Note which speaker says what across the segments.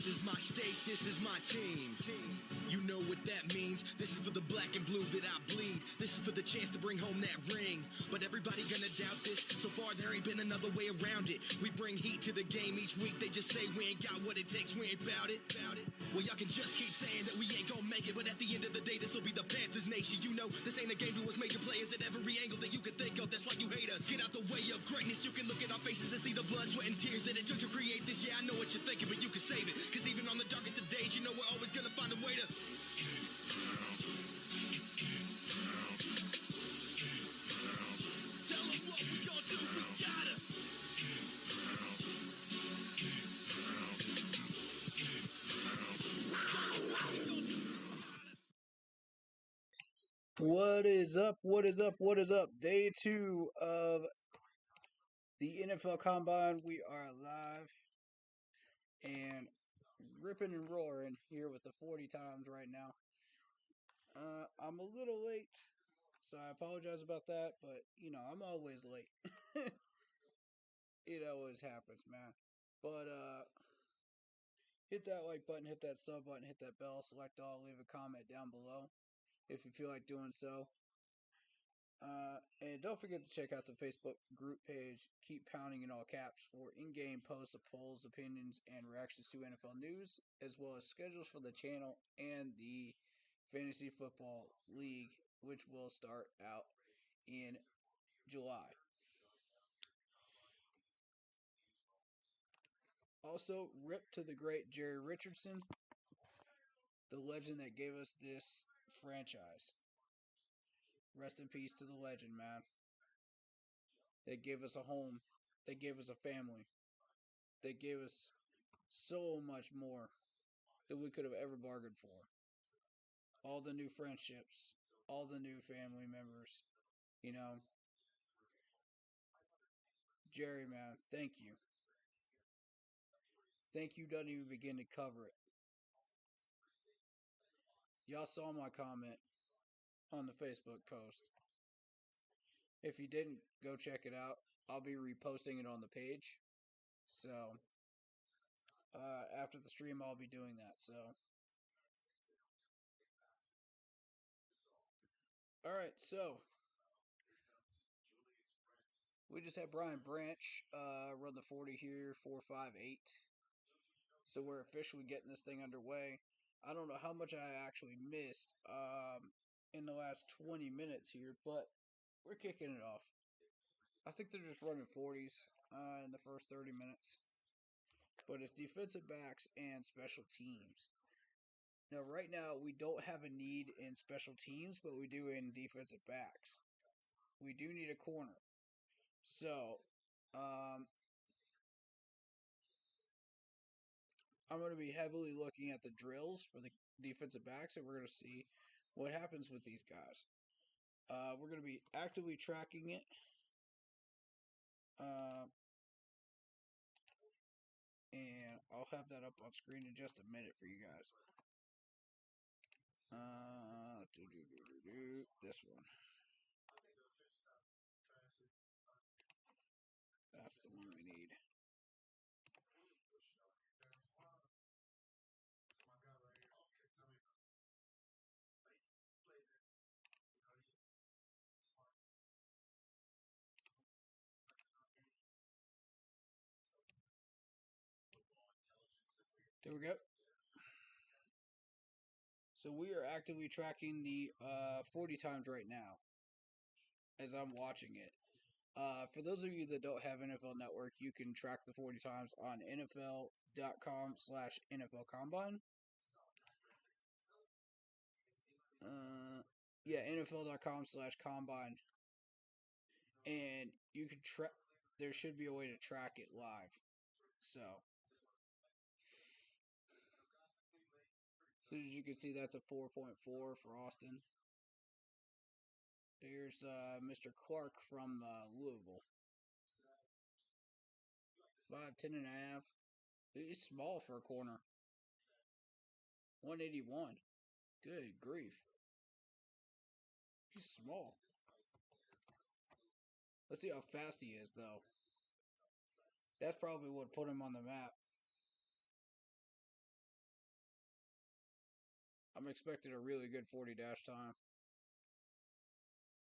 Speaker 1: This is my state, this is my team. You know what that means. This is for the black and blue that I bleed. This is for the chance to bring home that ring. But everybody gonna doubt this. So far there ain't been another way around it. We bring heat to the game each week. They just say we ain't got what it takes, we ain't bout it. Well, y'all can just keep saying that we ain't gonna make it, but at the end of the day, this will be the Panthers nation. You know, this ain't a game to us major players at every angle that you can think of. That's why you hate us. Get out the way of greatness. You can look at our faces and see the blood, sweat, and tears that it took to create this. Yeah, I know what you're thinking, but you can save it. Cause even on the darkest of days, you know we're always gonna find a way to tell them what we gonna do, we gotta.
Speaker 2: What is up? What is up? What is up? Day 2 of the NFL Combine. We are live and ripping and roaring here with the 40 times right now. I'm a little late, so I apologize about that, but you know, I'm always late. It always happens, man. But hit that like button, hit that sub button, hit that bell, select all, leave a comment down below if you feel like doing so. And don't forget to check out the Facebook group page, Keep Pounding in all caps, for in-game posts of polls, opinions, and reactions to NFL news, as well as schedules for the channel and the Fantasy Football League, which will start out in July. Also, rip to the great Jerry Richardson, the legend that gave us this franchise. Rest in peace to the legend, man. They gave us a home. They gave us a family. They gave us so much more than we could have ever bargained for. All the new friendships, all the new family members, you know. Jerry, man, thank you. Thank you doesn't even begin to cover it. Y'all saw my comment on the Facebook post. If you didn't, go check it out. I'll be reposting it on the page. So, after the stream, I'll be doing that. So, alright, so we just had Brian Branch run the 40 here, 4.58. So we're officially getting this thing underway. I don't know how much I actually missed in the last 20 minutes here, but we're kicking it off. I think they're just running 40s in the first 30 minutes. But it's defensive backs and special teams. Now, right now, we don't have a need in special teams, but we do in defensive backs. We do need a corner. So, I'm going to be heavily looking at the drills for the defensive backs, and we're going to see what happens with these guys. We're going to be actively tracking it. And I'll have that up on screen in just a minute for you guys. This one. That's the one we need. There we go. So we are actively tracking the 40 times right now as I'm watching it. For those of you that don't have NFL Network, you can track the 40 times on NFL.com/NFL Combine. Yeah, NFL.com/Combine. And you can track, there should be a way to track it live. So as you can see, that's a 4.4 for Austin. There's Mr. Clark from Louisville. 5'10.5". He's small for a corner. 181. Good grief. He's small. Let's see how fast he is, though. That's probably what put him on the map. I'm expecting a really good 40 dash time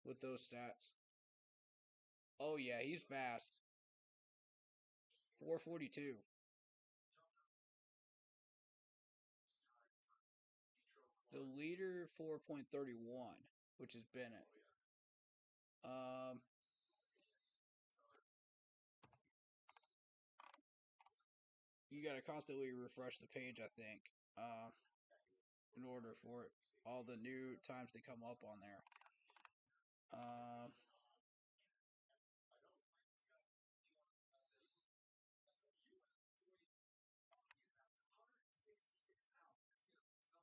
Speaker 2: with those stats. Oh yeah, he's fast. 442. The leader 4.31, which is Bennett. Um, you gotta constantly refresh the page, I think, in order for all the new times to come up on there.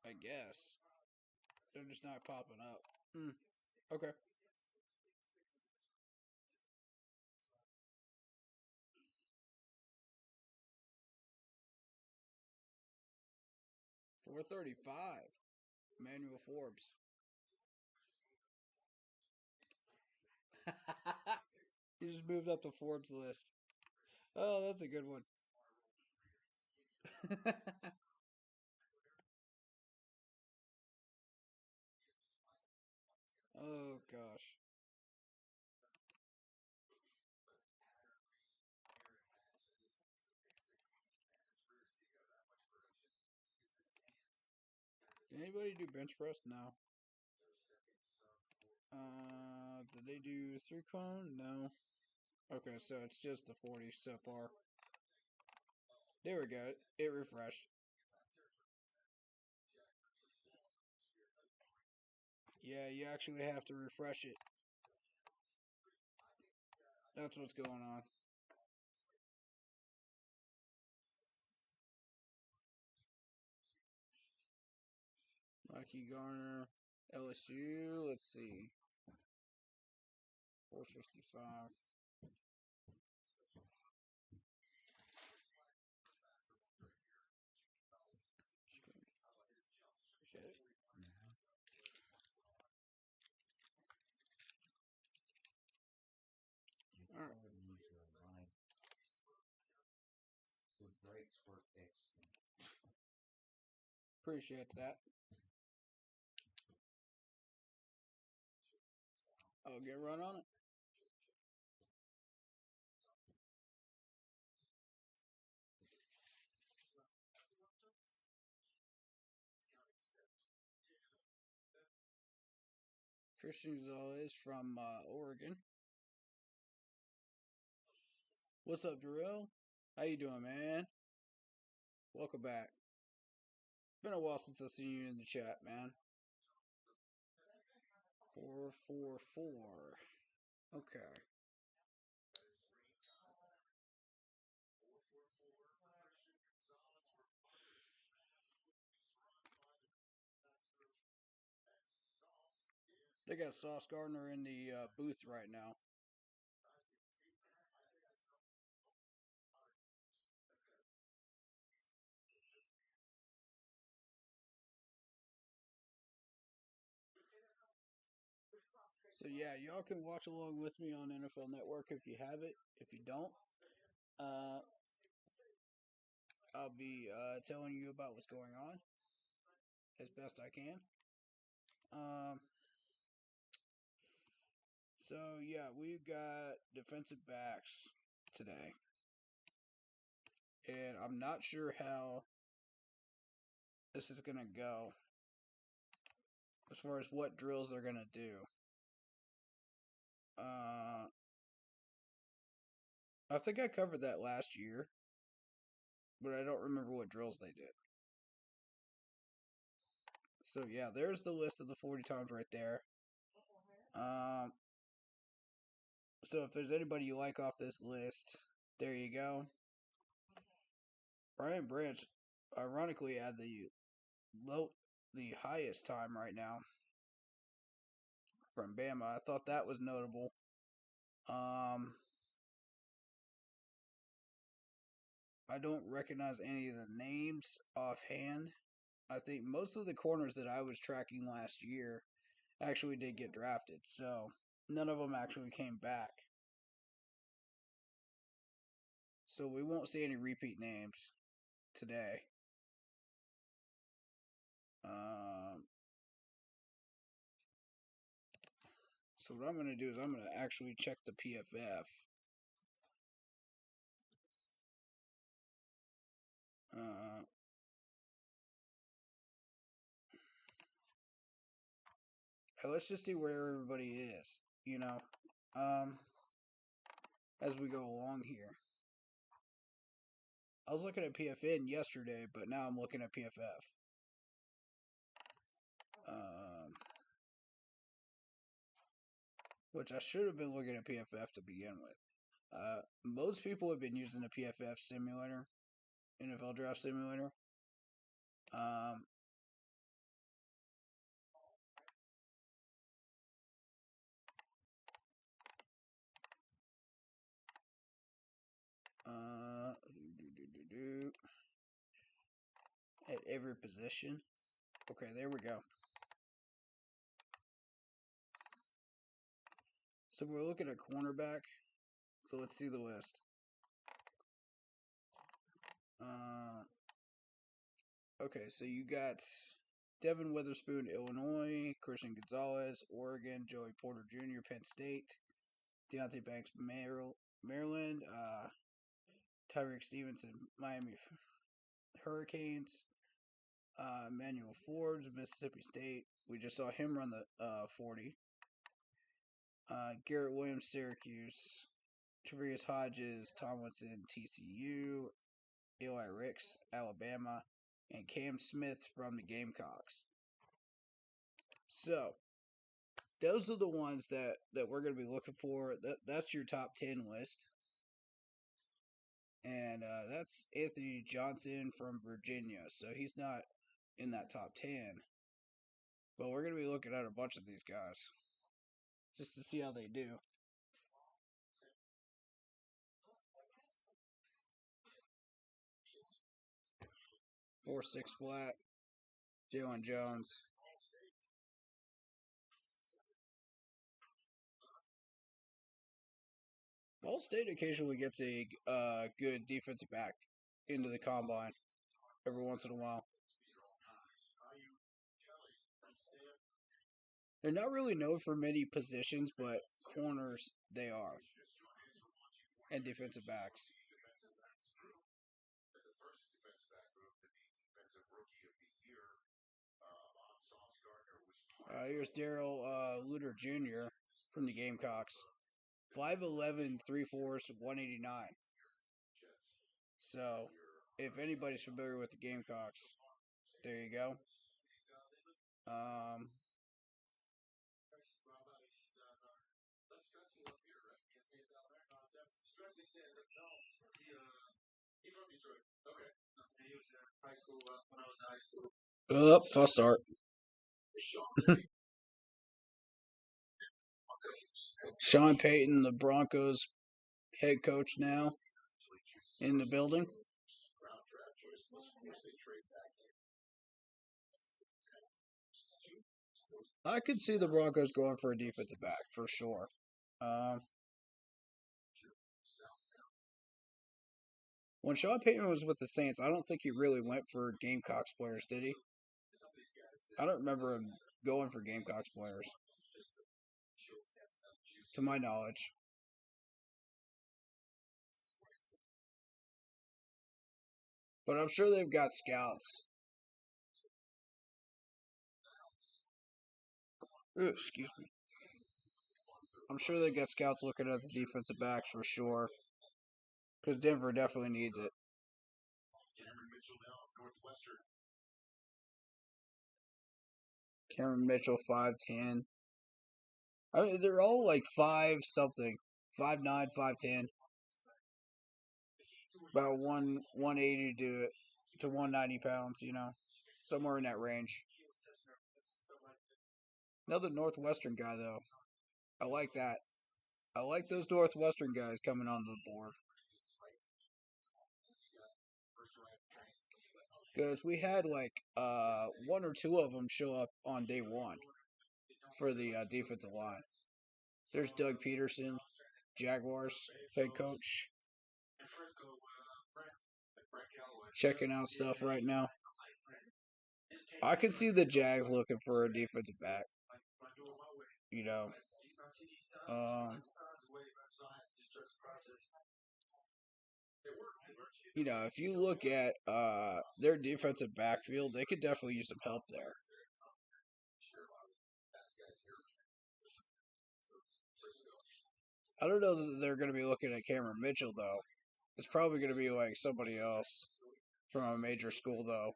Speaker 2: I guess they're just not popping up. Okay. $435. Manuel Forbes. He just moved up the Forbes list. Oh, that's a good one. Oh gosh. Did anybody do bench press? No. Did they do 3 cone? No. Okay, so it's just the 40 so far. There we go. It refreshed. Yeah, you actually have to refresh it. That's what's going on. Mikey Garner, LSU. Let's see. 455. Shit. All right. Appreciate that. I'll get run on it. Christian Gonzalez from Oregon. What's up, Darrell? How you doing, man? Welcome back. Been a while since I've seen you in the chat, man. 444. Okay. They got Sauce Gardner in the booth right now. So yeah, y'all can watch along with me on NFL Network if you have it. If you don't, I'll be telling you about what's going on as best I can. Um, so yeah, we've got defensive backs today, and I'm not sure how this is gonna go as far as what drills they're gonna do. I think I covered that last year, but I don't remember what drills they did. So yeah, there's the list of the 40 times right there. So if there's anybody you like off this list, there you go. Brian Branch, ironically, had the highest time right now from Bama. I thought that was notable. I don't recognize any of the names offhand. I think most of the corners that I was tracking last year actually did get drafted, so none of them actually came back. So we won't see any repeat names today. So what I'm going to do is I'm going to actually check the PFF. Let's just see where everybody is, as we go along here. I was looking at PFN yesterday, but now I'm looking at PFF. Which I should have been looking at PFF to begin with. Most people have been using the PFF simulator, NFL Draft Simulator. At every position. Okay, there we go. So we're looking at cornerback. So let's see the list. Okay, so you got Devin Witherspoon, Illinois, Christian Gonzalez, Oregon, Joey Porter Jr., Penn State, Deontay Banks, Maryland, Tyreek Stevenson, Miami Hurricanes, Emmanuel Forbes, Mississippi State. We just saw him run the 40. Garrett Williams, Syracuse, Tavarius Hodges, Tomlinson, TCU, Eli Ricks, Alabama, and Cam Smith from the Gamecocks. So, those are the ones that we're going to be looking for. That's your top 10 list. And that's Anthony Johnson from Virginia. So, he's not in that top 10. But we're going to be looking at a bunch of these guys just to see how they do. 4.6 flat. Jalen Jones. Ball State occasionally gets a good defensive back into the combine every once in a while. They're not really known for many positions, but corners they are. And defensive backs. Here's Daryl Luter Jr. from the Gamecocks. 5'11", 3/4, 189. So, if anybody's familiar with the Gamecocks, there you go. False start. Sean Payton, the Broncos head coach now, in the building. I could see the Broncos going for a defensive back for sure. When Sean Payton was with the Saints, I don't think he really went for Gamecocks players, did he? I don't remember him going for Gamecocks players, to my knowledge. But I'm sure they've got scouts. Ooh, excuse me. I'm sure they've got scouts looking at the defensive backs for sure. Because Denver definitely needs it. Cameron Mitchell, 5'10". I mean, they're all like 5-something. 5'9", 5'10". About 180 to 190 pounds, somewhere in that range. Another Northwestern guy, though. I like that. I like those Northwestern guys coming onto the board. Because we had like one or two of them show up on day one for the defensive line. There's Doug Peterson, Jaguars head coach. Checking out stuff right now. I could see the Jags looking for a defensive back. Um, you know, if you look at their defensive backfield, they could definitely use some help there. I don't know that they're going to be looking at Cameron Mitchell though. It's probably going to be like somebody else from a major school though.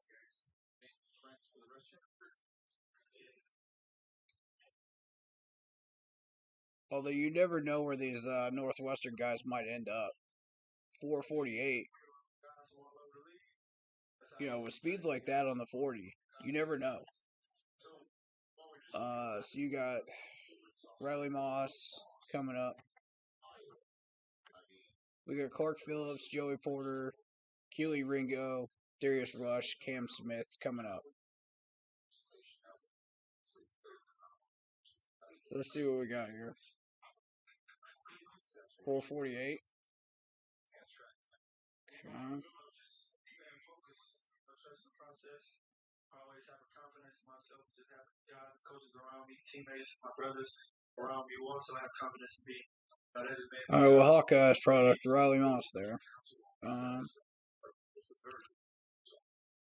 Speaker 2: Although you never know where these Northwestern guys might end up. 448. You know, with speeds like that on the 40, you never know. So you got Riley Moss coming up. We got Clark Phillips, Joey Porter, Keely Ringo, Darius Rush, Cam Smith coming up. So let's see what we got here. 448. Okay. Teammates, my brothers around me who also have confidence in me. All right, well, Hawkeyes product, Riley Moss there.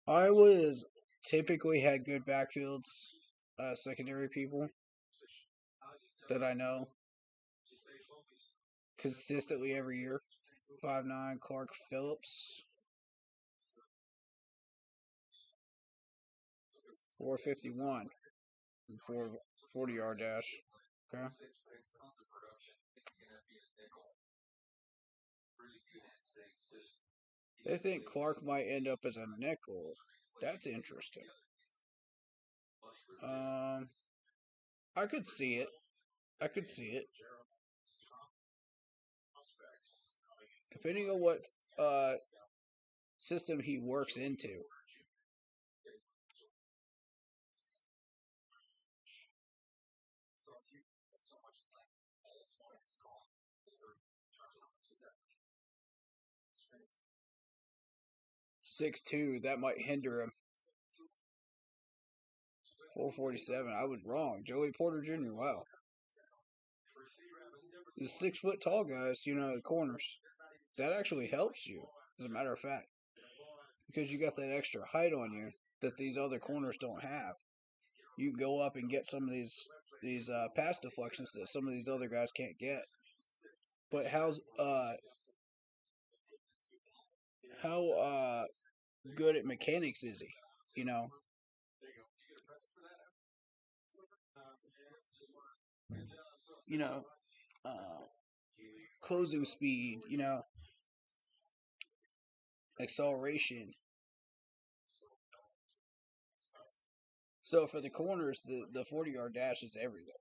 Speaker 2: Iowa's typically had good backfields, secondary people that I know consistently every year. 5'9", Clark Phillips. 451. 40-yard dash. Okay. They think Clark might end up as a nickel. That's interesting. I could see it. I could see it. Depending on what system he works into. .62, that might hinder him. 447. I was wrong. Joey Porter Jr. Wow. The 6 foot tall guys, you know, the corners. That actually helps you, as a matter of fact. Because you got that extra height on you that these other corners don't have. You go up and get some of these pass deflections that some of these other guys can't get. But how good at mechanics is he? You know. You know, closing speed. You know, acceleration. So for the corners, the 40-yard dash is everything.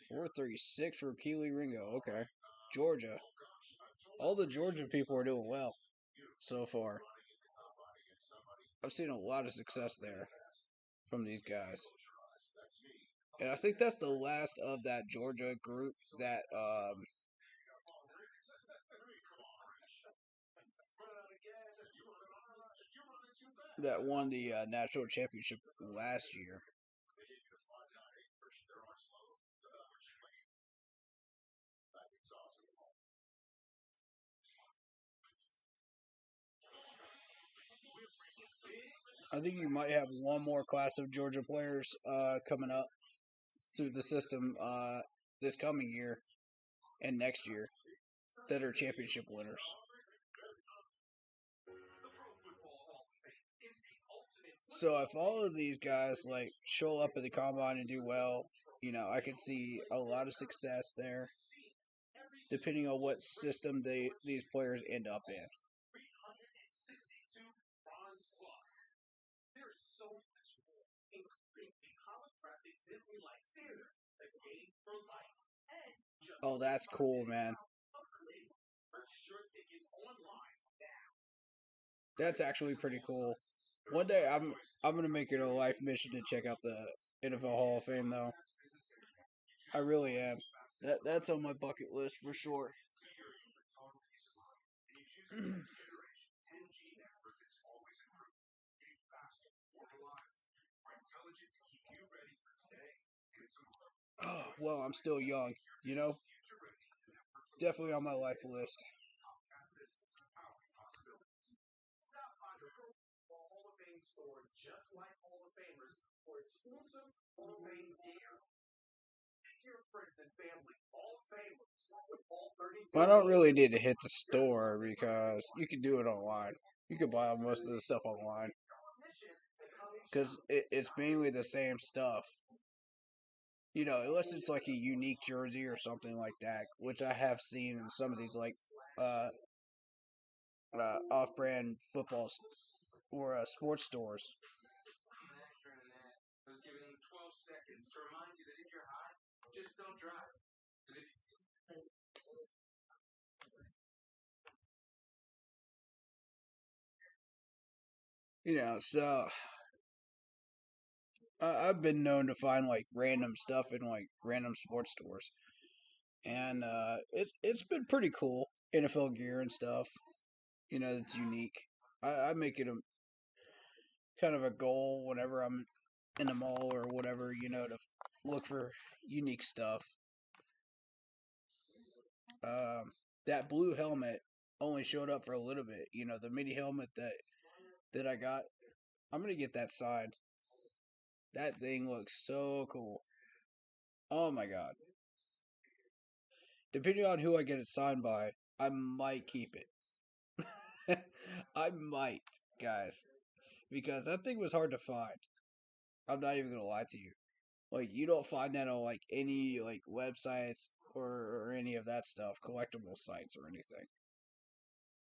Speaker 2: 436 for Keely Ringo. Okay. Georgia. All the Georgia people are doing well so far. I've seen a lot of success there from these guys. And I think that's the last of that Georgia group that that won the national championship last year. I think you might have one more class of Georgia players coming up through the system this coming year and next year that are championship winners. So if all of these guys like show up at the combine and do well, you know, I could see a lot of success there, depending on what system these players end up in. Oh, that's cool, man. That's actually pretty cool. One day I'm gonna make it a life mission to check out the NFL Hall of Fame though. I really am. That's on my bucket list for sure. Oh well, I'm still young, you know? Definitely on my life list. I don't really need to hit the store because you can do it online. You can buy most of the stuff online because it's mainly the same stuff. You know, unless it's like a unique jersey or something like that, which I have seen in some of these like uh, off-brand footballs or sports stores. You know, so I've been known to find like random stuff in like random sports stores, and it's been pretty cool. NFL gear and stuff. You know, it's unique. I make it a kind of a goal whenever I'm in the mall or whatever. You know, to look for unique stuff. Um, that blue helmet only showed up for a little bit. You know, the mini helmet that I got. I'm gonna get that signed. That thing looks so cool. Oh my god. Depending on who I get it signed by, I might keep it. I might, guys, because that thing was hard to find. I'm not even gonna lie to you. Like you don't find that on like any like websites or any of that stuff, collectible sites or anything.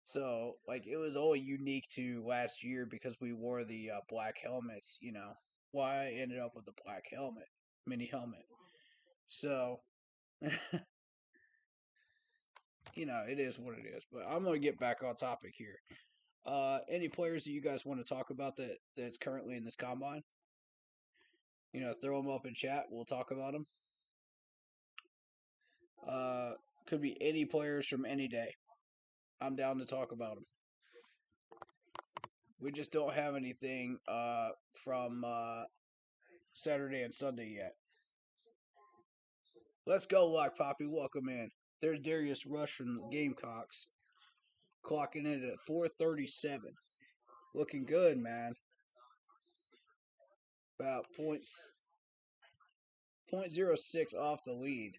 Speaker 2: So like it was only unique to last year because we wore the black helmets. You know, why I ended up with the black helmet, mini helmet. So you know, it is what it is. But I'm gonna get back on topic here. Any players that you guys want to talk about that's currently in this combine? You know, throw them up in chat. We'll talk about them. Uh, could be any players from any day. I'm down to talk about them. We just don't have anything from Saturday and Sunday yet. Let's go, Lock Poppy. Welcome in. There's Darius Rush from the Gamecocks, clocking in at 437. Looking good, man. About .06 off the lead.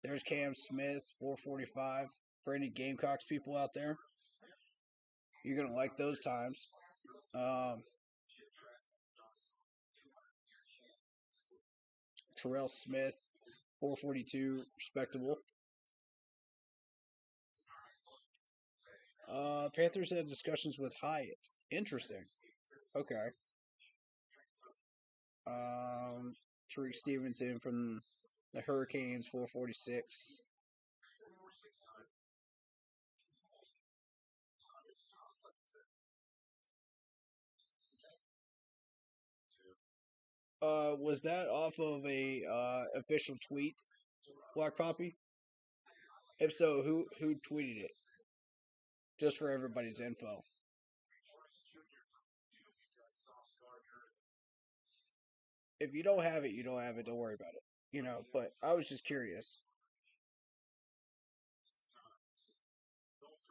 Speaker 2: There's Cam Smith, 445. For any Gamecocks people out there, you're going to like those times. Terrell Smith, 442, respectable. Panthers had discussions with Hyatt. Interesting. Okay. Tariq Stevenson from the Hurricanes, 446. Was that off of a official tweet, Black Poppy? If so, who tweeted it? Just for everybody's info. If you don't have it, you don't have it. Don't worry about it. You know, but I was just curious.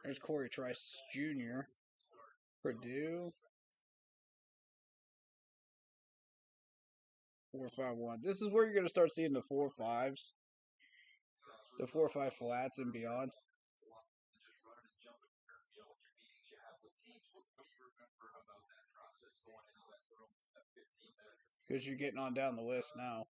Speaker 2: There's Corey Trice Jr. Purdue. 4.51. This is where you're gonna start seeing the 4.5s, the 4.5 flats and beyond. Because you're getting on down the list now.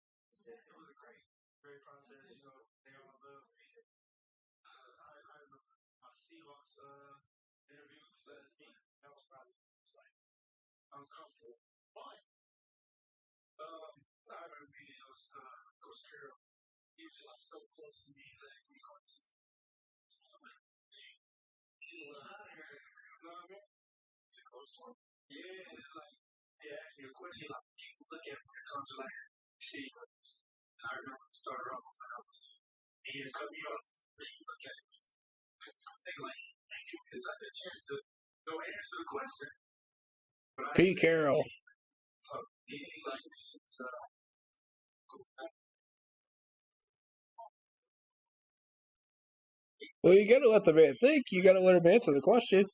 Speaker 2: Pete Carroll. Well, you gotta let the man think. You gotta let him answer the question.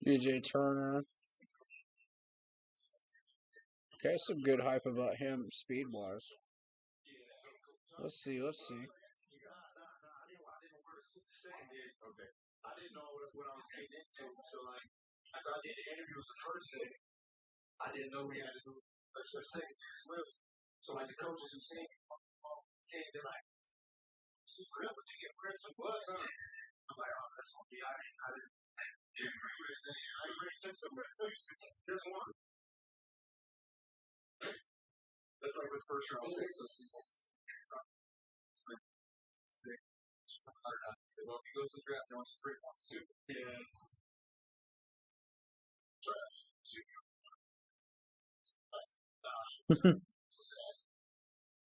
Speaker 2: DJ Turner. Okay, some good hype about him speed wise. Let's see. Let's see.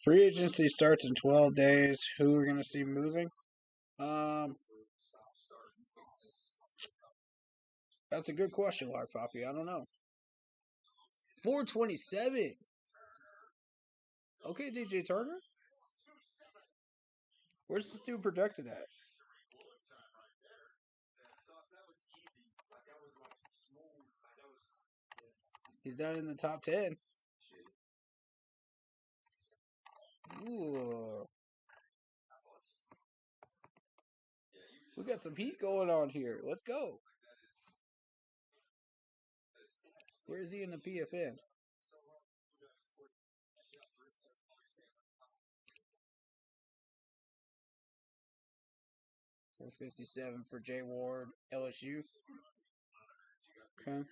Speaker 2: Free agency starts in 12 days. Who we're gonna see moving? That's a good question, Lark Poppy. I don't know. 427. Okay, DJ Turner. Where's this dude projected at? He's down in the top 10. Ooh. We got some heat going on here. Let's go. Where is he in the PFN? $457 for Jay Ward, LSU. Okay.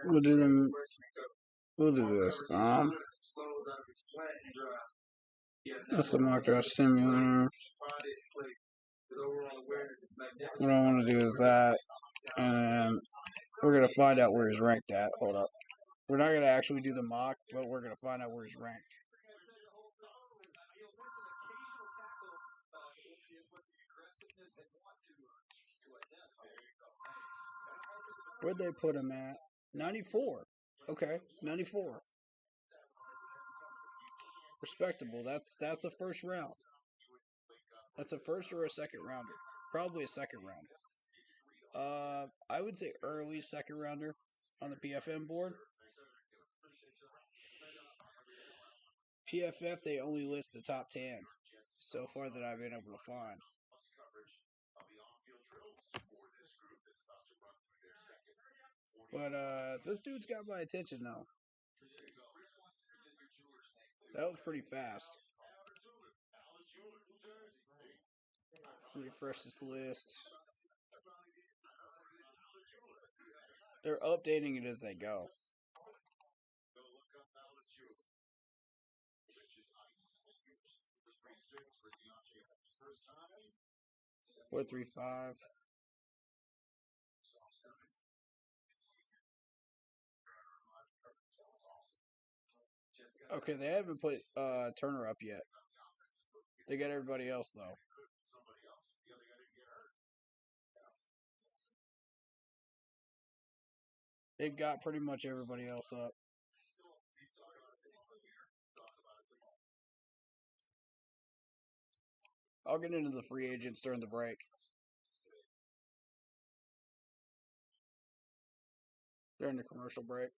Speaker 2: We'll do them. We'll do this. That's the mock draft simulator. What I want to do is that, and we're gonna find out where he's ranked at. Hold up. We're not gonna actually do the mock, but we're gonna find out where he's ranked. Where'd they put him at? 94. Okay, 94. Respectable. That's a first round. That's a first or a second rounder. Probably a second rounder. I would say early second rounder on the PFM board. PFF, they only list the top 10 so far that I've been able to find. But this dude's got my attention though. That was pretty fast. Refresh this list. They're updating it as they go. 435. Okay, they haven't put Turner up yet. They got everybody else though. They've got pretty much everybody else up. I'll get into the free agents during the break. During the commercial break.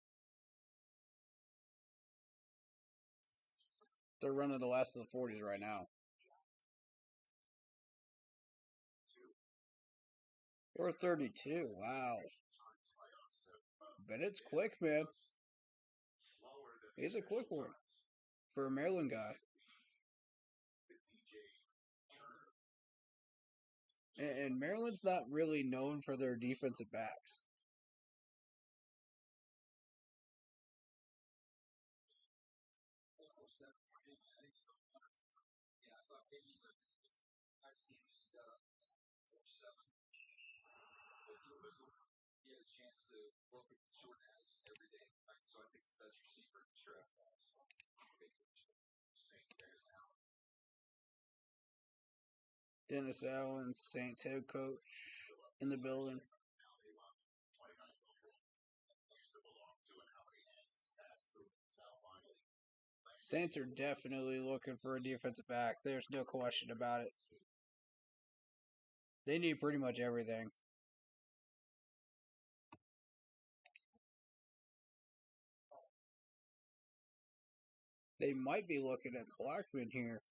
Speaker 2: They're running the last of the 40s right now. 432. Wow. Bennett's quick, man. He's a quick one for a Maryland guy. And Maryland's not really known for their defensive backs. Dennis Allen, Saints head coach, in the building. Saints are definitely looking for a defensive back. There's no question about it. They need pretty much everything. They might be looking at Blackman here.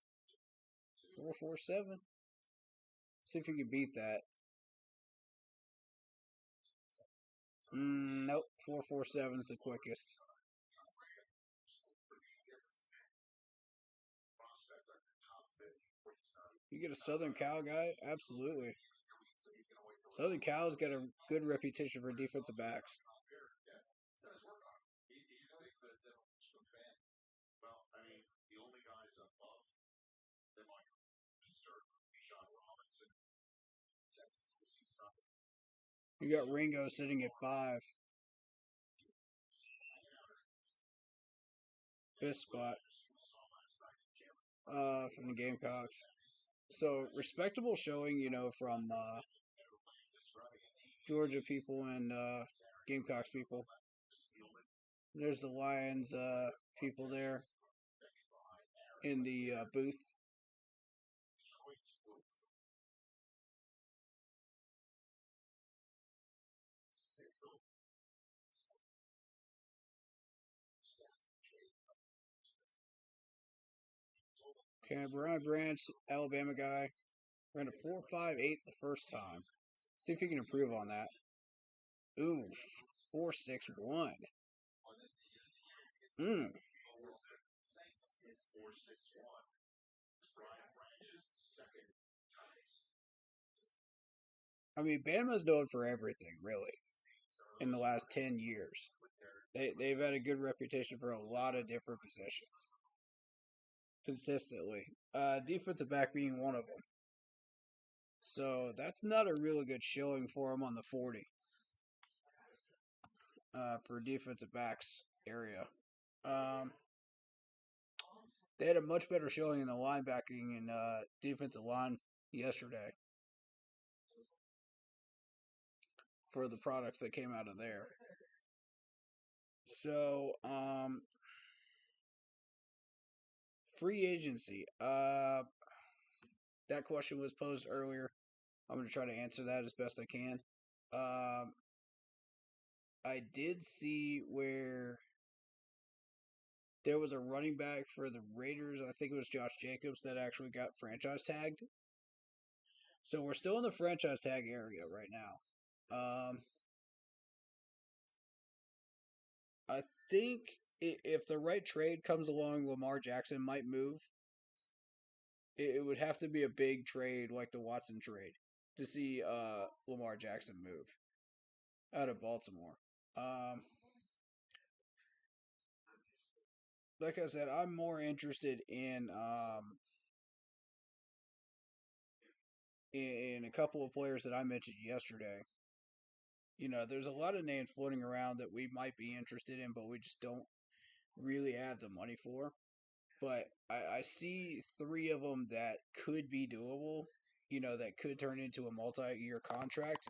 Speaker 2: 447. See if you can beat that. Nope. 447 is the quickest. You get a Southern Cal guy? Absolutely. Southern Cal's got a good reputation for defensive backs. You got Ringo sitting at 5. Fifth spot from the Gamecocks. So respectable showing, from Georgia people and Gamecocks people. There's the Lions people there in the booth. Okay, Brian Branch, Alabama guy, ran a 4.58 the first time. See if you can improve on that. Oof, 4.61. I mean, Bama's known for everything, really, in the last 10 years. They've had a good reputation for a lot of different positions. Consistently. Defensive back being one of them. So that's not a really good showing for them on the 40 for defensive backs area. They had a much better showing in the linebacking and defensive line yesterday for the products that came out of there. So, free agency. That question was posed earlier. I'm going to try to answer that as best I can. I did see where there was a running back for the Raiders. I think it was Josh Jacobs that actually got franchise tagged. So we're still in the franchise tag area right now. I think if the right trade comes along, Lamar Jackson might move. It would have to be a big trade like the Watson trade to see Lamar Jackson move out of Baltimore. Like I said, I'm more interested in a couple of players that I mentioned yesterday. There's a lot of names floating around that we might be interested in, but we just don't really have the money for. But I see 3 of them that could be doable, that could turn into a multi-year contract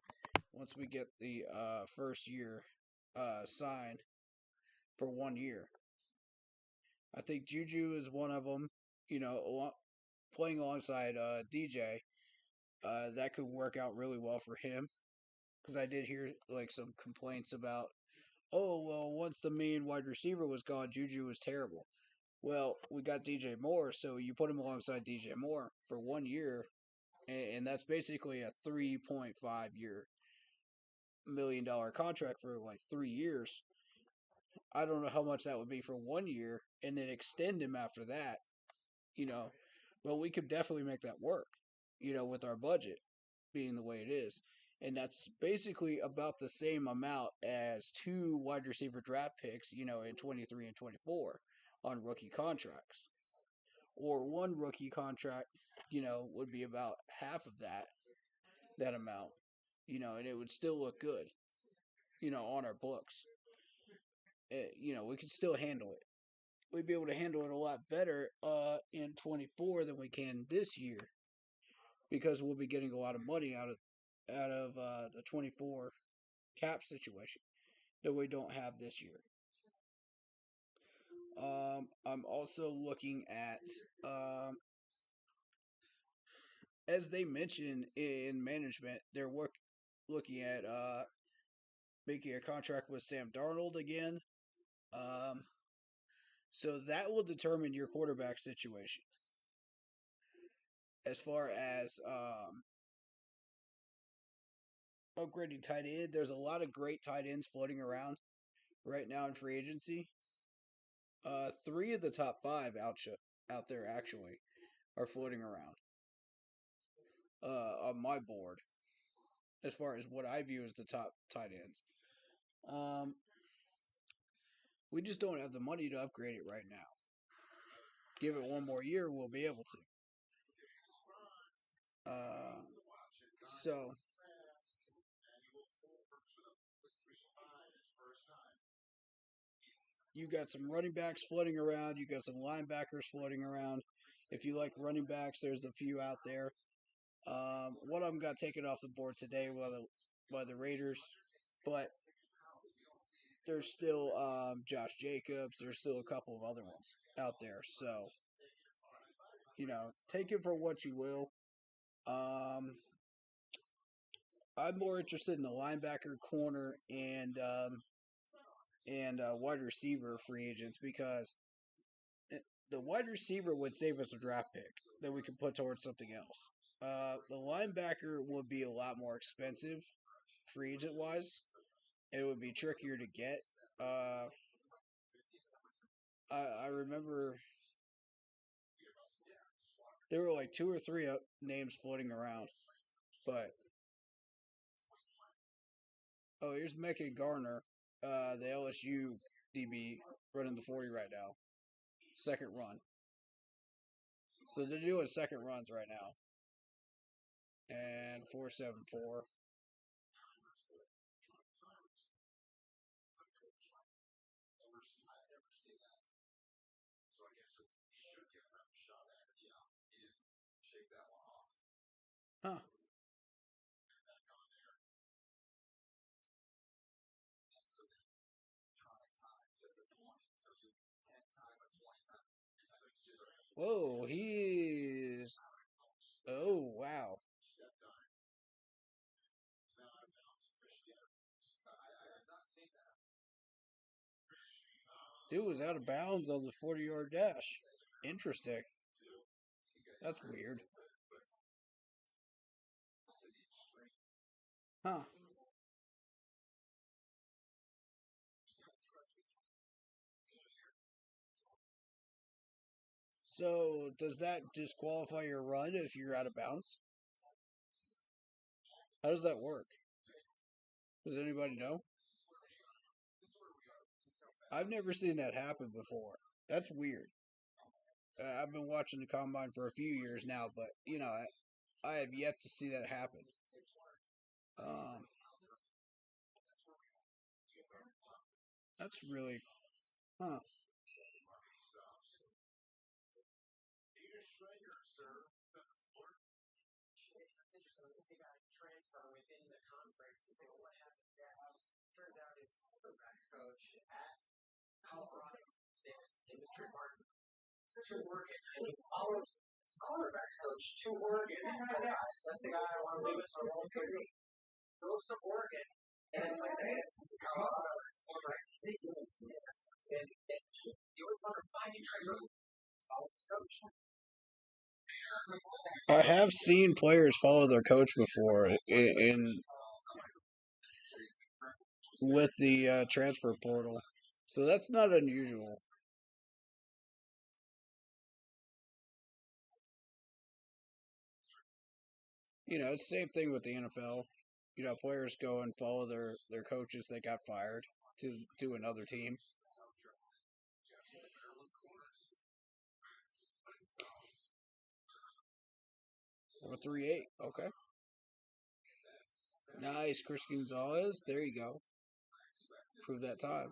Speaker 2: once we get the first year signed for 1 year. I think Juju is one of them, playing alongside DJ. That could work out really well for him. Because I did hear some complaints about, oh, well, once the main wide receiver was gone, Juju was terrible. Well, we got DJ Moore, so you put him alongside DJ Moore for 1 year, and that's basically a 3.5 year $1 million contract for 3 years. I don't know how much that would be for 1 year, and then extend him after that, but we could definitely make that work, with our budget being the way it is. And that's basically about the same amount as 2 wide receiver draft picks, in 23 and 24 on rookie contracts. or one rookie contract, would be about half of that amount, and it would still look good, on our books. We could still handle it. We'd be able to handle it a lot better in 24 than we can this year because we'll be getting a lot of money out of the 24 cap situation that we don't have this year. I'm also looking at, as they mentioned in management, they're looking at making a contract with Sam Darnold again. Um, so that will determine your quarterback situation. As far as upgrading tight end, there's a lot of great tight ends floating around right now in free agency. Three of the top five out there actually are floating around on my board as far as what I view as the top tight ends. Um, we just don't have the money to upgrade it right now. Give it one more year, we'll be able to. So you got some running backs floating around. You got some linebackers floating around. If you like running backs, there's a few out there. One of them got taken off the board today by the Raiders, but there's still Josh Jacobs. There's still a couple of other ones out there. So, take it for what you will. I'm more interested in the linebacker, corner, and wide receiver free agents because the wide receiver would save us a draft pick that we could put towards something else. The linebacker would be a lot more expensive, free agent wise. It would be trickier to get. I remember there were like two or three names floating around, but here's Mecca Garner, the LSU DB running the 40 right now, second run. So they're doing second runs right now, and 4.74. Huh. Whoa, he is. Oh, wow. Dude was out of bounds on the 40-yard dash. Interesting. That's weird. Huh. So, does that disqualify your run if you're out of bounds? How does that work? Does anybody know? I've never seen that happen before. That's weird. I've been watching the combine for a few years now, but I have yet to see that happen. Um, that's really, huh? I have seen players follow their coach before in with the transfer portal, so that's not unusual. It's the same thing with the NFL. Players go and follow their coaches that got fired to another team. 4.38. Okay. Nice, Chris Gonzalez. There you go. Prove that time.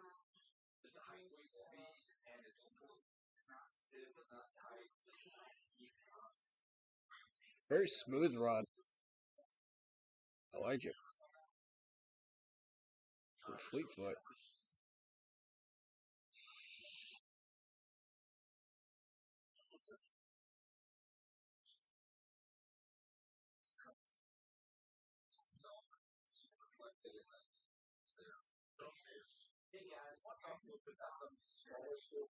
Speaker 2: Very smooth run. I like it. For Fleetfoot.
Speaker 1: Hey guys, want to talk a little bit about some of the smaller schools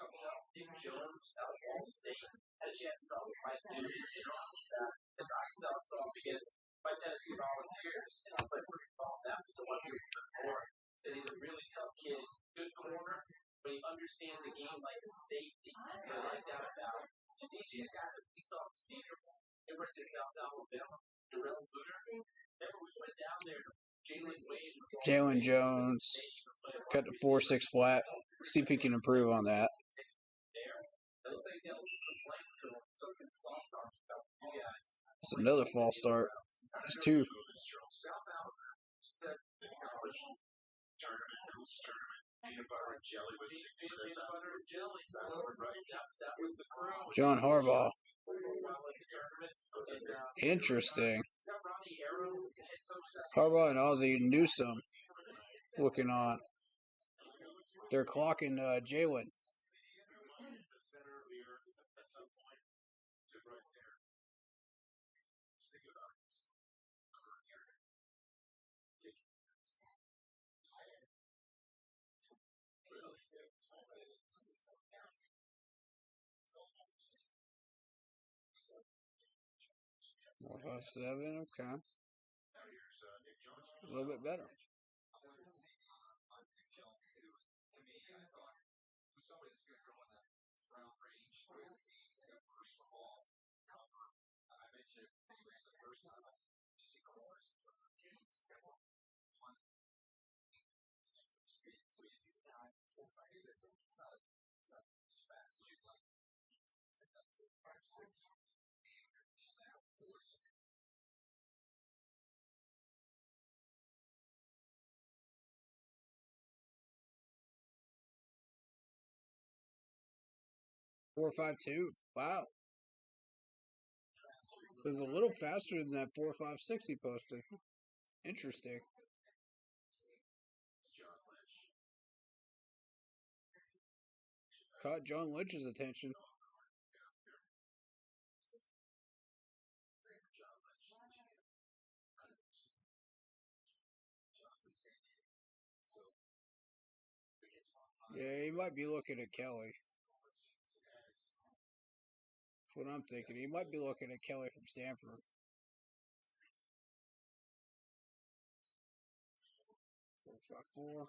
Speaker 1: coming up? Nick Jones out of Ball State had a chance to talk with Mike News as I saw him against my Tennessee Volunteers, and I played pretty well on that. So one year before, said he's a really tough kid, good corner, but he understands the game like a safety. So I like that about him. And DJ, a guy that we saw the senior University of South Alabama, Darrell Booter. Remember we went down there to
Speaker 2: Jalen Jones cut to 4.6 flat. See if he can improve on that. It's another false start. It's two. John Harbaugh. Interesting. Harbaugh and Ozzie Newsome looking on. They're clocking Jalen. More 5.7, okay. A little bit better. Four 5.2. Wow. So it's a little faster than that 4.56 he posted. Interesting. Caught John Lynch's attention. Yeah, he might be looking at Kelly. That's what I'm thinking. He might be looking at Kelly from Stanford. 4.54.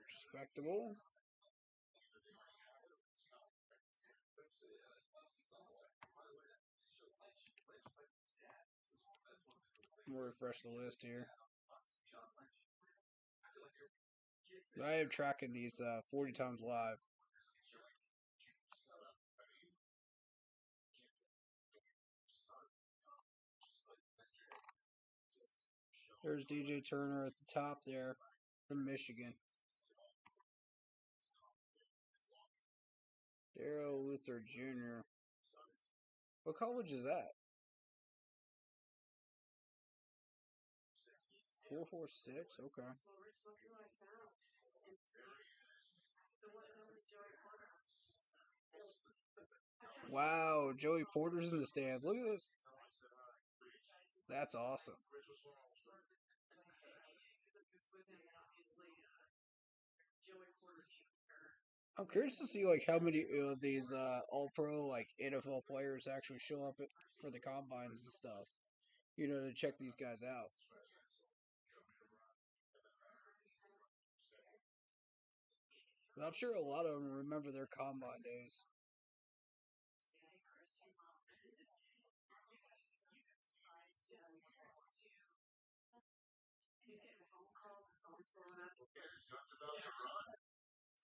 Speaker 2: Respectable. I'm gonna refresh the list here. I am tracking these 40 times live. There's DJ Turner at the top there from Michigan. Darrell Luther Jr. What college is that? 4.46? Okay. Wow, Joey Porter's in the stands. Look at this. That's awesome. I'm curious to see like how many of these all-pro like NFL players actually show up for the combines and stuff. You know, to check these guys out. But I'm sure a lot of them remember their combine days.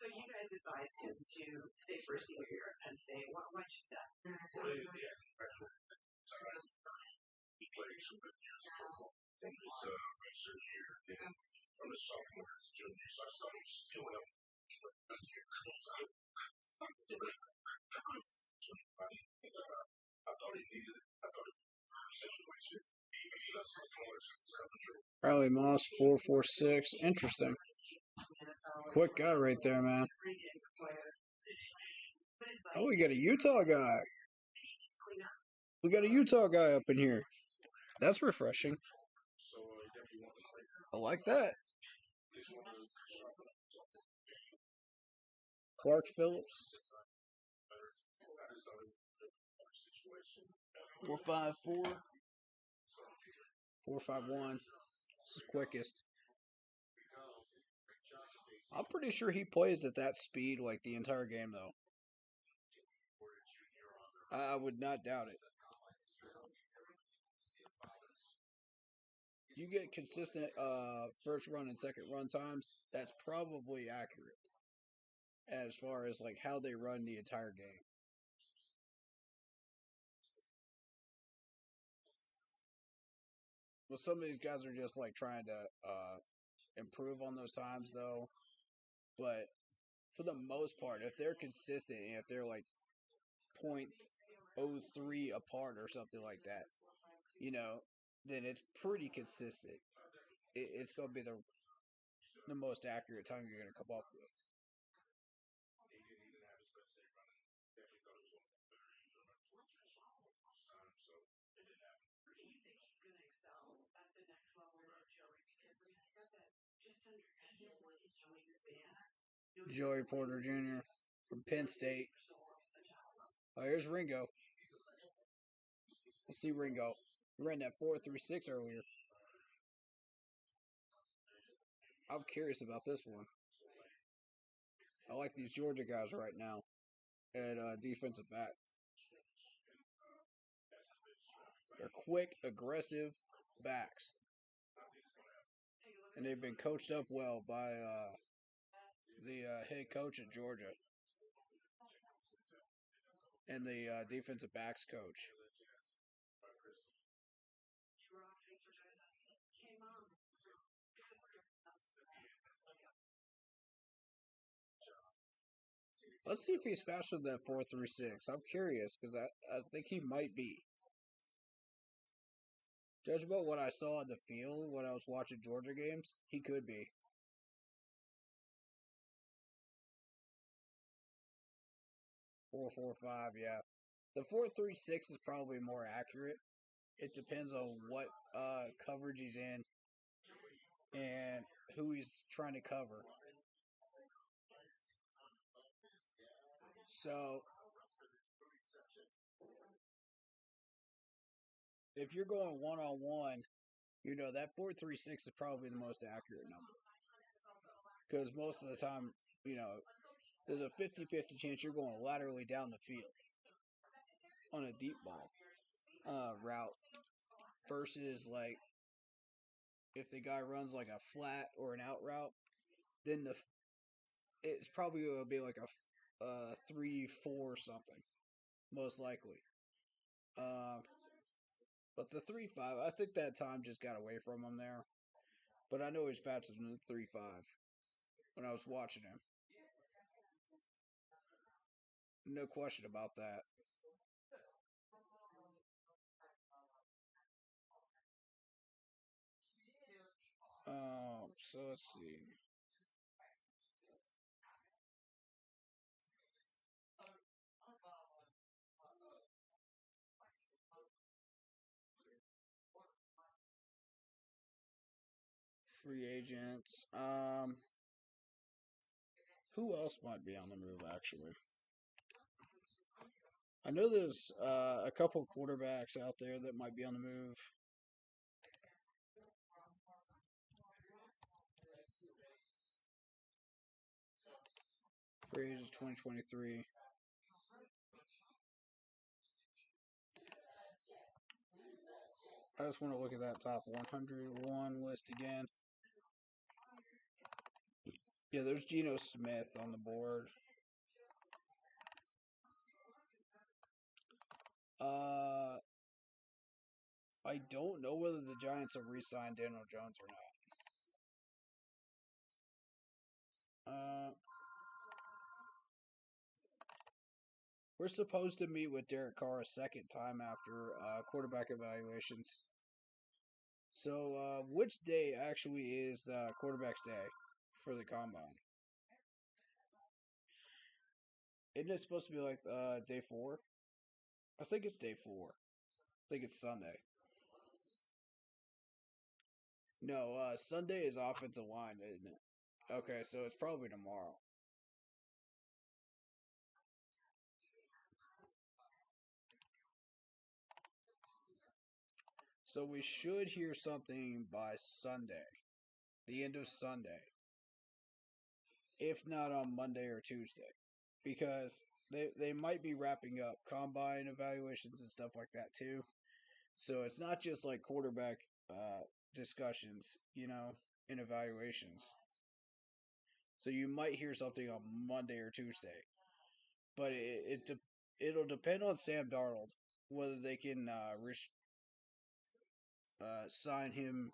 Speaker 3: So you guys advised him to stay for a senior year at Penn State. Why choose that?
Speaker 4: He played some good years of football from his redshirt year, then from his sophomore to junior. So I thought he was doing up a year. I thought he needed it. I thought it was a situation.
Speaker 2: Riley Moss, 4.46. Interesting. Quick guy right there, man. Oh, we got a Utah guy. We got a Utah guy up in here. That's refreshing. I like that. Clark Phillips. 4.54. 4.51. This is quickest. I'm pretty sure he plays at that speed like the entire game, though. I would not doubt it. You get consistent first run and second run times, that's probably accurate as far as like how they run the entire game. Well, some of these guys are just like trying to improve on those times, though. But for the most part, if they're consistent and if they're like 0.03 apart or something like that, then it's pretty consistent. It's going to be the most accurate time you're going to come up with. Joey Porter Jr. from Penn State. Oh, here's Ringo. Let's see Ringo. He ran that 4.36 earlier. I'm curious about this one. I like these Georgia guys right now at defensive back. They're quick, aggressive backs. And they've been coached up well by the head coach at Georgia and the defensive backs coach. Let's see if he's faster than that 4.36. I'm curious because I think he might be. Judge about what I saw on the field when I was watching Georgia games, he could be. 4.45, yeah. The 4.36 is probably more accurate. It depends on what coverage he's in and who he's trying to cover. So, if you're going one-on-one, that 4.36 is probably the most accurate number. Because most of the time, there's a 50-50 chance you're going laterally down the field on a deep ball route versus, like, if the guy runs, like, a flat or an out route, then it's probably going to be like a 3-4 something, most likely. But the 3.5, I think that time just got away from him there. But I know he's faster than the 3.5 when I was watching him. No question about that. So let's see. Free agents. Who else might be on the move, actually? I know there's a couple quarterbacks out there that might be on the move. Free agents 2023. I just want to look at that top 101 list again. Yeah, there's Geno Smith on the board. I don't know whether the Giants will re-sign Daniel Jones or not. We're supposed to meet with Derek Carr a second time after quarterback evaluations. So, which day actually is quarterback's day for the combine? Isn't it supposed to be like day 4? I think it's day 4. I think it's Sunday. No, Sunday is offensive line, isn't it? Okay, so it's probably tomorrow. So we should hear something by Sunday, the end of Sunday, if not on Monday or Tuesday, because they might be wrapping up combine evaluations and stuff like that too. So it's not just like quarterback discussions, and evaluations. So you might hear something on Monday or Tuesday, but it'll depend on Sam Darnold whether they can sign him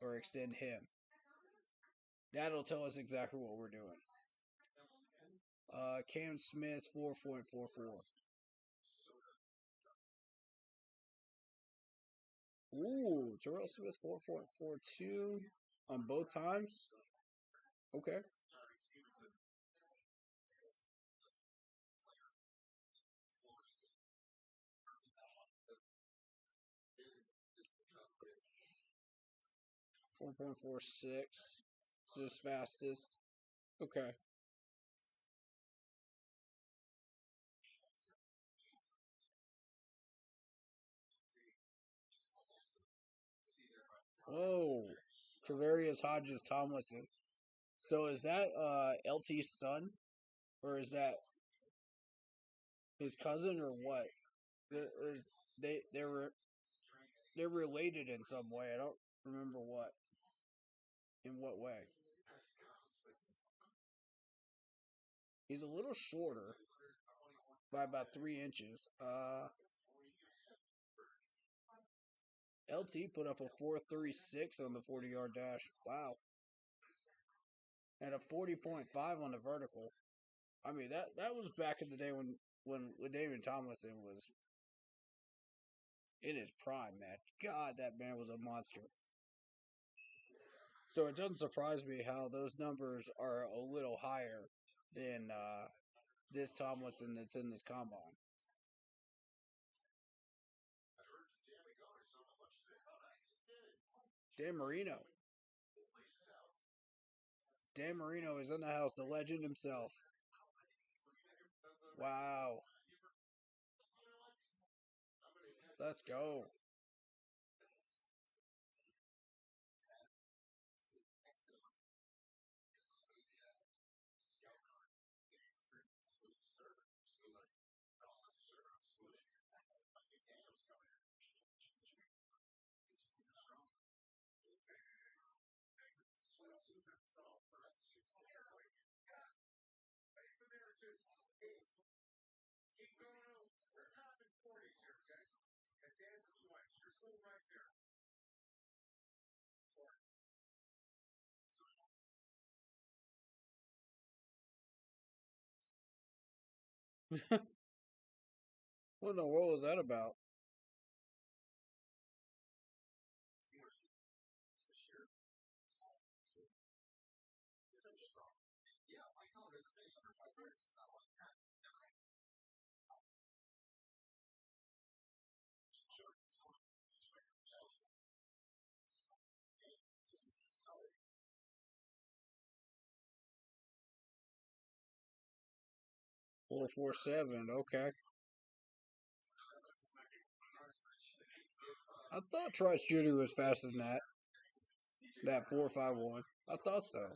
Speaker 2: or extend him. That'll tell us exactly what we're doing. Cam Smith 4.44. Ooh, Terrell Smith 4.42 on both times. Okay. .46 is his fastest. Okay. Oh, Travarius Hodges Tomlinson. So is that LT's son, or is that his cousin, or what? Is they're related in some way. I don't remember what. In what way? He's a little shorter by about 3 inches. LT put up a 4.36 on the 40-yard dash. Wow. And a 40.5 on the vertical. I mean that was back in the day when David Tomlinson was in his prime, man. God, that man was a monster. So it doesn't surprise me how those numbers are a little higher than this Tomlinson that's in this combine. Dan Marino. Dan Marino is in the house, the legend himself. Wow. Let's go. What in the world was that about? Four seven. Okay. I thought Trice Jr. was faster than that. That 4.51. I thought so.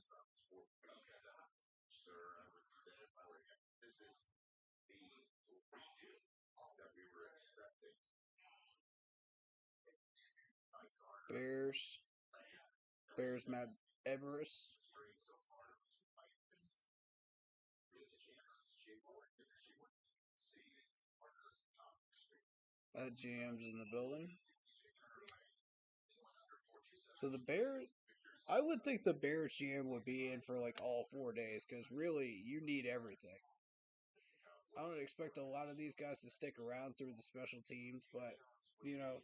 Speaker 2: Bears. Matt Everest. GM's in the building. So the Bears, I would think the Bears GM would be in for like all 4 days because really you need everything. I don't expect a lot of these guys to stick around through the special teams, but you know,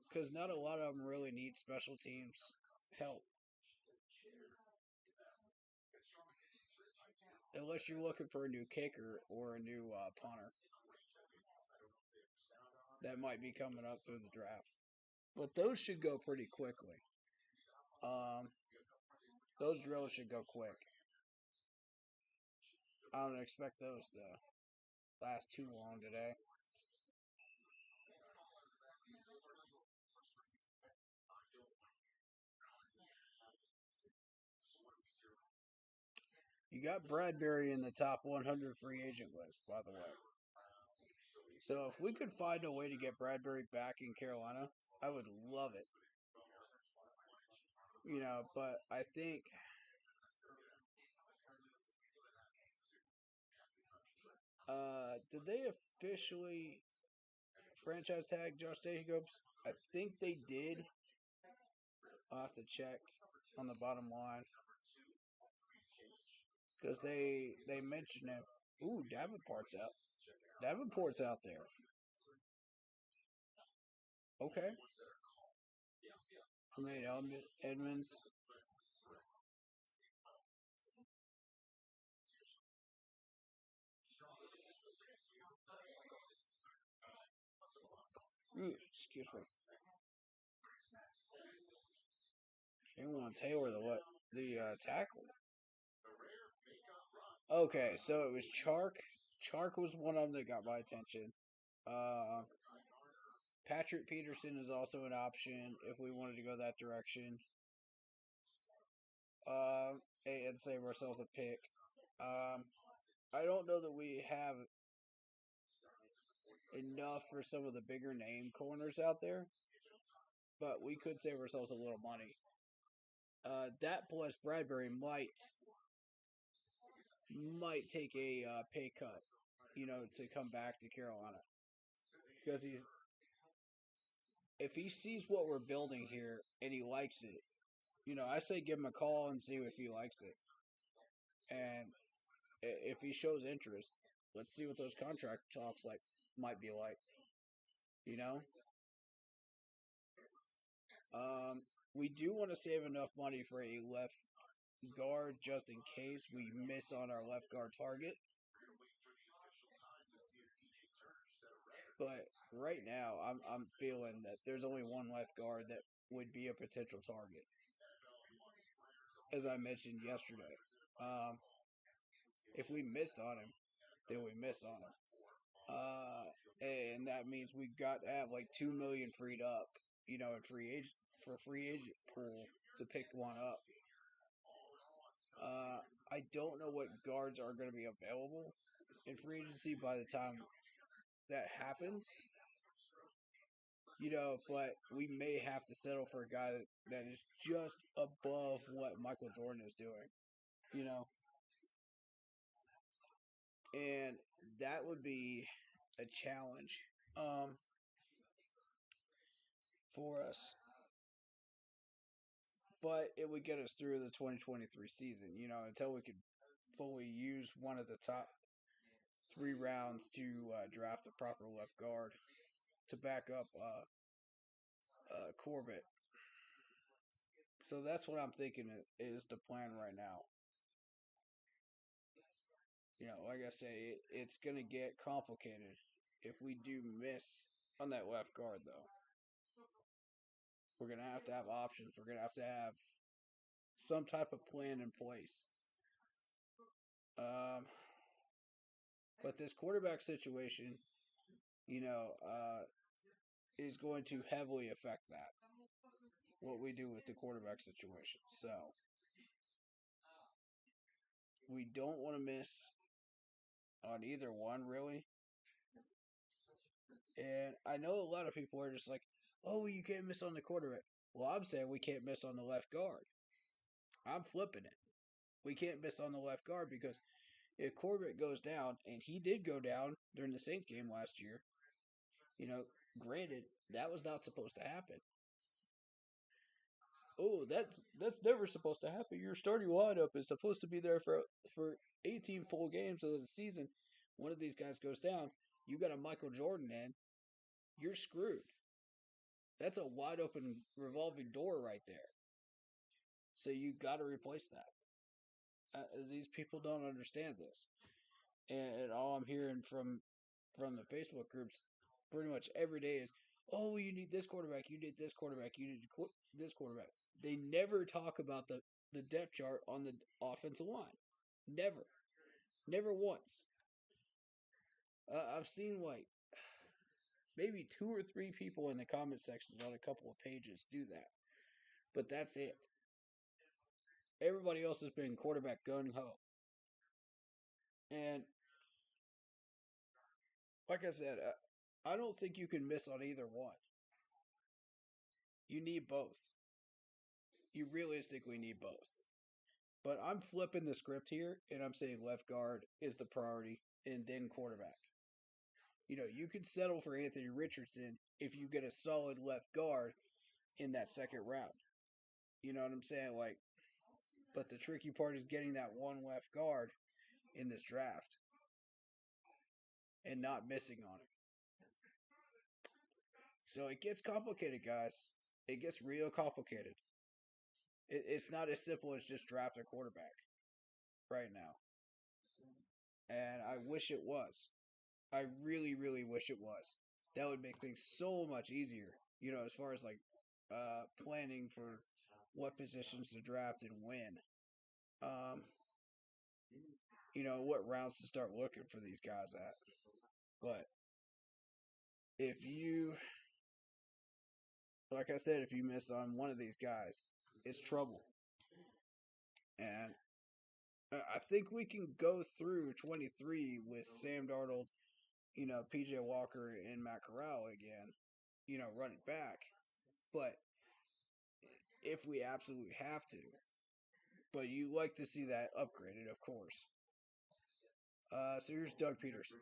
Speaker 2: because not a lot of them really need special teams help unless you're looking for a new kicker or a new punter that might be coming up through the draft. But those should go pretty quickly. Um, those drills should go quick. I don't expect those to last too long today. You got Bradbury in the top 100 free agent list, by the way. So if we could find a way to get Bradbury back in Carolina, I would love it. But I think did they officially franchise tag Josh Jacobs? I think they did. I'll have to check on the bottom line because they mentioned him. Ooh, Davenport's out there. Okay. Tremaine Edmonds. Ooh, excuse me. Anyone Taylor the what? The tackle. Okay, so it was Chark. Chark was one of them that got my attention. Uh, Patrick Peterson is also an option if we wanted to go that direction. Uh, and save ourselves a pick. Um, I don't know that we have enough for some of the bigger name corners out there, but we could save ourselves a little money. That plus Bradbury might take a pay cut, to come back to Carolina because if he sees what we're building here and he likes it, I say give him a call and see if he likes it, and if he shows interest, let's see what those contract talks might be like, you know. We do want to save enough money for a left guard just in case we miss on our left guard target. But right now, I'm feeling that there's only one left guard that would be a potential target, as I mentioned yesterday. Um, if we miss on him, then we miss on him. And that means we got to have like 2 million freed up, in free agent pool to pick one up. I don't know what guards are going to be available in free agency by the time that happens. But we may have to settle for a guy that is just above what Michael Jordan is doing. You know, and that would be a challenge for us. But it would get us through the 2023 season, until we could fully use one of the top 3 rounds to draft a proper left guard to back up Corbett. So that's what I'm thinking is the plan right now. Like I say, it's going to get complicated if we do miss on that left guard, though. We're going to have options. We're going to have some type of plan in place. But this quarterback situation, is going to heavily affect that. What we do with the quarterback situation. So, we don't want to miss on either one, really. And I know a lot of people are just like, oh, you can't miss on the quarterback. Well, I'm saying we can't miss on the left guard. I'm flipping it. We can't miss on the left guard because if Corbett goes down, and he did go down during the Saints game last year, Granted, that was not supposed to happen. Oh, that's never supposed to happen. Your starting lineup is supposed to be there for 18 full games of the season. One of these guys goes down, you got a Michael Jordan in, you're screwed. That's a wide open revolving door right there. So you got to replace that. These people don't understand this, and all I'm hearing from the Facebook groups pretty much every day is, "Oh, you need this quarterback, you need this quarterback, you need this quarterback." They never talk about the depth chart on the offensive line. Never, never once. I've seen like maybe 2 or 3 people in the comment sections on a couple of pages do that, but that's it. Everybody else has been quarterback gung ho, and like I said, I don't think you can miss on either one. You need both. You realistically need both. But I'm flipping the script here, and I'm saying left guard is the priority, and then quarterback. You can settle for Anthony Richardson if you get a solid left guard in that second round. You know what I'm saying? But the tricky part is getting that one left guard in this draft and not missing on him. So it gets complicated, guys. It gets real complicated. It's not as simple as just draft a quarterback right now. And I wish it was. I really, really wish it was. That would make things so much easier, as far as planning for what positions to draft and when. Um, what rounds to start looking for these guys at. But like I said, if you miss on one of these guys, it's trouble. And I think we can go through 23 with Sam Darnold, PJ Walker, and Matt Corral again, running back. But if we absolutely have to. But you like to see that upgraded, of course. So here's Doug Peterson,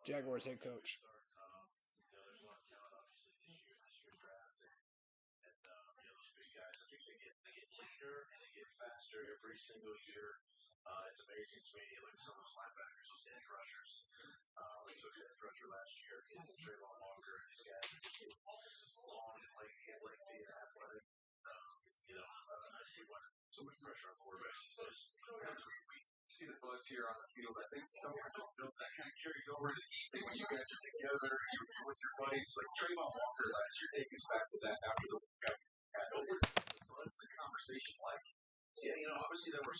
Speaker 2: Jaguars head coach.
Speaker 4: Every single year. It's amazing to me. Look at some of those linebackers, those edge rushers. We took an edge rusher last year, Trayvon Walker, and these guys are long and lengthy and athletic. I see why so much pressure on quarterbacks. We see the buzz here on the field. I think sometimes that kind of carries over to the East when you guys are together with your buddies. Like Trayvon Walker last year, take us back to that after the back. What's the conversation like? Yeah, obviously there were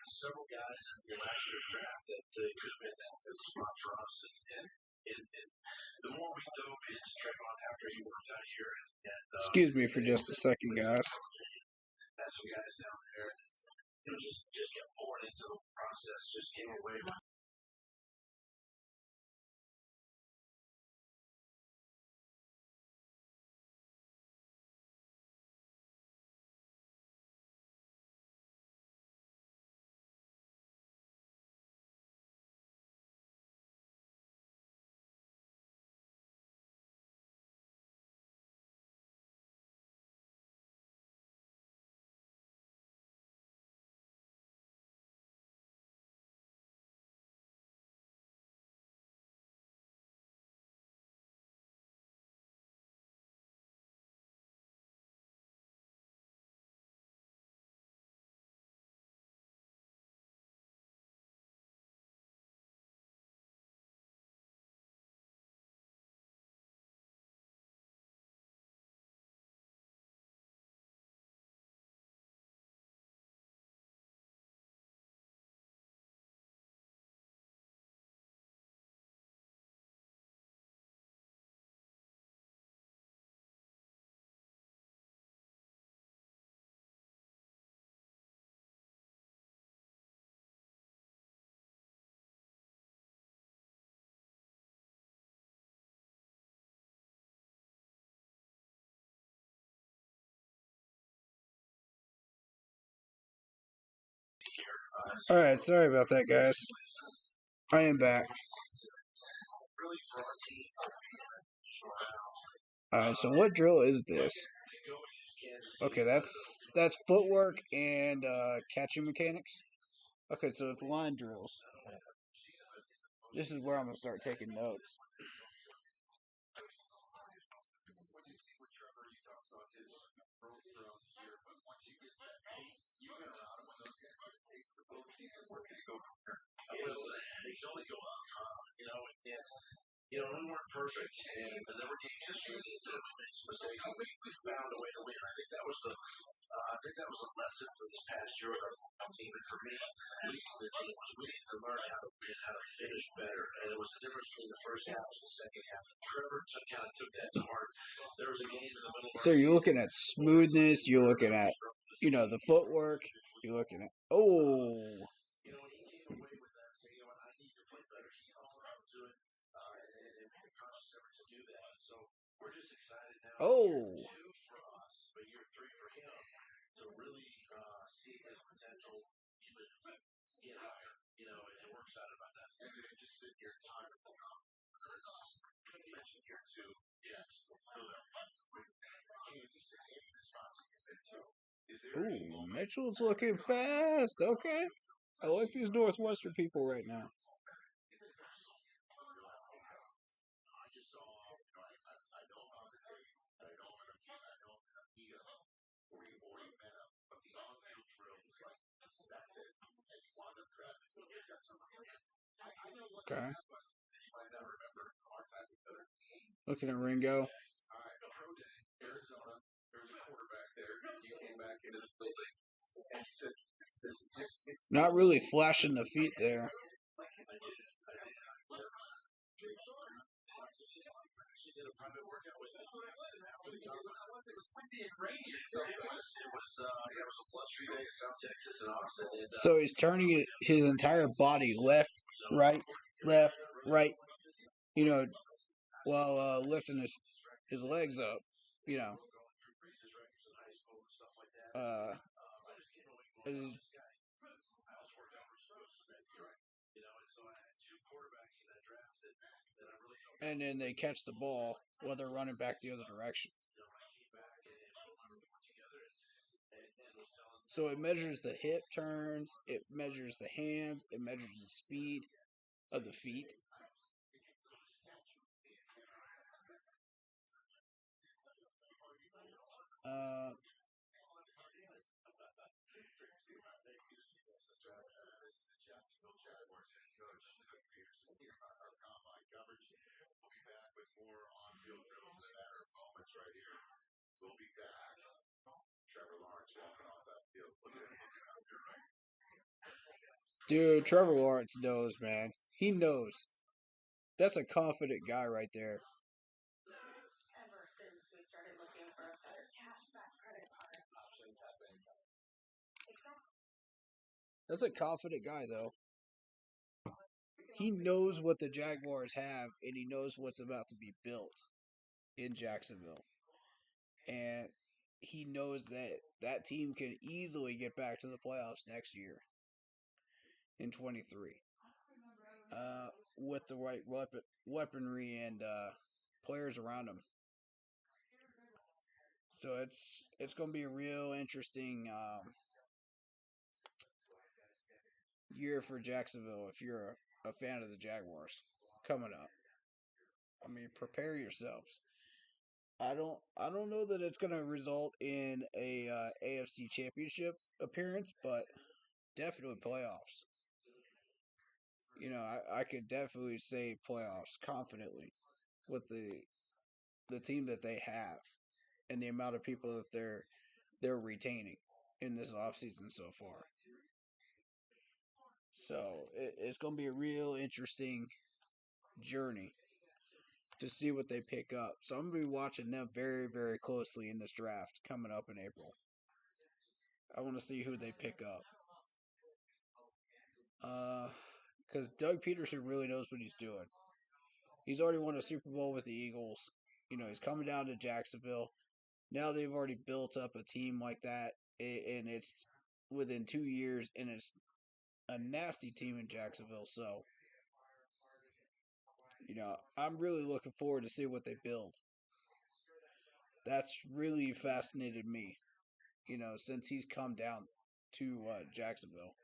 Speaker 4: several guys in last year's draft that could have been that spot for us, and the more we dove into Trayvon after he worked out here,
Speaker 2: Excuse me for just a second, guys.
Speaker 4: Had some guys down there, just get poured into the process, just came away with.
Speaker 2: All right, sorry about that, guys. I am back.
Speaker 4: Really for our team to be in that divisional round.
Speaker 2: Alright, so what drill is this?
Speaker 4: To go against Kansas City.
Speaker 2: Okay, that's footwork and catching mechanics. Okay, so it's line drills. This is where I'm gonna start taking notes.
Speaker 4: When you see what Trevor, you talked about his growth throughout the year, but once you get that taste, you got when those guys get a taste of the postseason, where can you go from there? They can only go up. We weren't perfect, and there were games this year that we made some mistakes. We found a way to win. I think that was a lesson for this past year with our team, and for me, the team was we needed to learn how to win, how to finish better, and it was the difference between the first half and the second half. Trevor kind of took that to heart. There was a game in the middle of our
Speaker 2: So you're looking at smoothness, you're looking at the footwork, you're looking at
Speaker 4: when he came away with that, saying, I need to play better. He owned up to it, and made a conscious effort to do that. So we're just excited now. Year 2 for us, but year 3 for him to really see his potential even get higher. And we're excited about that. And then just in your time at the you mentioned year 2, Kansas City, any of the spots you've been to.
Speaker 2: Ooh, Mitchell's looking fast. Okay. I like these Northwestern people right now. Okay. Looking at Ringo.
Speaker 4: Arizona, there was a quarterback there. He came back into the building and he said,
Speaker 2: Not really flashing the feet there. So he's turning his entire body left, right, while lifting his legs up, and then they catch the ball while they're running back the other direction. So it measures the hip turns, it measures the hands, it measures the speed of the feet. Dude, Trevor Lawrence knows, man. He knows. That's a confident guy right there.
Speaker 3: Ever since we started looking for a better cashback credit card. Options have been. Exactly.
Speaker 2: That's a confident guy, though. He knows what the Jaguars have, and he knows what's about to be built in Jacksonville. And he knows that that team can easily get back to the playoffs next year in 23 with the right weaponry and players around him. So it's going to be a real interesting year for Jacksonville if you're a fan of the Jaguars coming up. I mean, prepare yourselves. I don't know that it's going to result in a AFC Championship appearance, but definitely playoffs. I could definitely say playoffs confidently with the team that they have and the amount of people that they're retaining in this offseason so far. So it's going to be a real interesting journey to see what they pick up. So I'm going to be watching them very, very closely in this draft coming up in April. I want to see who they pick up. Because Doug Peterson really knows what he's doing. He's already won a Super Bowl with the Eagles. He's coming down to Jacksonville. Now they've already built up a team like that, and it's within 2 years, and it's a nasty team in Jacksonville. So I'm really looking forward to see what they build. That's really fascinated me, since he's come down to Jacksonville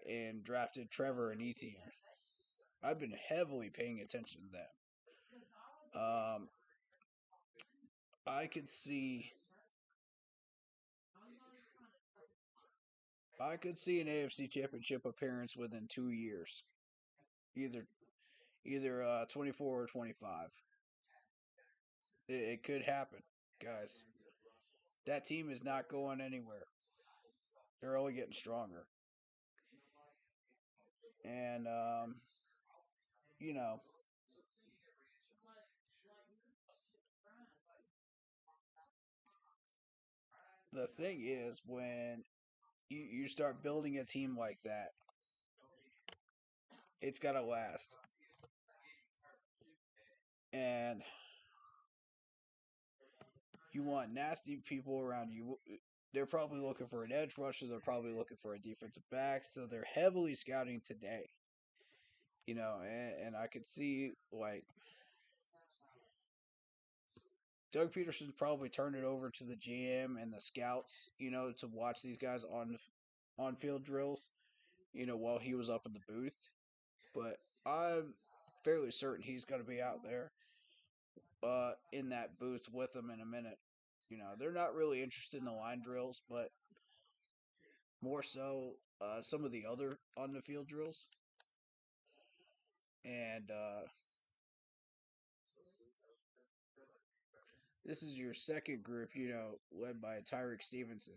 Speaker 2: and drafted Trevor and Etienne. I've been heavily paying attention to them. I could see an AFC Championship appearance within 2 years, either 24 or 25. It could happen, guys. That team is not going anywhere. They're only getting stronger. And you know, the thing is when you start building a team like that, it's got to last. And you want nasty people around you. They're probably looking for an edge rusher. They're probably looking for a defensive back. So they're heavily scouting today. And I could see, like, Doug Peterson's probably turned it over to the GM and the scouts, to watch these guys on field drills, while he was up in the booth. But I'm fairly certain he's going to be out there in that booth with them in a minute. They're not really interested in the line drills, but more so some of the other on the field drills. And this is your second group, led by Tyreek Stevenson.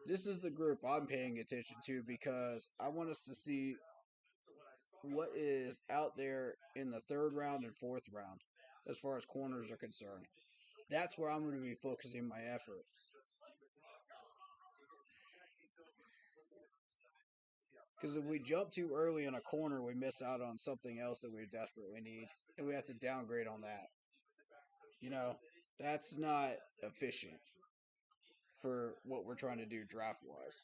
Speaker 2: This is the group I'm paying attention to because I want us to see what is out there in the third round and fourth round as far as corners are concerned. That's where I'm going to be focusing my effort. Because if we jump too early in a corner, we miss out on something else that we desperately need, and we have to downgrade on that. That's not efficient for what we're trying to do draft-wise.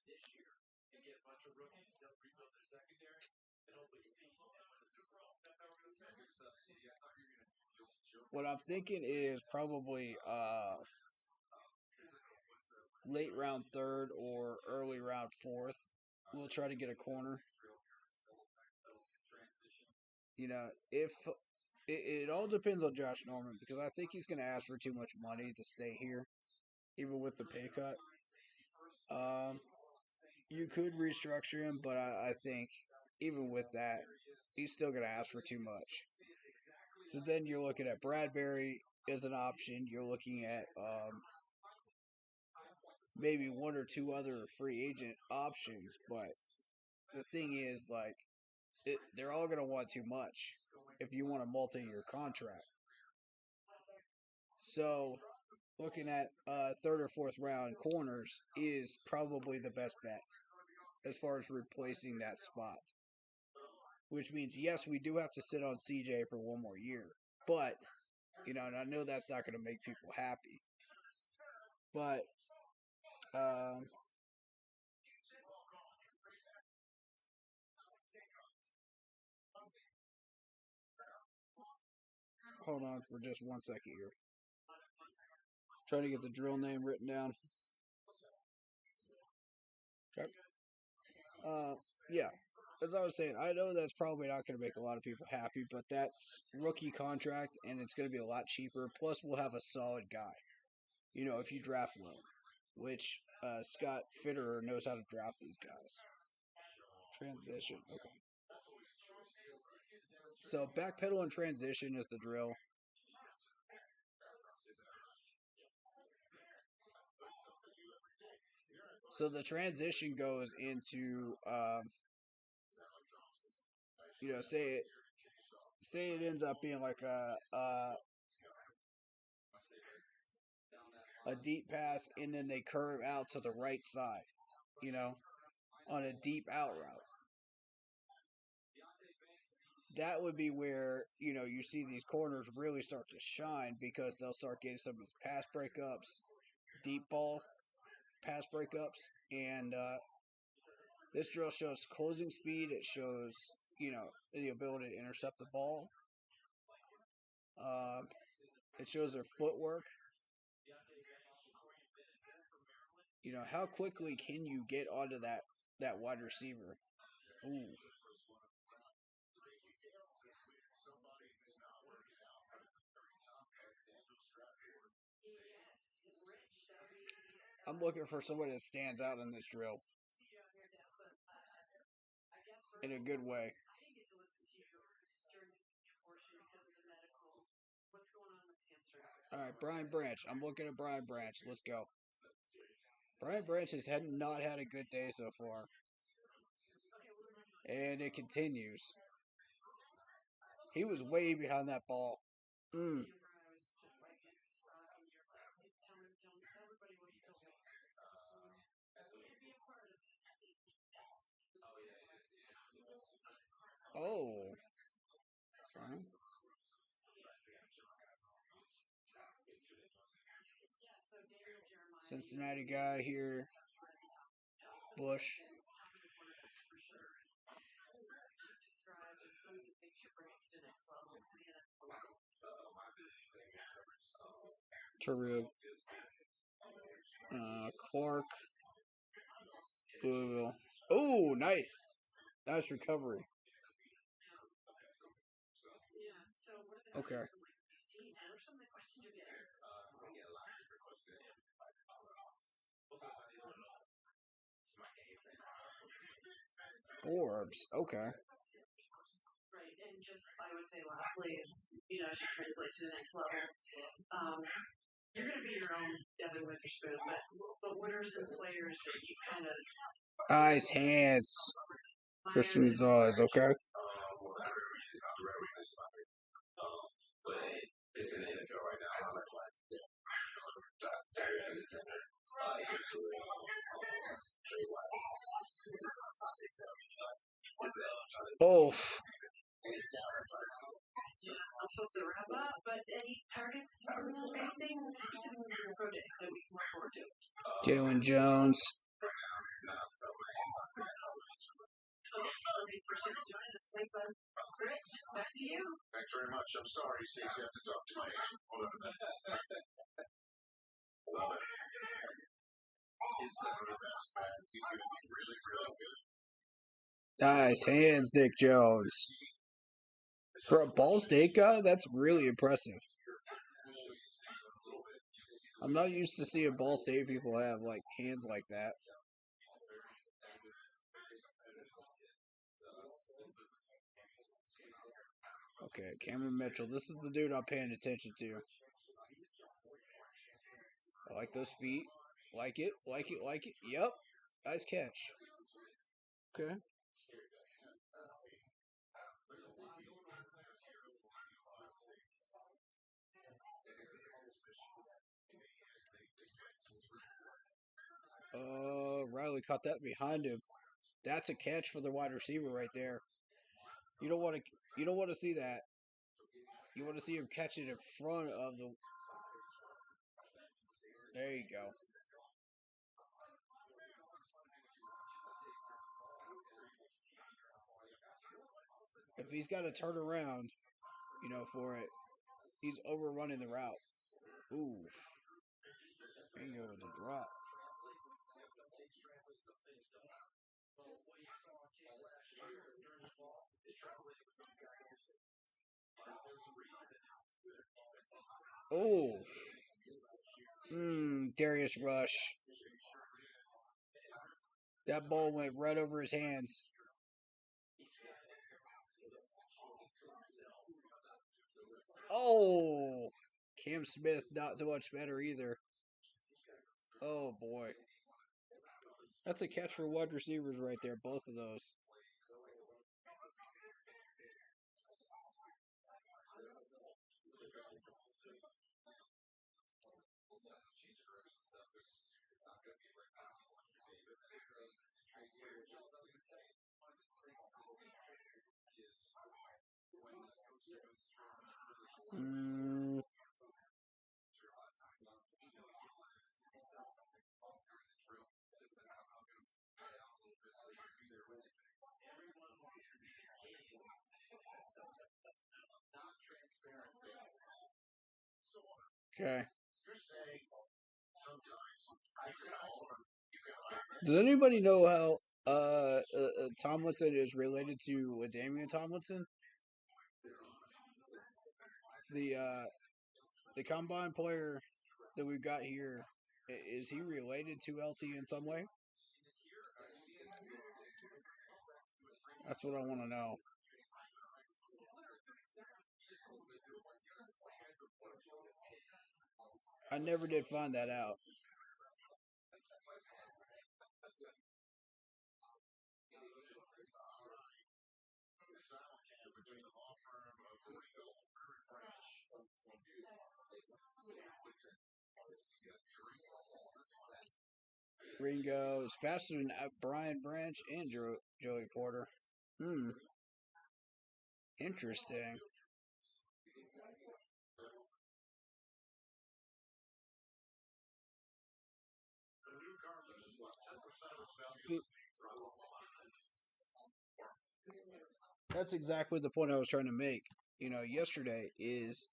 Speaker 2: What I'm thinking is probably late round third or early round fourth. We'll try to get a corner. If it all depends on Josh Norman because I think he's going to ask for too much money to stay here, even with the pay cut. You could restructure him, but I think even with that, he's still going to ask for too much. So then you're looking at Bradbury as an option. You're looking at maybe one or two other free agent options, but the thing is, like, they're all going to want too much if you want a multi-year contract. So, looking at third or fourth round corners is probably the best bet as far as replacing that spot. Which means, yes, we do have to sit on CJ for one more year. But, and I know that's not going to make people happy. But, hold on for just 1 second here. Trying to get the drill name written down. Okay. Yeah. As I was saying, I know that's probably not going to make a lot of people happy, but that's rookie contract, and it's going to be a lot cheaper. Plus, we'll have a solid guy. If you draft well, which Scott Fitterer knows how to draft these guys. Transition. Okay. So backpedal and transition is the drill. So the transition goes into, say it ends up being like a deep pass, and then they curve out to the right side, on a deep out route. that would be where you see these corners really start to shine because they'll start getting some of these pass breakups, deep balls, pass breakups, and this drill shows closing speed. It shows the ability to intercept the ball. It shows their footwork. How quickly can you get onto that wide receiver? Ooh. I'm looking for somebody that stands out in this drill in a good way. All right, Brian Branch. I'm looking at Brian Branch. Let's go. Brian Branch has not had a good day so far. And it continues. He was way behind that ball. Oh. Okay. Cincinnati guy here. Bush. Tarug. Clark. Louisville. Oh, nice. Nice recovery. Okay. Forbes. Okay.
Speaker 3: Right, and just I would say lastly is as you translate to the next level, you're going to be your own Devin Witherspoon, but what are some players that you kind of
Speaker 2: eyes, hands? Christian Gonzalez. Okay. Oh.
Speaker 3: I'm supposed to wrap up, but any targets for anything specifically for your pro day that we can look forward to?
Speaker 2: Jalen Jones.
Speaker 3: Appreciate you joining us. Thanks, man. Rich, back to you.
Speaker 4: Thanks very much. I'm sorry, Stacey, I have to talk to my love it. He's the best, man. He's going to be really, really good.
Speaker 2: Nice hands, Nick Jones. For a Ball State guy, that's really impressive. I'm not used to seeing Ball State people have hands like that. Okay, Cameron Mitchell. This is the dude I'm paying attention to. I like those feet. Like it. Yep. Nice catch. Okay. Riley caught that behind him. That's a catch for the wide receiver right there. You don't want to see that. You want to see him catch it in front of the. There you go. If he's got to turn around, for it, he's overrunning the route. Ooh. Bingo with the drop. Oh. Darius Rush. That ball went right over his hands. Oh. Cam Smith, not too much better either. Oh, boy. That's a catch for wide receivers right there, both of those. Mm, okay. Does anybody know how Tomlinson is related to Damian Tomlinson, the uh, the combine player that we've got here? Is he related to LT in some way? That's what I want to know. I never did find that out. Ringo is faster than Brian Branch and Joey Porter. Hmm, interesting. See, that's exactly the point I was trying to make. Yesterday is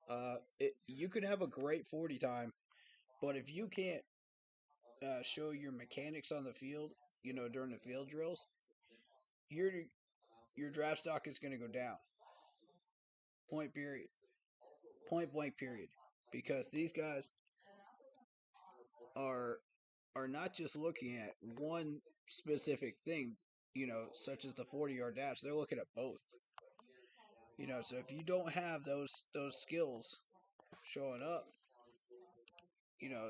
Speaker 2: you could have a great 40 time, but if you can't show your mechanics on the field, during the field drills, your your draft stock is going to go down. Point period. Point blank period. Because these guys are are not just looking at one specific thing, such as the 40-yard dash. They're looking at both. So if you don't have those skills showing up,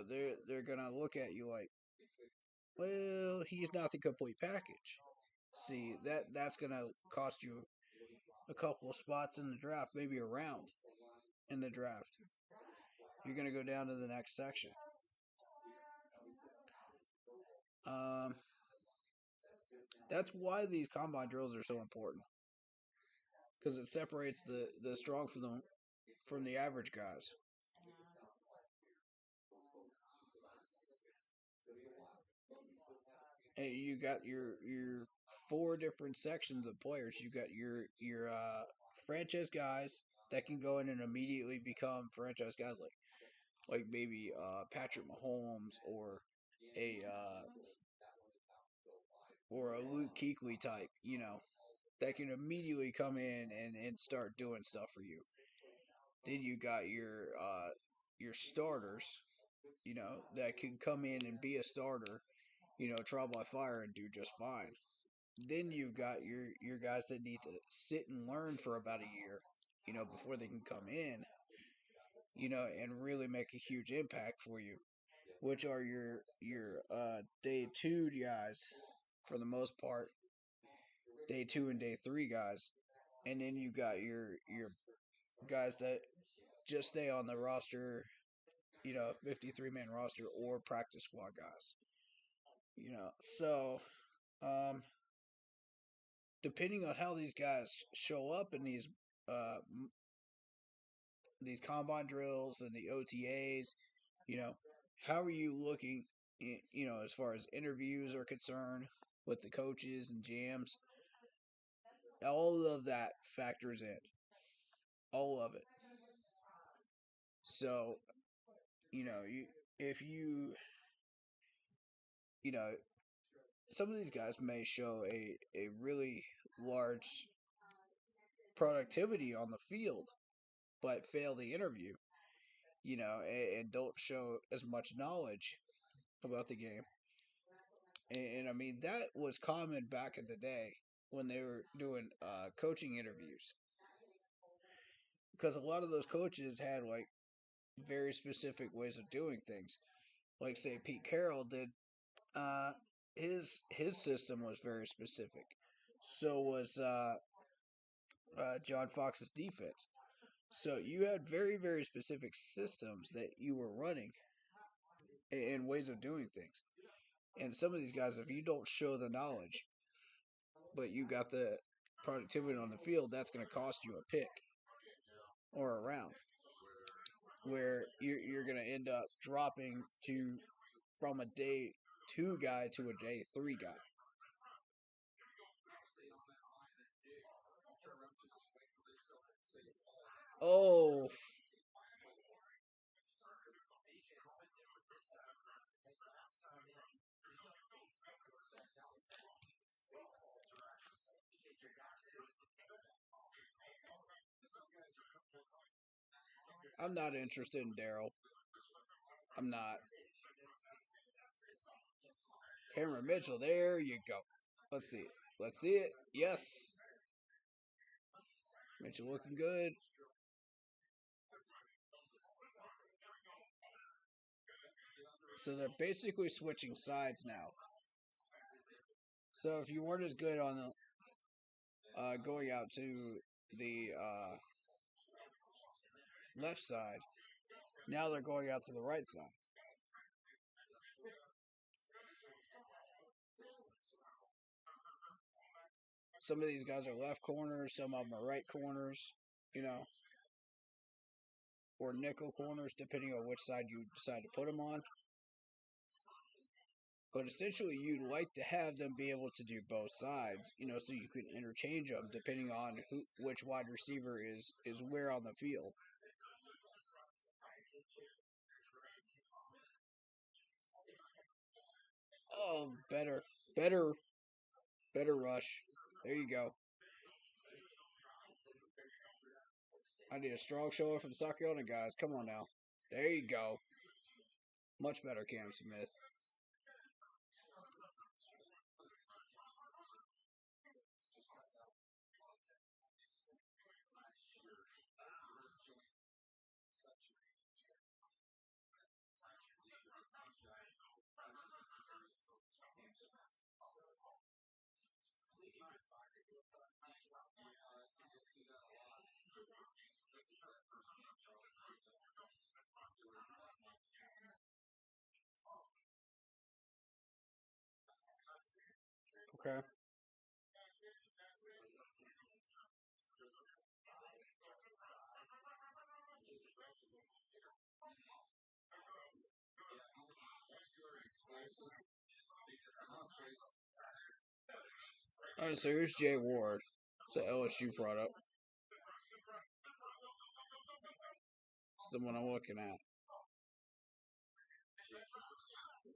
Speaker 2: they're gonna look at you like, well, he's not the complete package. See, that's gonna cost you a couple of spots in the draft, maybe a round in the draft. You're gonna go down to the next section. Um, that's why these combine drills are so important because it separates the strong from the average guys. And you got your four different sections of players. You got your franchise guys that can go in and immediately become franchise guys, like maybe Patrick Mahomes a uh, or a Luke Kuechly type, that can immediately come in and start doing stuff for you. Then you got your starters, that can come in and be a starter, trial by fire and do just fine. Then you've got your guys that need to sit and learn for about a year, before they can come in, and really make a huge impact for you, which are your day two guys for the most part, day two and day three guys, and then you got your guys that just stay on the roster, 53-man roster or practice squad guys. So um, depending on how these guys show up in uh, these combine drills and the OTAs, you know, how are you looking, as far as interviews are concerned with the coaches and GMs? All of that factors in, all of it. So, if you know, some of these guys may show a really large productivity on the field, but fail the interview, and don't show as much knowledge about the game. And I mean, that was common back in the day when they were doing coaching interviews. Because a lot of those coaches had like very specific ways of doing things. Like say Pete Carroll did, uh, his system was very specific. So was John Fox's defense. So you had very very specific systems that you were running and ways of doing things. And some of these guys, if you don't show the knowledge, but you got productivity on the field, that's going to cost you a pick or a round, where you're going to end up dropping from a day 2 guy to a day 3 guy. Oh, I'm not interested in Daryl. I'm not. Cameron Mitchell, there you go. Let's see it. Let's see it. Yes. Mitchell looking good. So they're basically switching sides now. So if you weren't as good on going out to the left side, now they're going out to the right side. Some of these guys are left corners, some of them are right corners, or nickel corners, depending on which side you decide to put them on. But essentially, you'd like to have them be able to do both sides, so you can interchange them depending on which wide receiver is where on the field. Oh, better rush. There you go. I need a strong shoulder from South Carolina guys. Come on now. There you go. Much better, Cam Smith. Okay. All right, so here's Jay Ward. It's an LSU product. It's the one I'm looking at.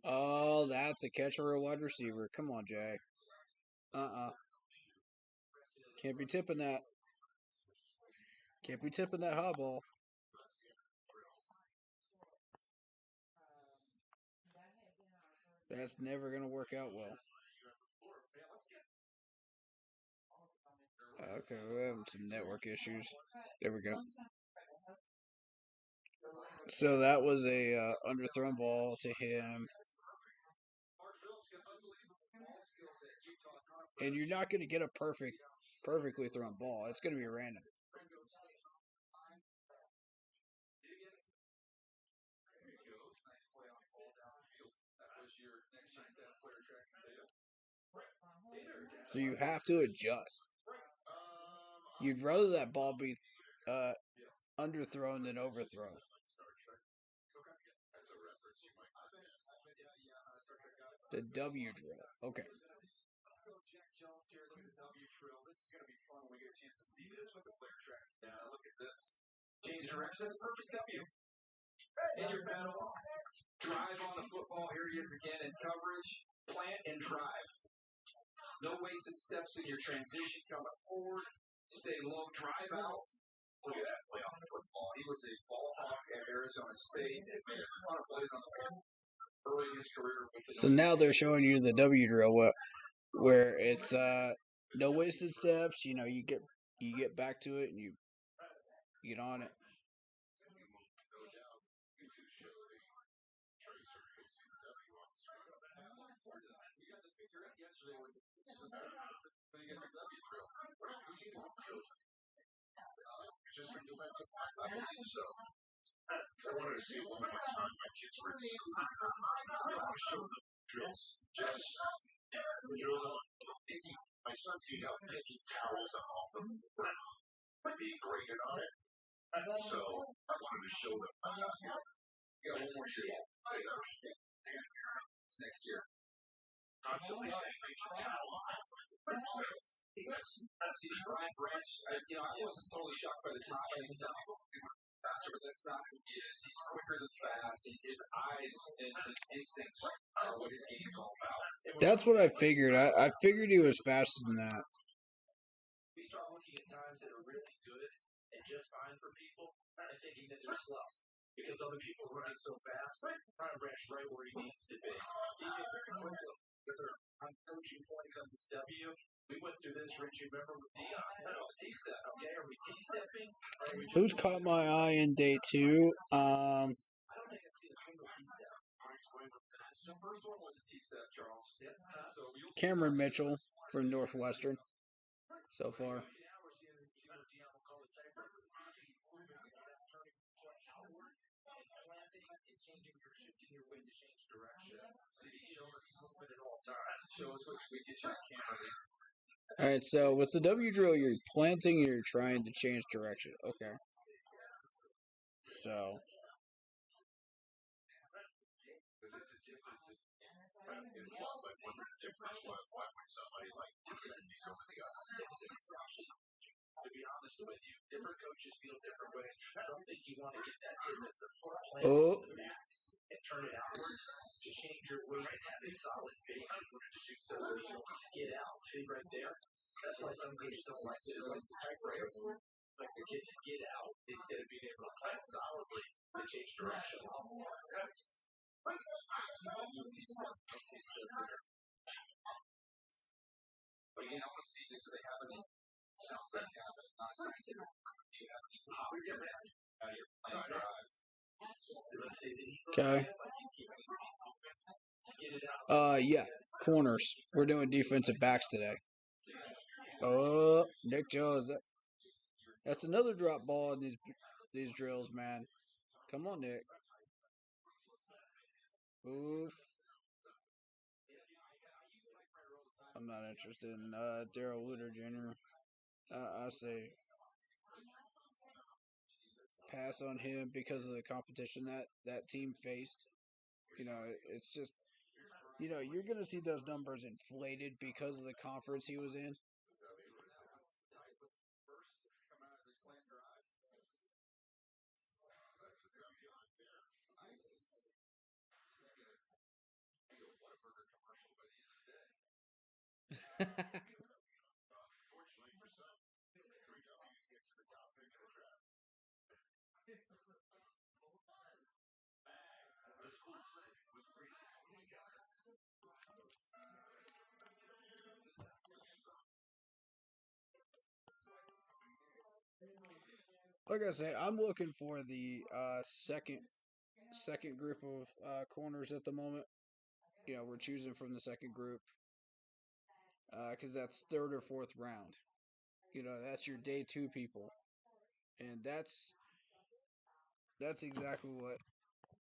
Speaker 2: Oh, that's a catcher or a wide receiver. Come on, Jay. Can't be tipping that. Can't be tipping that hot ball. That's never going to work out well. Okay, we're having some network issues. There we go. So that was a underthrown ball to him. And you're not going to get a perfectly thrown ball. It's going to be random. So you have to adjust. You'd rather that ball be underthrown than overthrown. The W drill. Okay.
Speaker 4: This is going to be fun when we get a chance to see this with the player tracking down. Look at this. Change direction. That's perfect W. And your battle. Drive on the football. Here he is again in coverage. Plant and drive. No wasted steps in your transition. Coming forward. Stay low. Drive out. Look at that play off the football. He was a ball hawk at Arizona State. And made a ton of plays on the ball early in his career.
Speaker 2: So now they're showing you the W drill, where it's no wasted steps. You get back to it and you get on it.
Speaker 4: I wanted to see one more time my kids were in school. I show them drills. Just drill them. My son seen how picking towels off the ground. He graded on it. So I wanted to show them. You got one more year. Next year. Constantly saying picking towel off. See, Brian Branch, I wasn't totally shocked by the top end. Faster, but that's not who he is. He's quicker than fast. His eyes and his instincts are what his game's all about.
Speaker 2: That's what I figured. I figured he was faster than that.
Speaker 4: We start looking at times that are really good and just fine for people, kind of thinking that they're slow. Because other people are running so fast, Brian Branch right where he needs to be. DJ, very quickly, sir, I'm coaching points on this W. We went through this, Rich, you remember with Dion? I don't know, the T-step, okay? Are we T-stepping?
Speaker 2: Who's caught my eye in day 2?
Speaker 4: I don't think I've seen a single T-step. The first one was a T-step, Charles. Yeah. So
Speaker 2: Cameron Mitchell from Northwestern so far. Alright, so with the W drill, you're planting, you're trying to change direction. Okay. So.
Speaker 4: To be honest with you, different coaches feel different ways. Some think you want to get that to the foot
Speaker 2: Oh.
Speaker 4: and turn it outwards to change your weight and have a solid base in order to do so you don't skid out. See right there? That's why some coaches don't like it. Like the typewriter, like the kids skid out instead of being able to plant solidly to change direction. But I want to see if they have any. Sounds like kind of not a scientific. Do you have any pop your plant drive?
Speaker 2: Okay. Yeah. Corners. We're doing defensive backs today. Oh, Nick Jones. That's another drop ball in these drills, man. Come on, Nick. Oof. I'm not interested in Daryl Luter Jr. I say pass on him because of the competition that team faced. It's just, you're going to see those numbers inflated because of the conference he was in. Like I said, I'm looking for the second group of corners at the moment. We're choosing from the second group because that's third or fourth round. That's your day 2 people, and that's exactly what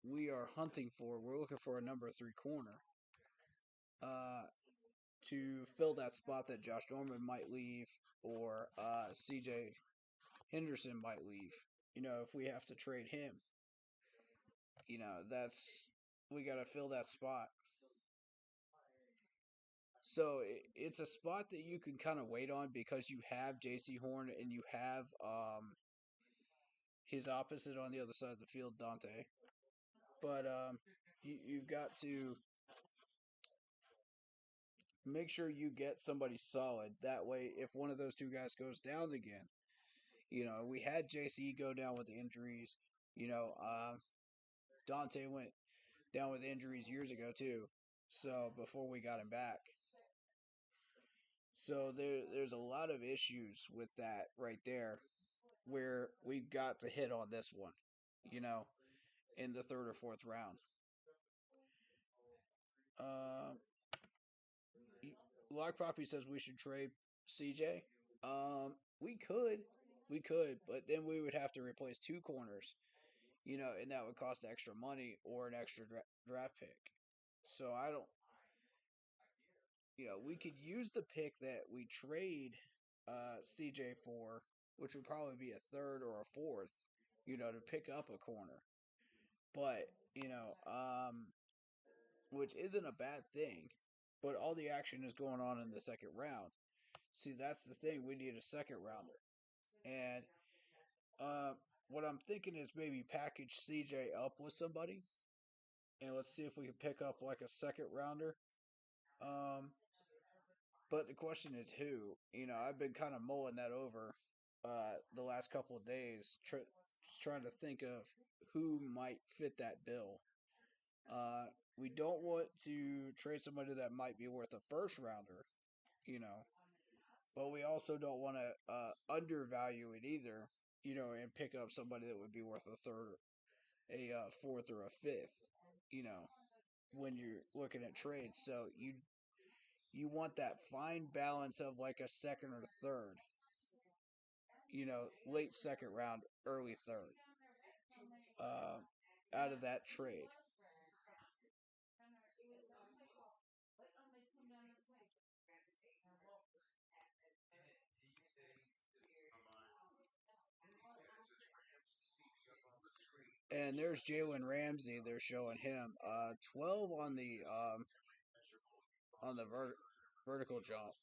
Speaker 2: we are hunting for. We're looking for a number 3 corner to fill that spot that Josh Norman might leave or CJ Henderson might leave. If we have to trade him, we got to fill that spot. So it's a spot that you can kind of wait on because you have J.C. Horn and you have his opposite on the other side of the field, Dante. But you've got to make sure you get somebody solid. That way, if one of those 2 guys goes down again, we had JC go down with injuries. Dante went down with injuries years ago too. So before we got him back. So there's a lot of issues with that right there where we've got to hit on this one, in the 3rd or 4th round. Lock Property says we should trade CJ. We could, but then we would have to replace 2 corners, and that would cost extra money or an extra draft pick. So we could use the pick that we trade CJ for, which would probably be a third or a fourth, to pick up a corner. But, which isn't a bad thing, but all the action is going on in the second round. See, that's the thing. We need a second rounder. And uh, what I'm thinking is maybe package CJ up with somebody, and let's see if we can pick up like a second rounder. Um, but the question is who. I've been kind of mulling that over the last couple of days, trying to think of who might fit that bill. Uh, we don't want to trade somebody that might be worth a first rounder, you know, but we also don't want to undervalue it either, and pick up somebody that would be worth a third, a fourth, or a fifth, you know, when you're looking at trades. So you want that fine balance of like a second or third, late second round, early third, uh, out of that trade. And there's Jalen Ramsey. They're showing him 12 on the vertical jump.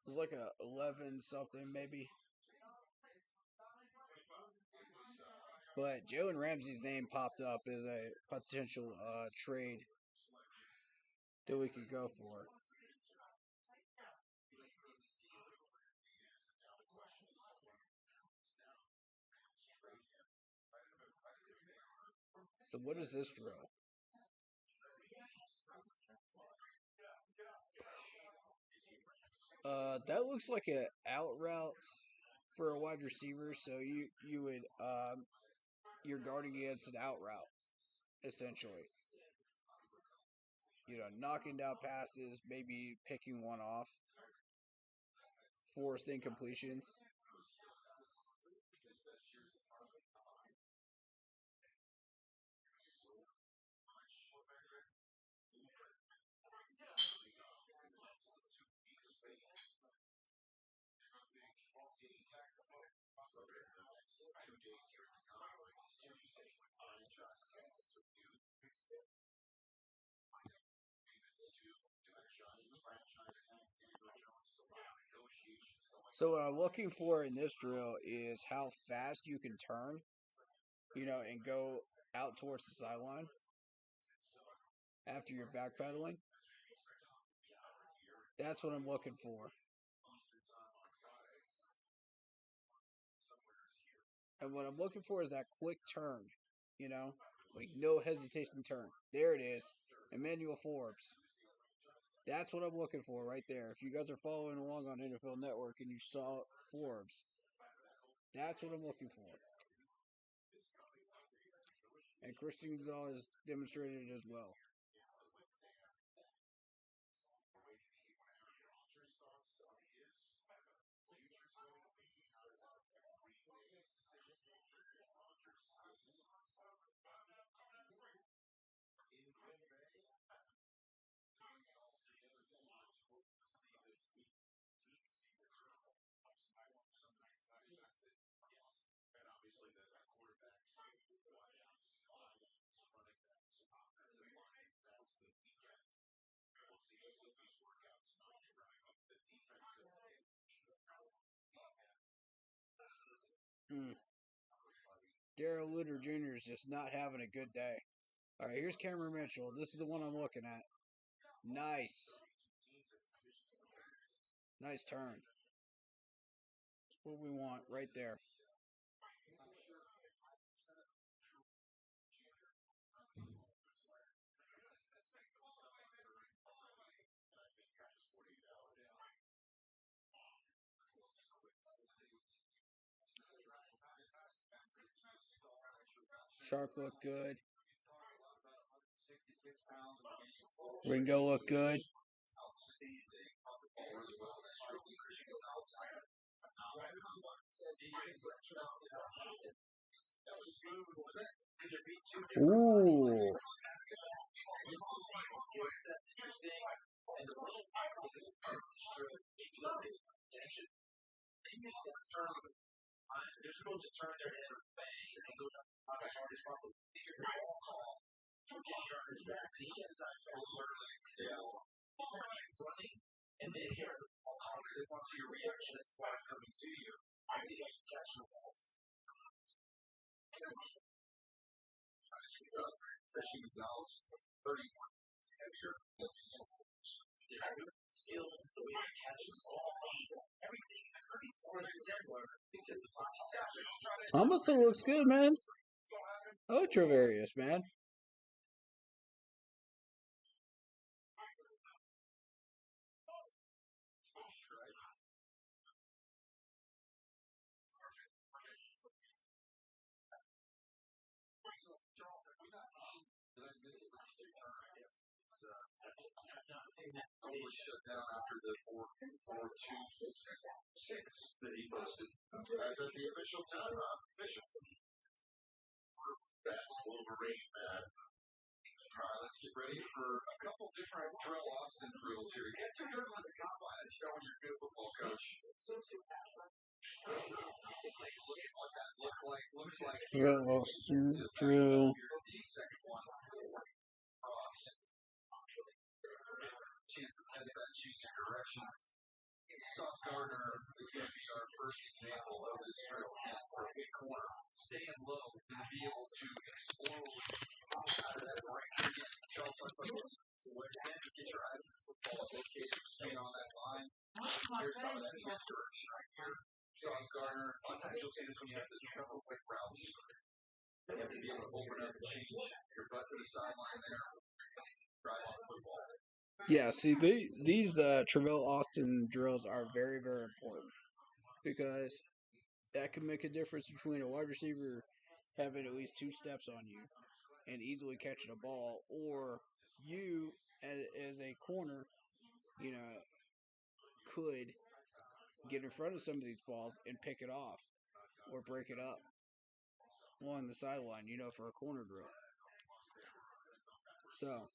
Speaker 2: It was like a 11 something maybe. But Jalen Ramsey's name popped up as a potential trade that we could go for. So what is this drill? That looks like an out route for a wide receiver. So you would you're guarding against an out route essentially. Knocking down passes, maybe picking one off, forced incompletions. So what I'm looking for in this drill is how fast you can turn, and go out towards the sideline after you're backpedaling. That's what I'm looking for. And what I'm looking for is that quick turn, like no hesitation turn. There it is. Emmanuel Forbes. That's what I'm looking for right there. If you guys are following along on NFL Network and you saw Forbes, that's what I'm looking for. And Christian Gonzalez demonstrated it as well. Daryl Luter Jr. is just not having a good day. All right, here's Cameron Mitchell. This is the one I'm looking at. Nice. Nice turn. That's what we want right there. Shark look good. Ringo look good. Ooh.
Speaker 4: interesting, and the little attention. They're supposed to turn their head away and go down the hardest problem. If you're not call, forgetting on his back, so he decides to running, and then here the ball call because it wants your reaction as the ball is coming to you. I see how you catch the ball. Especially Gonzalez, 31, heavier than the skills, the way they catch the ball, everything is pretty similar. Except the body's actually
Speaker 2: Tomlinson looks good, man. Oh, Travarius, man.
Speaker 4: Totally shut down after the 4-2-6 that he posted. As of the official time, that's Wolverine, man. All right, let's get ready for a couple different Drill Austin drills here. He's got 2 drills at the combine. That's showing you're a good football coach. It's like, look at what that looks like.
Speaker 2: Drill Austin drill.
Speaker 4: Here's the second one. Austin. Chance to test that change of direction. Sauce Gardner is going to be our first example of this drill. For a big corner, staying low and be able to explode out of that right here. Charles talks about to where get your eyes football located, staying on that line. Here's some of that change of direction right here. Sauce Gardner, a lot of times you'll see this when you have to cover quick routes. You have to be able to open up and change your butt to the sideline there. Drive on football.
Speaker 2: Yeah, see, these Travell Austin drills are very, very important because that can make a difference between a wide receiver having at least 2 steps on you and easily catching a ball, or you as a corner, could get in front of some of these balls and pick it off or break it up along the sideline, for a corner drill. So.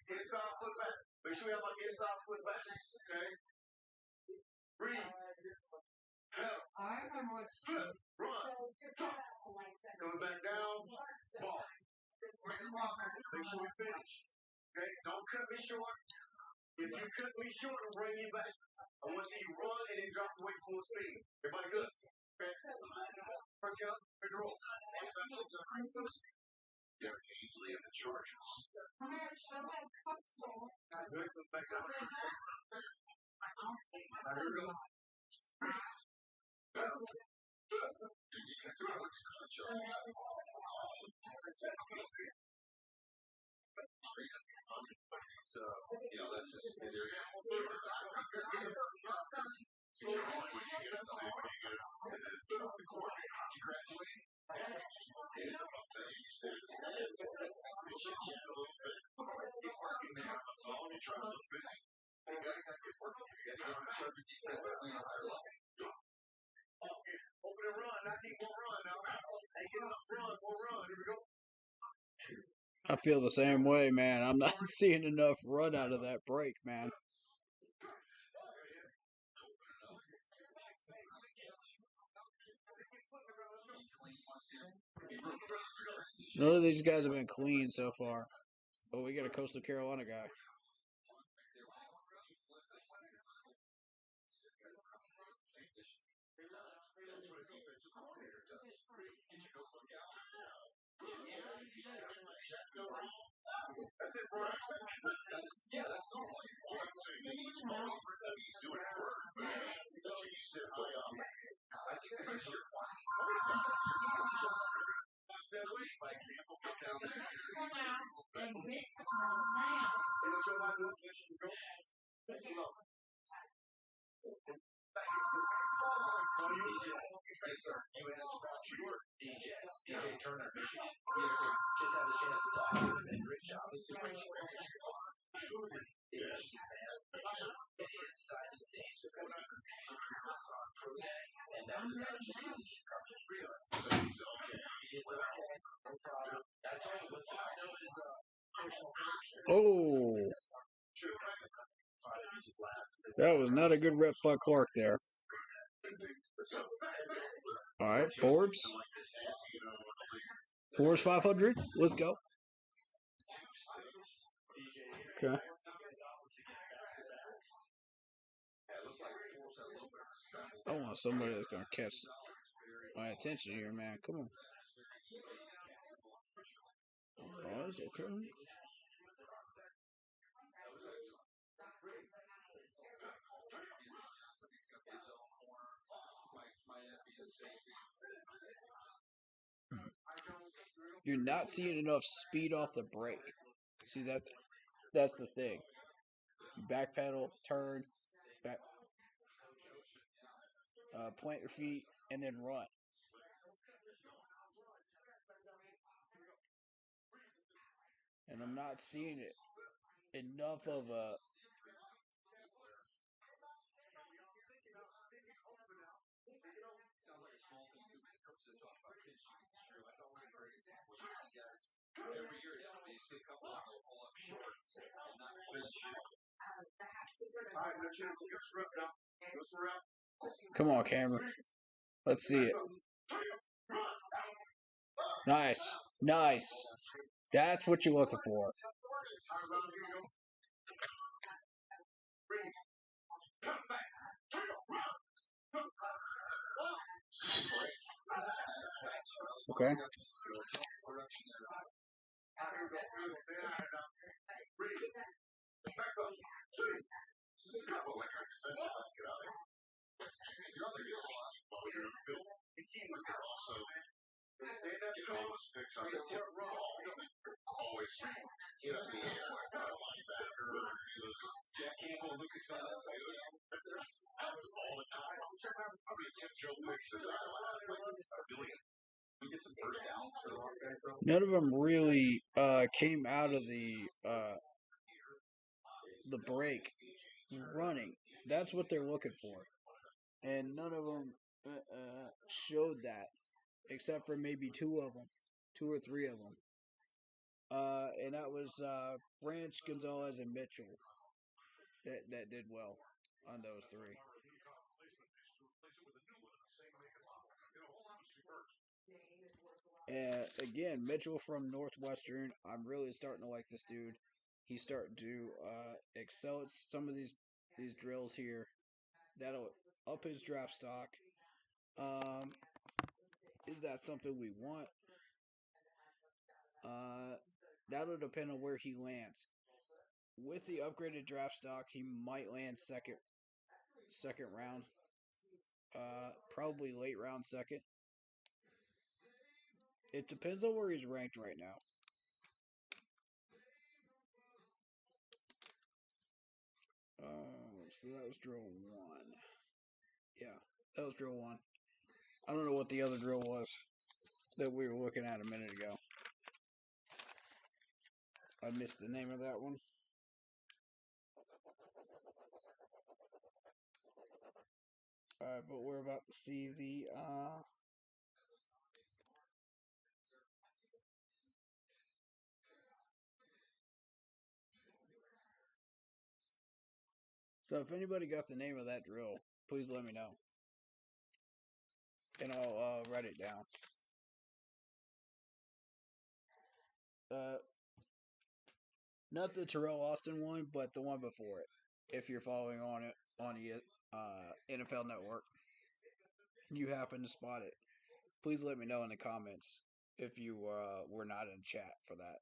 Speaker 4: Inside foot back. Make sure you have my inside foot back. Okay? Breathe. Pedal. Flip. Run. Drop. Coming back down. Ball. Make sure we finish. Okay? Don't cut me short. If you cut me short, I'll bring you back. I want to see you run and then drop the weight full speed. Everybody good? Okay? First get up. Pick the roll. Derek Ainsley and the Chargers. Good. Back up. Here we go. That's his area. He's working there on the phone. He tries to look busy. The guy got to get working. You got to get his defense clean on their line. Open and run. I need more run now. I get enough run. More run. Here we go.
Speaker 2: I feel the same way, man. I'm not seeing enough run out of that break, man. None of these guys have been clean so far. But we got a Coastal Carolina guy.
Speaker 4: That's it, bro. That's normal. He's doing it work, but you sit way off. I think this is your point. That way, by example, get down there. And get small now. And show my new position to go. Let's go. Yes, sir. You asked about your DJ Turner, Michigan. Yes, sir. Just had a chance to talk to him, and great job. This is a great
Speaker 2: Oh, that was not a good rep by Clark there. All right, Forbes. Forbes 500. Let's go. Okay. I want somebody that's gonna catch my attention here, man. Come on. Oh, that's okay. You're not seeing enough speed off the brake. See that? That's the thing. Back pedal, turn, back, plant your feet, and then run. And I'm not seeing it enough of a. Come on, camera. Let's see it. Nice. Nice. That's what you're looking for. Okay. None of them really came out of the break running. That's what they're looking for, and none of them showed that, except for maybe two of them, two or three of them. And that was Branch, Gonzalez, and Mitchell that did well on those three. And again, Mitchell from Northwestern. I'm really starting to like this dude. He's starting to excel at some of these drills here. That'll up his draft stock. Is that something we want? That'll depend on where he lands. With the upgraded draft stock, he might land second round. Probably late round second. It depends on where he's ranked right now. So that was drill 1. Yeah, that was drill 1. I don't know what the other drill was that we were looking at a minute ago. I missed the name of that one. Alright, but we're about to see the so if anybody got the name of that drill, please let me know. And I'll write it down. Not the Terrell Austin one, but the one before it. If you're following on it on the NFL Network, and you happen to spot it, please let me know in the comments if you were not in chat for that.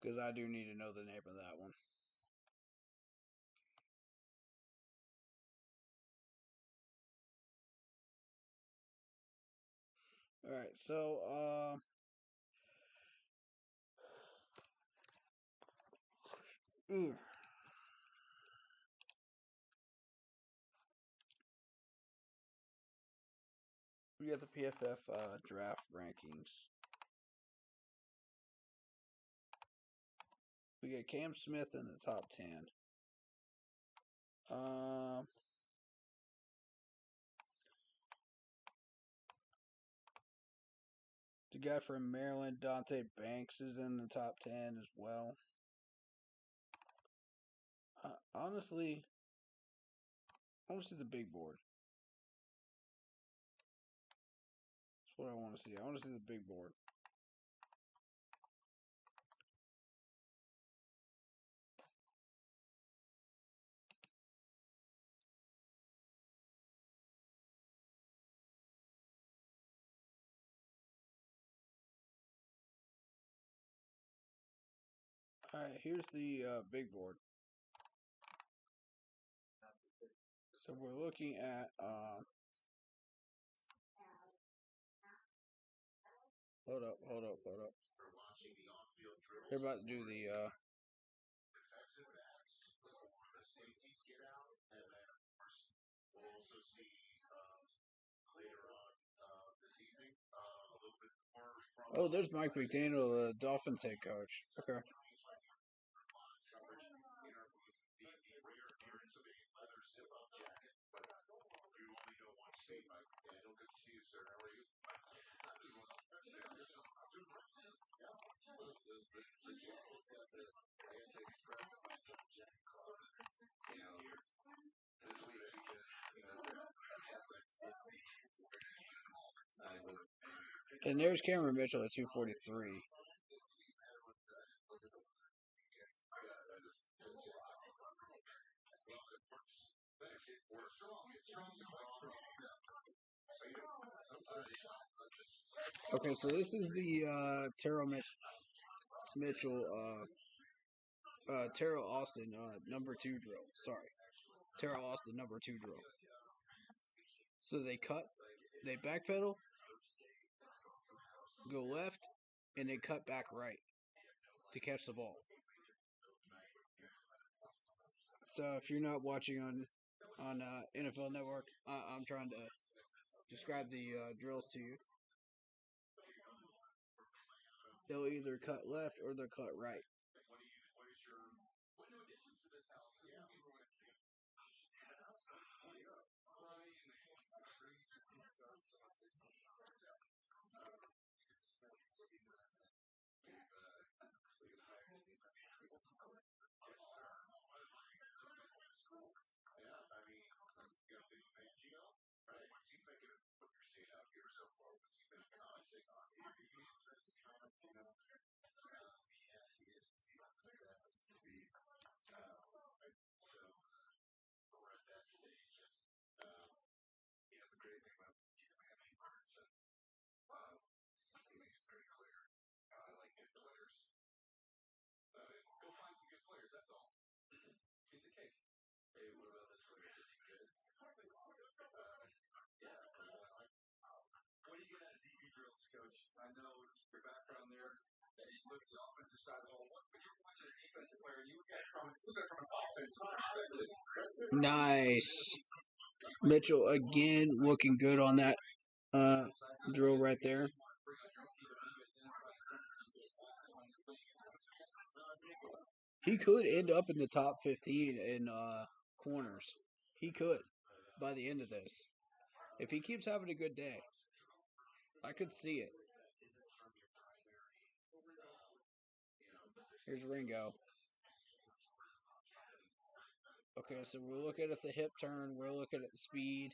Speaker 2: Because I do need to know the name of that one. Alright, so we got the PFF draft rankings. We got Cam Smith in the top 10. The guy from Maryland, Dante Banks, is in the top 10 as well. Honestly, I want to see the big board. That's what I want to see. I want to see the big board. Alright, here's the big board. So we're looking at hold up. They're about to do the oh, there's Mike McDaniel, the Dolphins head coach. Okay. And there's Cameron Mitchell at 243. Okay, so this is the Terrell Mitchell, Terrell Austin number 2 drill. Sorry. Terrell Austin number 2 drill. So they backpedal, go left, and then cut back right to catch the ball. So if you're not watching on NFL Network, I'm trying to describe the drills to you. They'll either cut left or they'll cut right. Nice. Mitchell again looking good on that drill right there. He could end up in the top 15 in corners. He could by the end of this. If he keeps having a good day, I could see it. Here's Ringo. Okay, so we're looking at the hip turn. We're looking at the speed.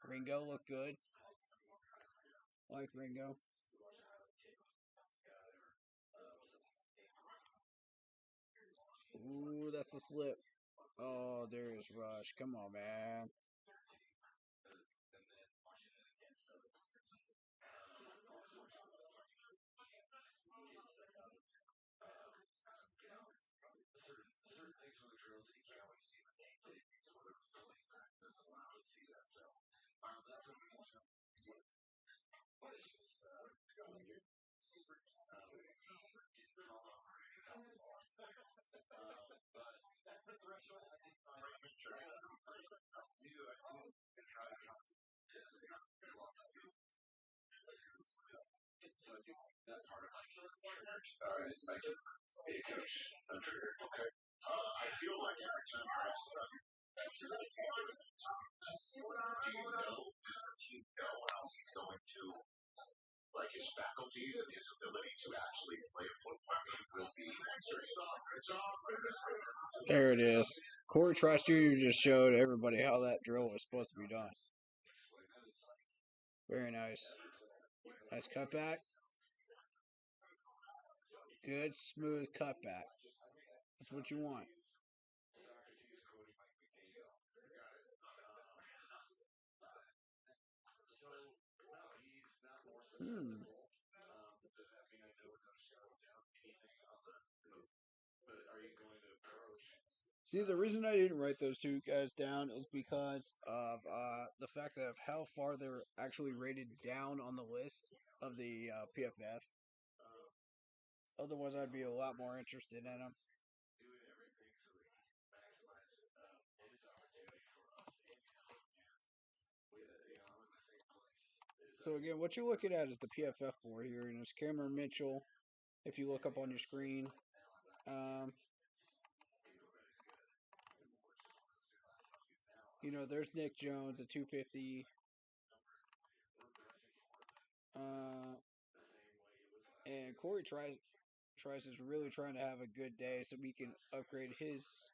Speaker 2: Ringo looked good. Like Ringo. Ooh, that's a slip. Oh, there's Rush. Come on, man.
Speaker 4: Hey, coach. I'm triggered. Okay. I feel like every time I ask about you, you really can't do it. Do you know, does the team know how he's going to, like his faculties and his ability to actually play a football game will be it's off.
Speaker 2: There it is. Corey Trice Jr. just showed everybody how that drill was supposed to be done. Very nice. Nice cutback. Good, smooth cutback. That's what you want. See, the reason I didn't write those two guys down is because of the fact of how far they're actually rated down on the list of the PFF. Otherwise, I'd be a lot more interested in them. So again, what you're looking at is the PFF board here, and it's Cameron Mitchell. If you look up on your screen, there's Nick Jones at 250. And Corey Trice is really trying to have a good day so we can upgrade his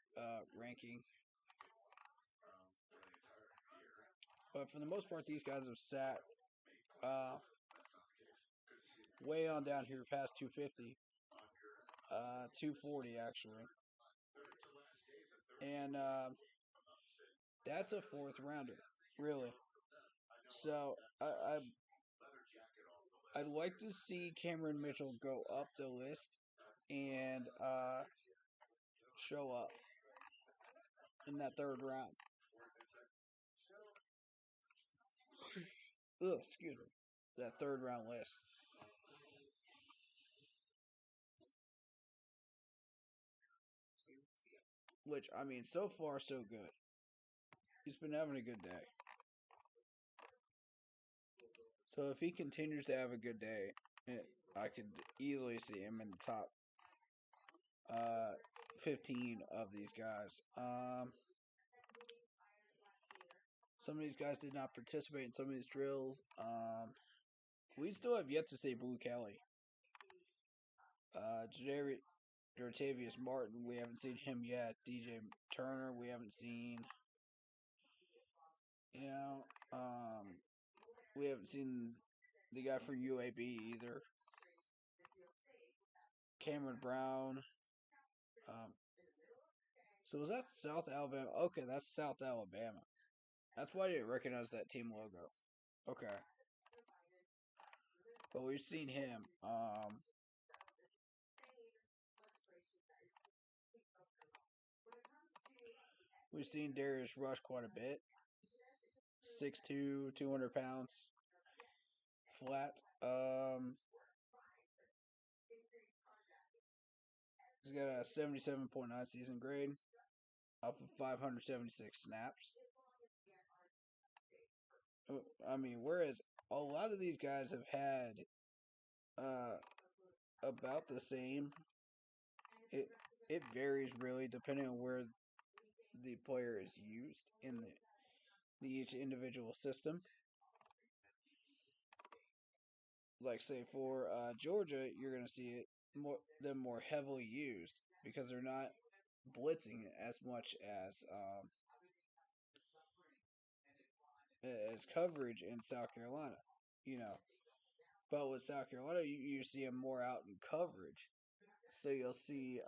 Speaker 2: ranking. But for the most part, these guys have sat way on down here past 250. 240 actually. And that's a fourth rounder, really. So I'd like to see Cameron Mitchell go up the list and show up in that third round. Excuse me. That third round list. Which, I mean, so far, so good. He's been having a good day. So if he continues to have a good day, I could easily see him in the top 15 of these guys. Some of these guys did not participate in some of these drills. We still have yet to see Blue Kelly. Dortavius Martin, we haven't seen him yet. DJ Turner, we haven't seen. We haven't seen the guy from UAB either. Cameron Brown. So was that South Alabama? Okay, that's South Alabama. That's why I didn't recognize that team logo. Okay. But we've seen him. We've seen Darius Rush quite a bit. 6'2", 200 pounds. Flat. He's got a 77.9 season grade off of 576 snaps. I mean, whereas a lot of these guys have had about the same. It varies really depending on where the player is used in each individual system. Like say for Georgia, you're gonna see them more heavily used because they're not blitzing as much as coverage in South Carolina, But with South Carolina, you see them more out in coverage, so you'll see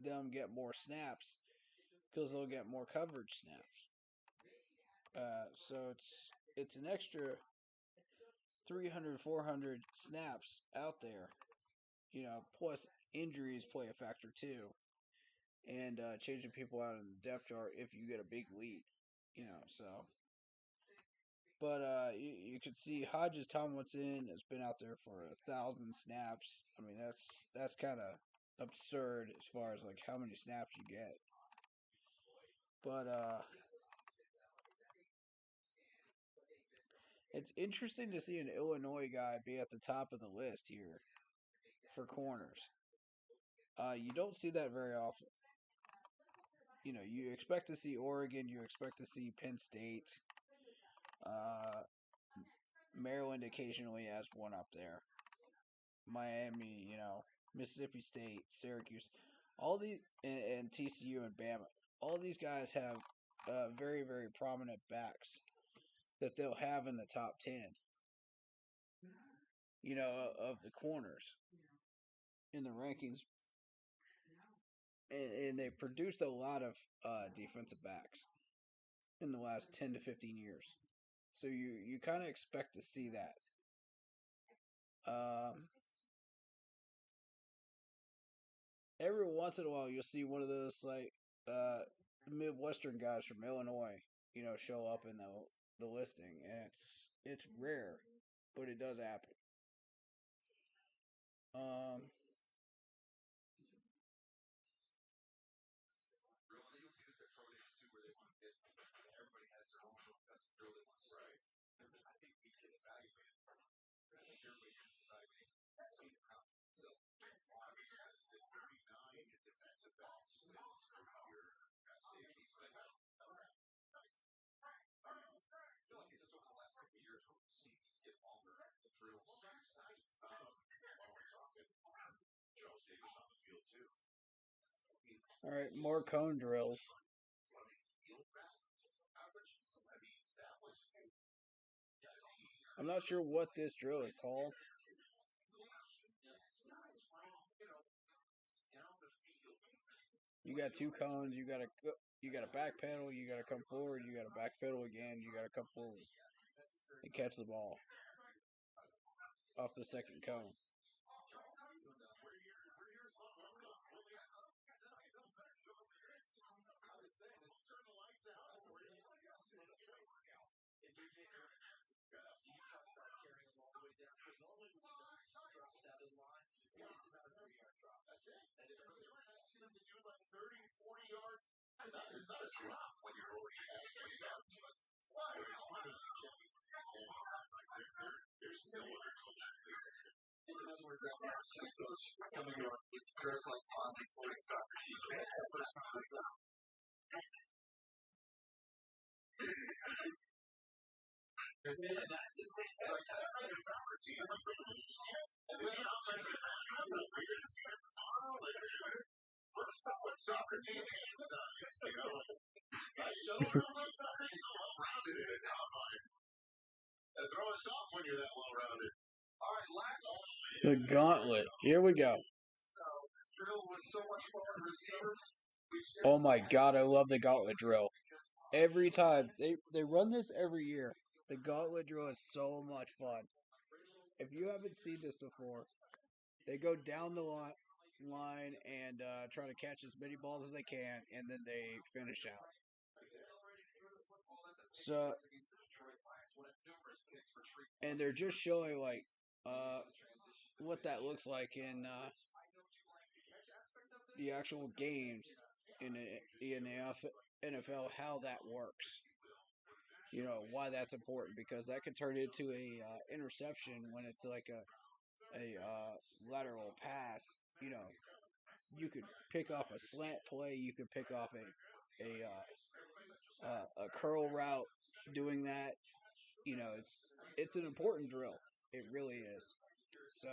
Speaker 2: them get more snaps because they'll get more coverage snaps. So it's an extra 300, 400 snaps out there, plus injuries play a factor too. And changing people out in the depth chart if you get a big lead, so. But you could see Hodges Tomlinson has been out there for 1,000 snaps. I mean, that's kind of absurd as far as like how many snaps you get. But it's interesting to see an Illinois guy be at the top of the list here. for corners. You don't see that very often. You know, you expect to see Oregon, you expect to see Penn State. Uh, Maryland occasionally has one up there. Miami, you know, Mississippi State, Syracuse, all these, and TCU and Bama. All these guys have very, very prominent backs that they'll have in the top 10, you know, of the corners in the rankings. And they produced a lot of defensive backs in the last 10 to 15 years. So you kind of expect to see that. Every once in a while, you'll see one of those like Midwestern guys from Illinois, you know, show up in the listing, and it's rare, but it does happen. Um, all right, more cone drills. I'm not sure what this drill is called. You got two cones. You got to backpedal. You got to come forward. You got to backpedal again. You got to come forward and catch the ball off the second cone. The gauntlet. Here we go. Oh my god, I love the gauntlet drill. Every time they run this every year. The gauntlet drill is so much fun. If you haven't seen this before, they go down the line and try to catch as many balls as they can, and then they finish out. So, and they're just showing like what that looks like in the actual games in the NFL, how that works. You know why that's important because that could turn into a interception when it's like a lateral pass. You know, you could pick off a slant play. You could pick off a curl route. Doing that, you know, it's an important drill. It really is. So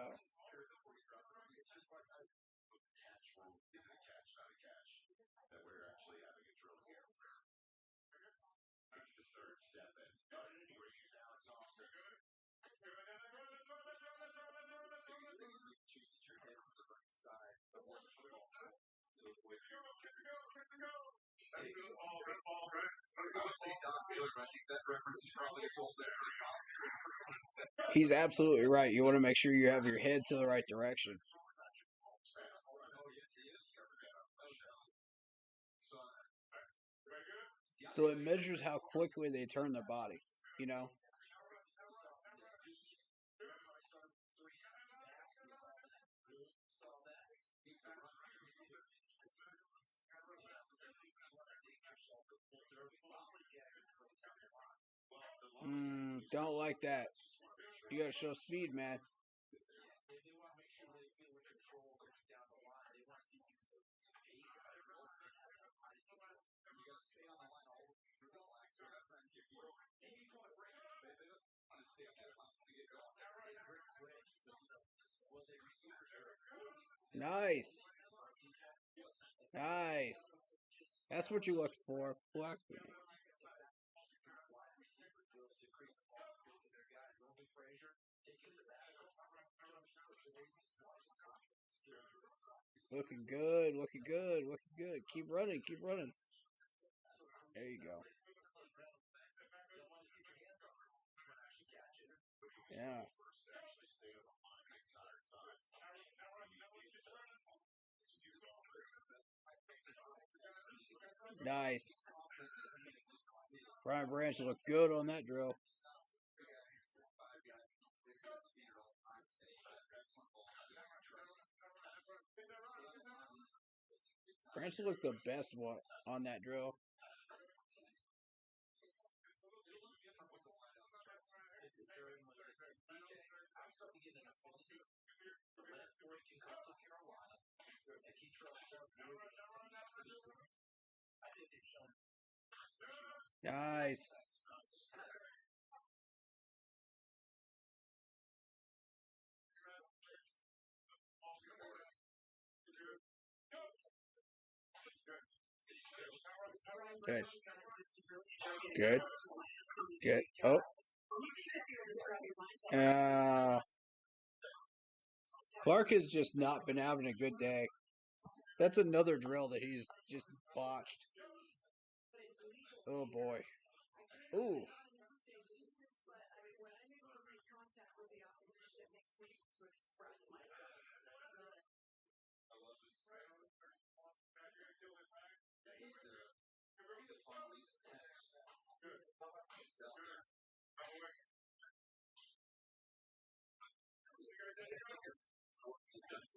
Speaker 2: he's absolutely right. You want to make sure you have your head to the right direction. So it measures how quickly they turn their body, you know? Don't like that. You gotta show speed, man. Nice. Nice. That's what you look for. Black. Looking good, looking good, looking good. Keep running, keep running. There you go. Yeah. Nice. Brian Branch looked good on that drill. Branch looked the best one on that drill. Nice. Good. Good. Good. Oh. Clark has just not been having a good day. That's another drill that he's just botched. Oh boy. Ooh.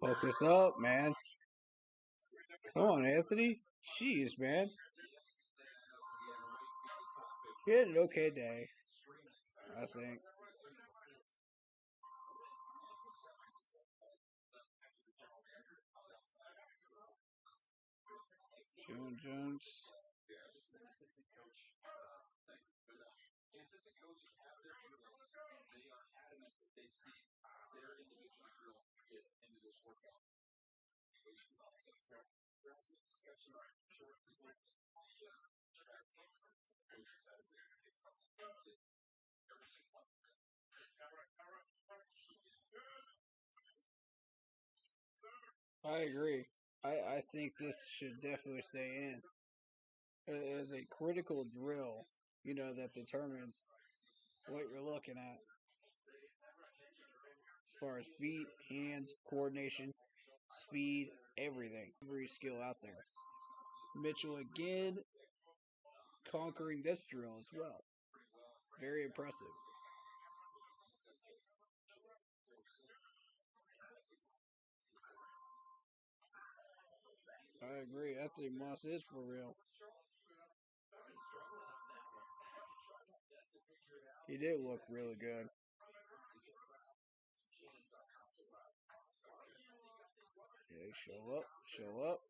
Speaker 2: Focus up, man. Come on, Anthony. Jeez, man. He had an okay day, I think. Jones. I agree. I think this should definitely stay in. It is a critical drill, that determines what you're looking at as far as feet, hands, coordination, speed, everything. Every skill out there. Mitchell again conquering this drill as well. Very impressive. I agree. Anthony Moss is for real. He did look really good. Yeah, show up, show up.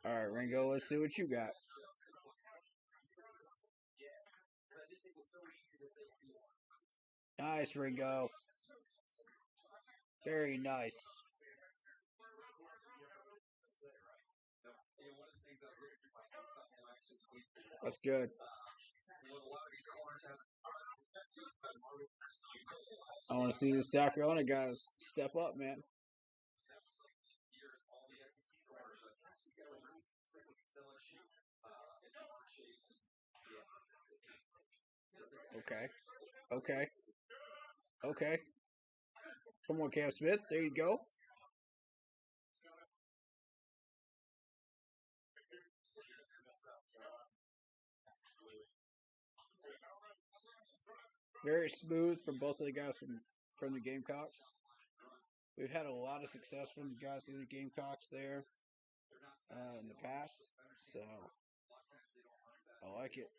Speaker 2: All right, Ringo, let's see what you got. Nice, Ringo. Very nice. That's good. I want to see the South Carolina guys step up, man. Okay. Okay. Okay. Come on, Cam Smith. There you go. Very smooth from both of the guys from the Gamecocks. We've had a lot of success from the guys in the Gamecocks there in the past, so I like it.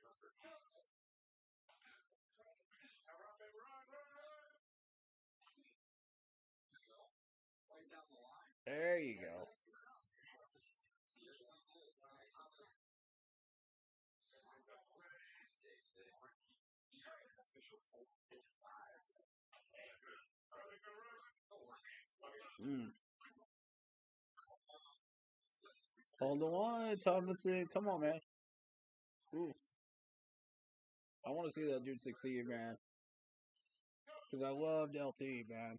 Speaker 2: There you go. Mm. Hold the line, Tomlinson. Come on, man. Oof. I want to see that dude succeed, man. Because I loved LT, man.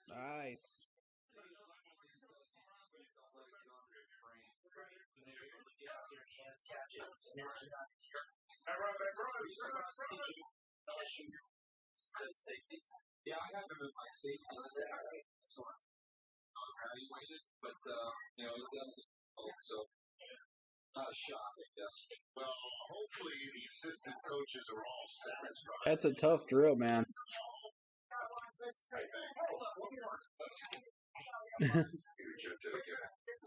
Speaker 2: Nice.
Speaker 4: Well, hopefully the assistant coaches are all satisfied.
Speaker 2: That's a tough drill, man.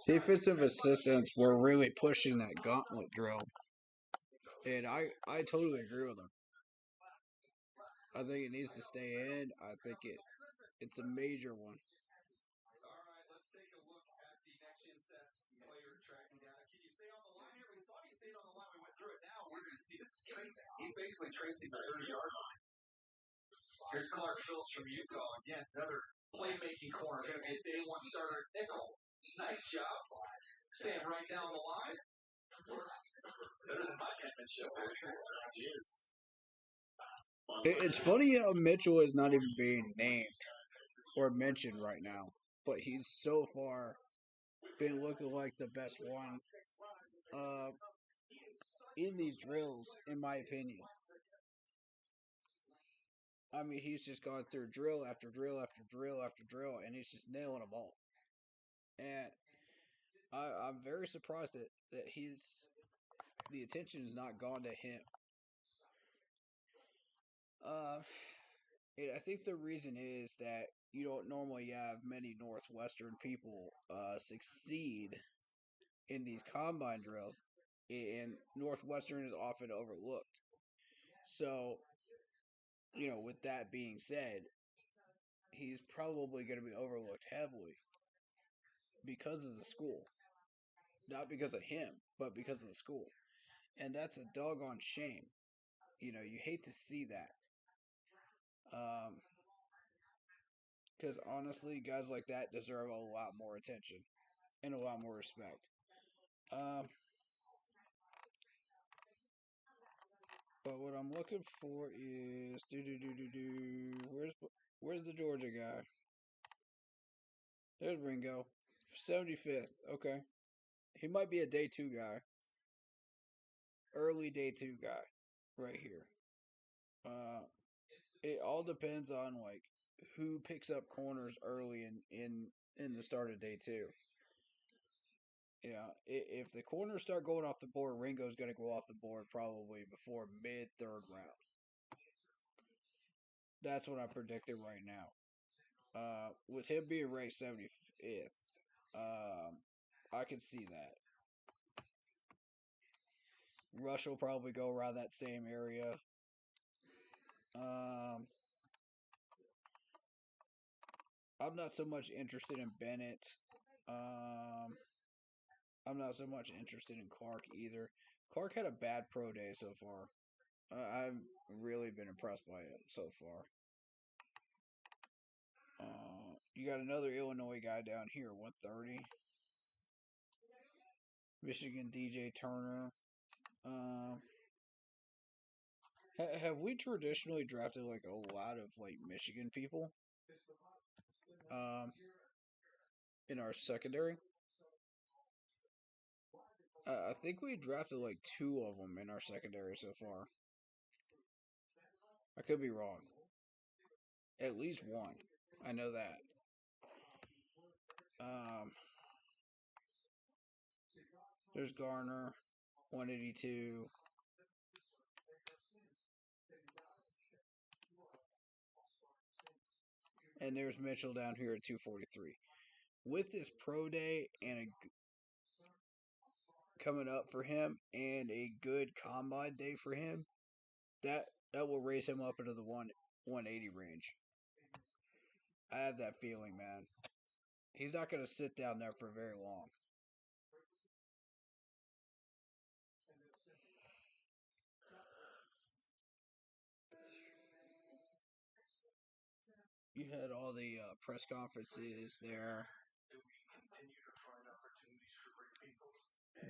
Speaker 2: Defensive assistants were really pushing that gauntlet drill. And I totally agree with them. I think it needs to stay in. I think it's a major one.
Speaker 4: He's basically tracing the 30-yard line. Here's Clark Phillips from Utah. Again, another playmaking corner. Going to be a day one starter at nickel. Nice job. Stand right down the line. Better than my penmanship.
Speaker 2: It's funny how Mitchell is not even being named or mentioned right now, but he's so far been looking like the best one in these drills, in my opinion. I mean, he's just gone through drill after drill after drill after drill, and he's just nailing them all. And I'm very surprised that the attention has not gone to him. And I think the reason is that you don't normally have many Northwestern people succeed in these combine drills, and Northwestern is often overlooked. So, with that being said, he's probably going to be overlooked heavily because of the school. Not because of him, but because of the school. And that's a doggone shame. You hate to see that. Because honestly, guys like that deserve a lot more attention and a lot more respect. But what I'm looking for is where's the Georgia guy? There's Ringo, 75th. Okay, he might be a day 2 guy, early day 2 guy, right here. It all depends on like who picks up corners early in the start of day 2. Yeah, if the corners start going off the board, Ringo's going to go off the board probably before mid 3rd round. That's what I predicted right now. With him being ranked 75th, I can see that. Rush will probably go around that same area. I'm not so much interested in Bennett. I'm not so much interested in Clark either. Clark had a bad pro day so far. I've really been impressed by it so far. You got another Illinois guy down here, 130. Michigan DJ Turner. Have we traditionally drafted like a lot of like Michigan people? In our secondary? I think we drafted like 2 of them in our secondary so far. I could be wrong. At least 1. I know that. There's Garner, 182. And there's Mitchell down here at 243. With this pro day and coming up for him and a good combine day for him, that will raise him up into the 180 range. I have that feeling, man. He's not going to sit down there for very long. You had all the press conferences there,
Speaker 4: Do we continue to find opportunities for great people?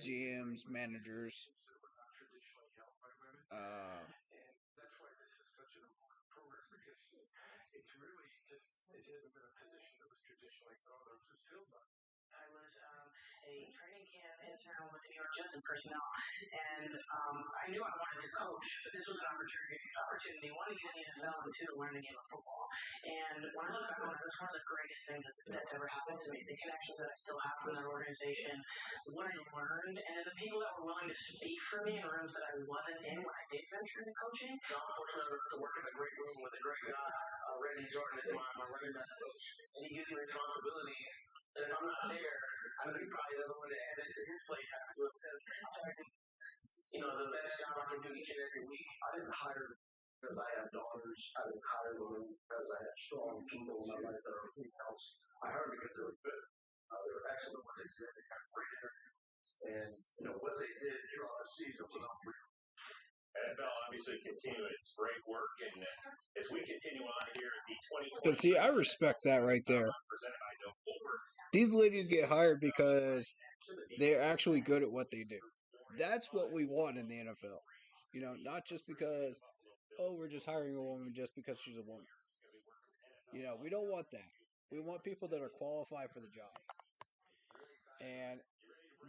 Speaker 2: GMs, managers.
Speaker 4: That were not traditionally held by women.
Speaker 2: Uh,
Speaker 4: And that's why this is such an important program, because it's really just, it hasn't been a position that was traditionally thought of as filled by.
Speaker 3: I was a training camp intern with New York Jets in personnel, and I knew I wanted to coach, but this was an opportunity one, to get in the NFL, and two, to learn the game of football. And when I look back on it, that's one of the greatest things that's ever happened to me. The connections that I still have from that organization, what I learned, and then the people that were willing to speak for me in rooms that I wasn't in when I did venture into coaching.
Speaker 4: I'm fortunate to work in a great room with a great guy. Randy Jordan is my running backs coach, and he gives me responsibilities that if I'm not there, I know he probably doesn't want to hand it to his plate after because the best job I can do each and every week. I didn't hire because I had daughters. I didn't hire them because I had strong people in my life that are everything else. I hired them because they were good. They were excellent what they did. They got great interviews. And what they did throughout the season was unreal.
Speaker 5: NFL obviously continuing its great work, and as we continue on here at the 2020.
Speaker 2: but see, I respect that right there.
Speaker 5: Presented by No Over.
Speaker 2: These ladies get hired because they're actually good at what they do. That's what we want in the NFL. Not just because, we're just hiring a woman just because she's a woman. We don't want that. We want people that are qualified for the job. And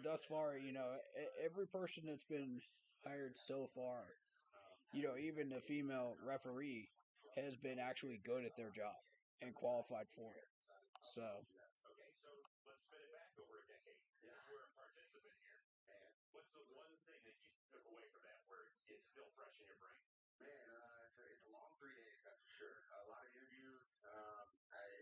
Speaker 2: thus far, every person that's been hired so far, even the female referee has been actually good at their job and qualified for it. So,
Speaker 5: Okay, so let's spin it back over a decade. You're a participant here. What's the one thing that you took away from that where it's still fresh in your brain?
Speaker 6: Man, it's a long 3 days, that's for sure. A lot of interviews.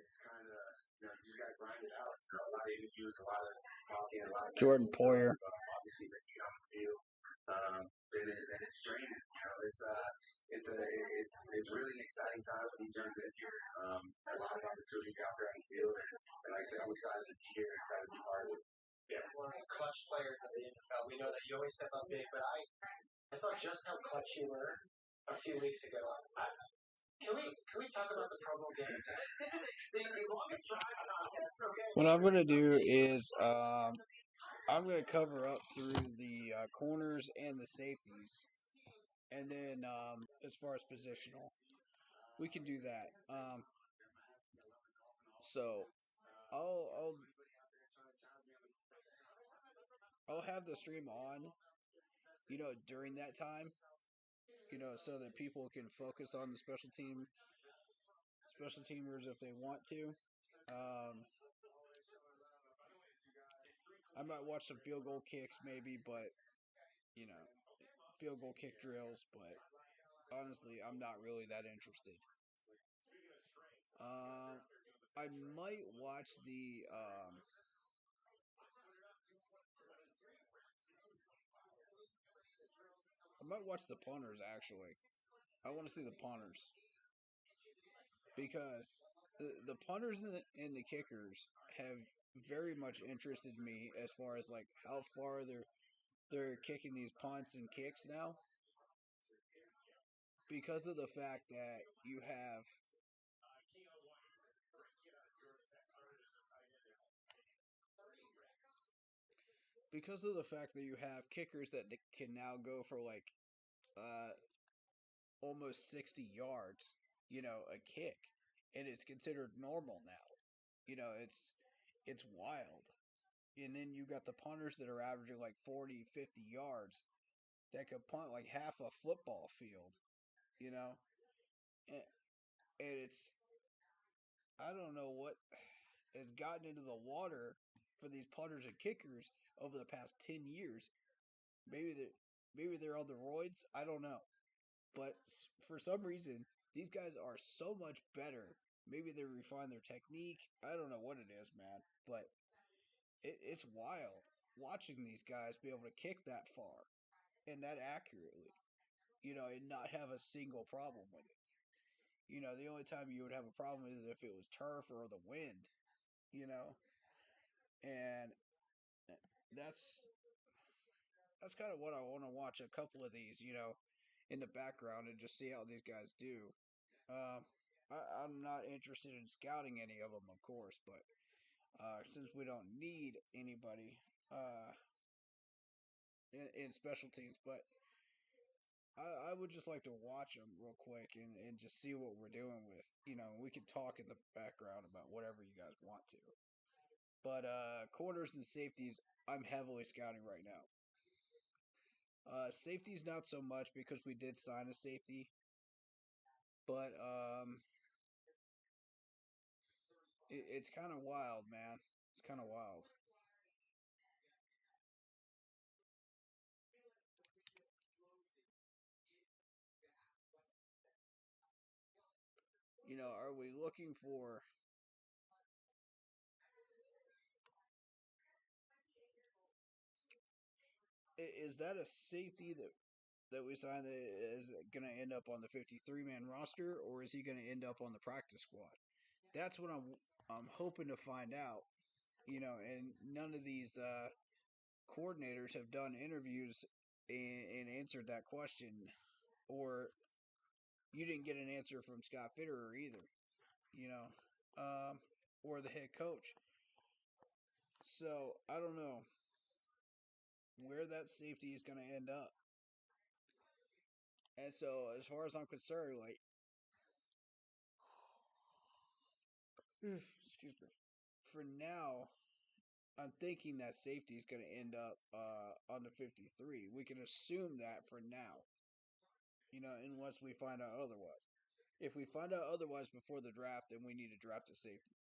Speaker 6: It's kind of, you just got to grind it out. A lot of interviews, a lot of talking, a lot of
Speaker 2: Jordan Poyer.
Speaker 6: obviously, that you get on the field. Then it's draining. It's really an exciting time for these young men here. A lot of opportunity out there on the field, and like I said, I'm excited to be here, excited to be part of it.
Speaker 7: Yeah, one of the clutch players of the NFL. We know that you always step up big, but I saw just how clutch you were a few weeks ago. Can we talk about the Pro Bowl games? This is the longest drive contest. Okay.
Speaker 2: What I'm going to do is I'm going to cover up through the corners and the safeties. And then as far as positional, we can do that. So I'll have the stream on, during that time, so that people can focus on the special teamers if they want to. I might watch some field goal kicks maybe, but field goal kick drills, but honestly, I'm not really that interested. I might watch the punters, actually. I want to see the punters. Because the punters and the kickers have very much interested me as far as like how far they're kicking these punts and kicks now. Because of the fact that you have kickers that can now go for like almost 60 yards, a kick, and it's considered normal now. It's wild. And then you got the punters that are averaging like 40, 50 yards that could punt like half a football field, and it's, I don't know what has gotten into the water for these punters and kickers over the past 10 years. Maybe they're on the roids. I don't know. But for some reason, these guys are so much better. Maybe they refine their technique. I don't know what it is, man. But it's wild watching these guys be able to kick that far and that accurately, and not have a single problem with it. The only time you would have a problem is if it was turf or the wind, and that's that's kind of what I want to watch. A couple of these, in the background and just see how these guys do. Um, I'm not interested in scouting any of them, of course, but since we don't need anybody uh, in special teams, but I would just like to watch them real quick and just see what we're doing with. We can talk in the background about whatever you guys want to. But corners and safeties, I'm heavily scouting right now. Safeties not so much because we did sign a safety, but it's kind of wild, man. It's kind of wild. Are we looking for? Is that a safety that we signed that is going to end up on the 53-man roster, or is he going to end up on the practice squad? That's what I'm hoping to find out. And none of these coordinators have done interviews and answered that question, or you didn't get an answer from Scott Fitterer either. You know, or the head coach. So I don't know where that safety is going to end up. And so, as far as I'm concerned, like, excuse me, for now, I'm thinking that safety is going to end up on the 53. We can assume that for now, unless we find out otherwise. If we find out otherwise before the draft, then we need to draft a safety.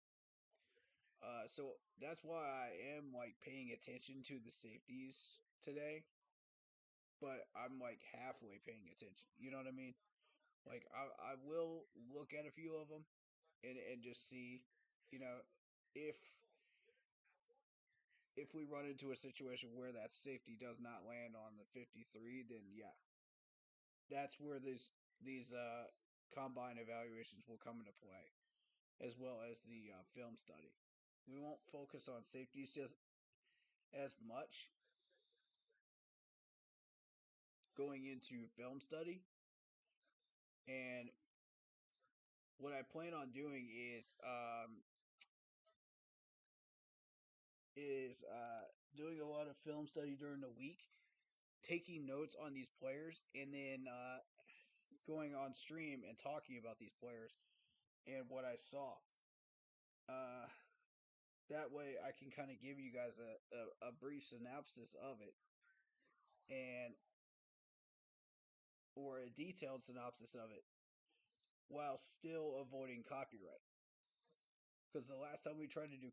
Speaker 2: So that's why I am like paying attention to the safeties today, but I'm like halfway paying attention. You know what I mean? Like I will look at a few of them and just see, you know, if we run into a situation where that safety does not land on the 53, then yeah, that's where these combine evaluations will come into play, as well as the film study. We won't focus on safeties just as much going into film study, and what I plan on doing is doing a lot of film study during the week, taking notes on these players, and then going on stream and talking about these players and what I saw. Uh, that way, I can kind of give you guys a brief synopsis of it, and or a detailed synopsis of it, while still avoiding copyright. Because the last time we tried to do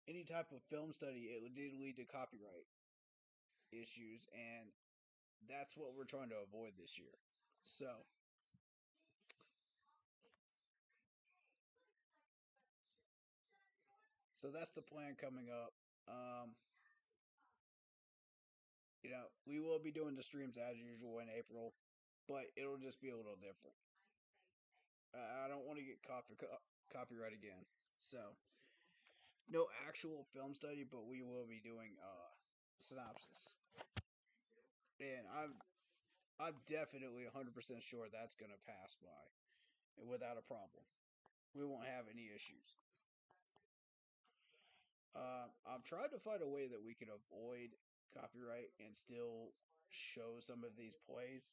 Speaker 2: any type of film study, it did lead to copyright issues, and that's what we're trying to avoid this year. So that's the plan coming up. Um, we will be doing the streams as usual in April, but it'll just be a little different. I don't want to get copyright again, so no actual film study, but we will be doing synopsis, and I'm definitely 100% sure that's gonna pass by without a problem. We won't have any issues. I'm trying to find a way that we can avoid copyright and still show some of these plays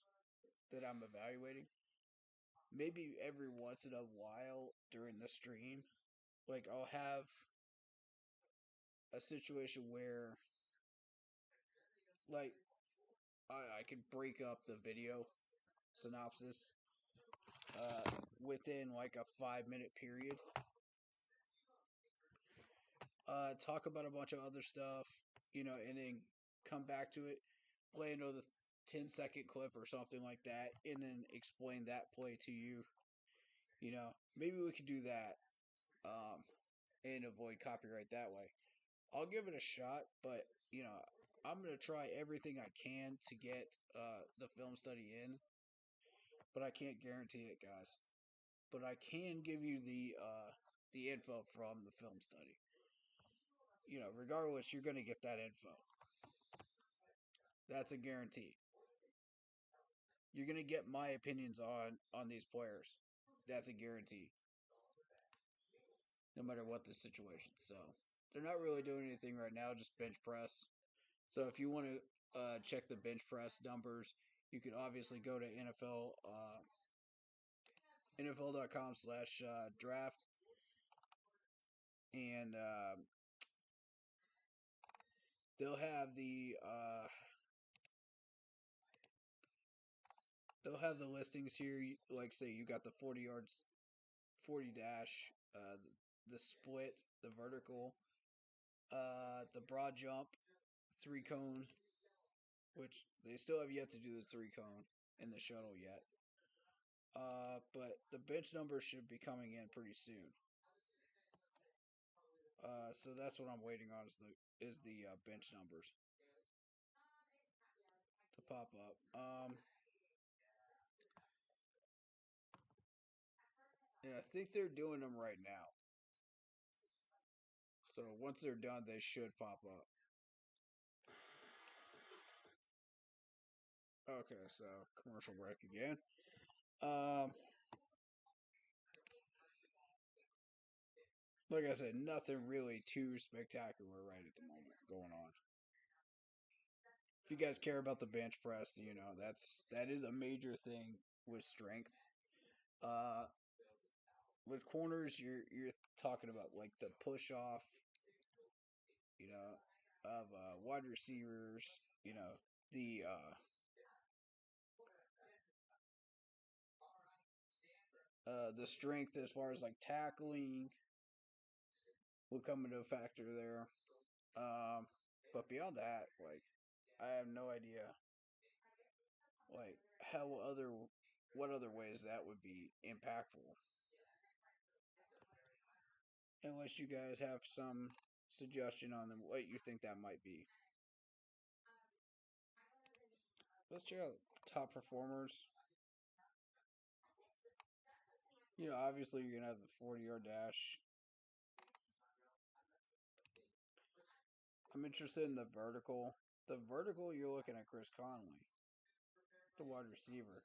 Speaker 2: that I'm evaluating. Maybe every once in a while during the stream, like I'll have a situation where, like, I can break up the video synopsis within like a 5 minute period. Talk about a bunch of other stuff, and then come back to it, play another 10-second clip or something like that, and then explain that play to you. Maybe we could do that and avoid copyright that way. I'll give it a shot, but I'm gonna try everything I can to get the film study in, but I can't guarantee it, guys. But I can give you the info from the film study. regardless, you're going to get that info. That's a guarantee. You're going to get my opinions on these players. That's a guarantee. No matter what the situation. So, they're not really doing anything right now, just bench press. So, if you want to check the bench press numbers, you can obviously go to NFL.com/draft. And they'll have the listings here. Like say you got the 40 yards, 40 dash, the split, the vertical, the broad jump, 3-cone, which they still have yet to do the 3-cone in the shuttle yet. But the bench numbers should be coming in pretty soon. So that's what I'm waiting on is the bench numbers to pop up. And I think they're doing them right now. So once they're done, they should pop up. Okay, so commercial break again. Like I said, nothing really too spectacular right at the moment going on. If you guys care about the bench press, that is a major thing with strength. With corners, you're talking about like the push off, of wide receivers. The strength as far as like tackling will come into a factor there. But beyond that, like I have no idea, like what other ways that would be impactful. Unless you guys have some suggestion on what you think that might be. Let's check out top performers. Obviously you're gonna have the 40-yard dash. I'm interested in the vertical. The vertical, you're looking at Chris Conley, the wide receiver.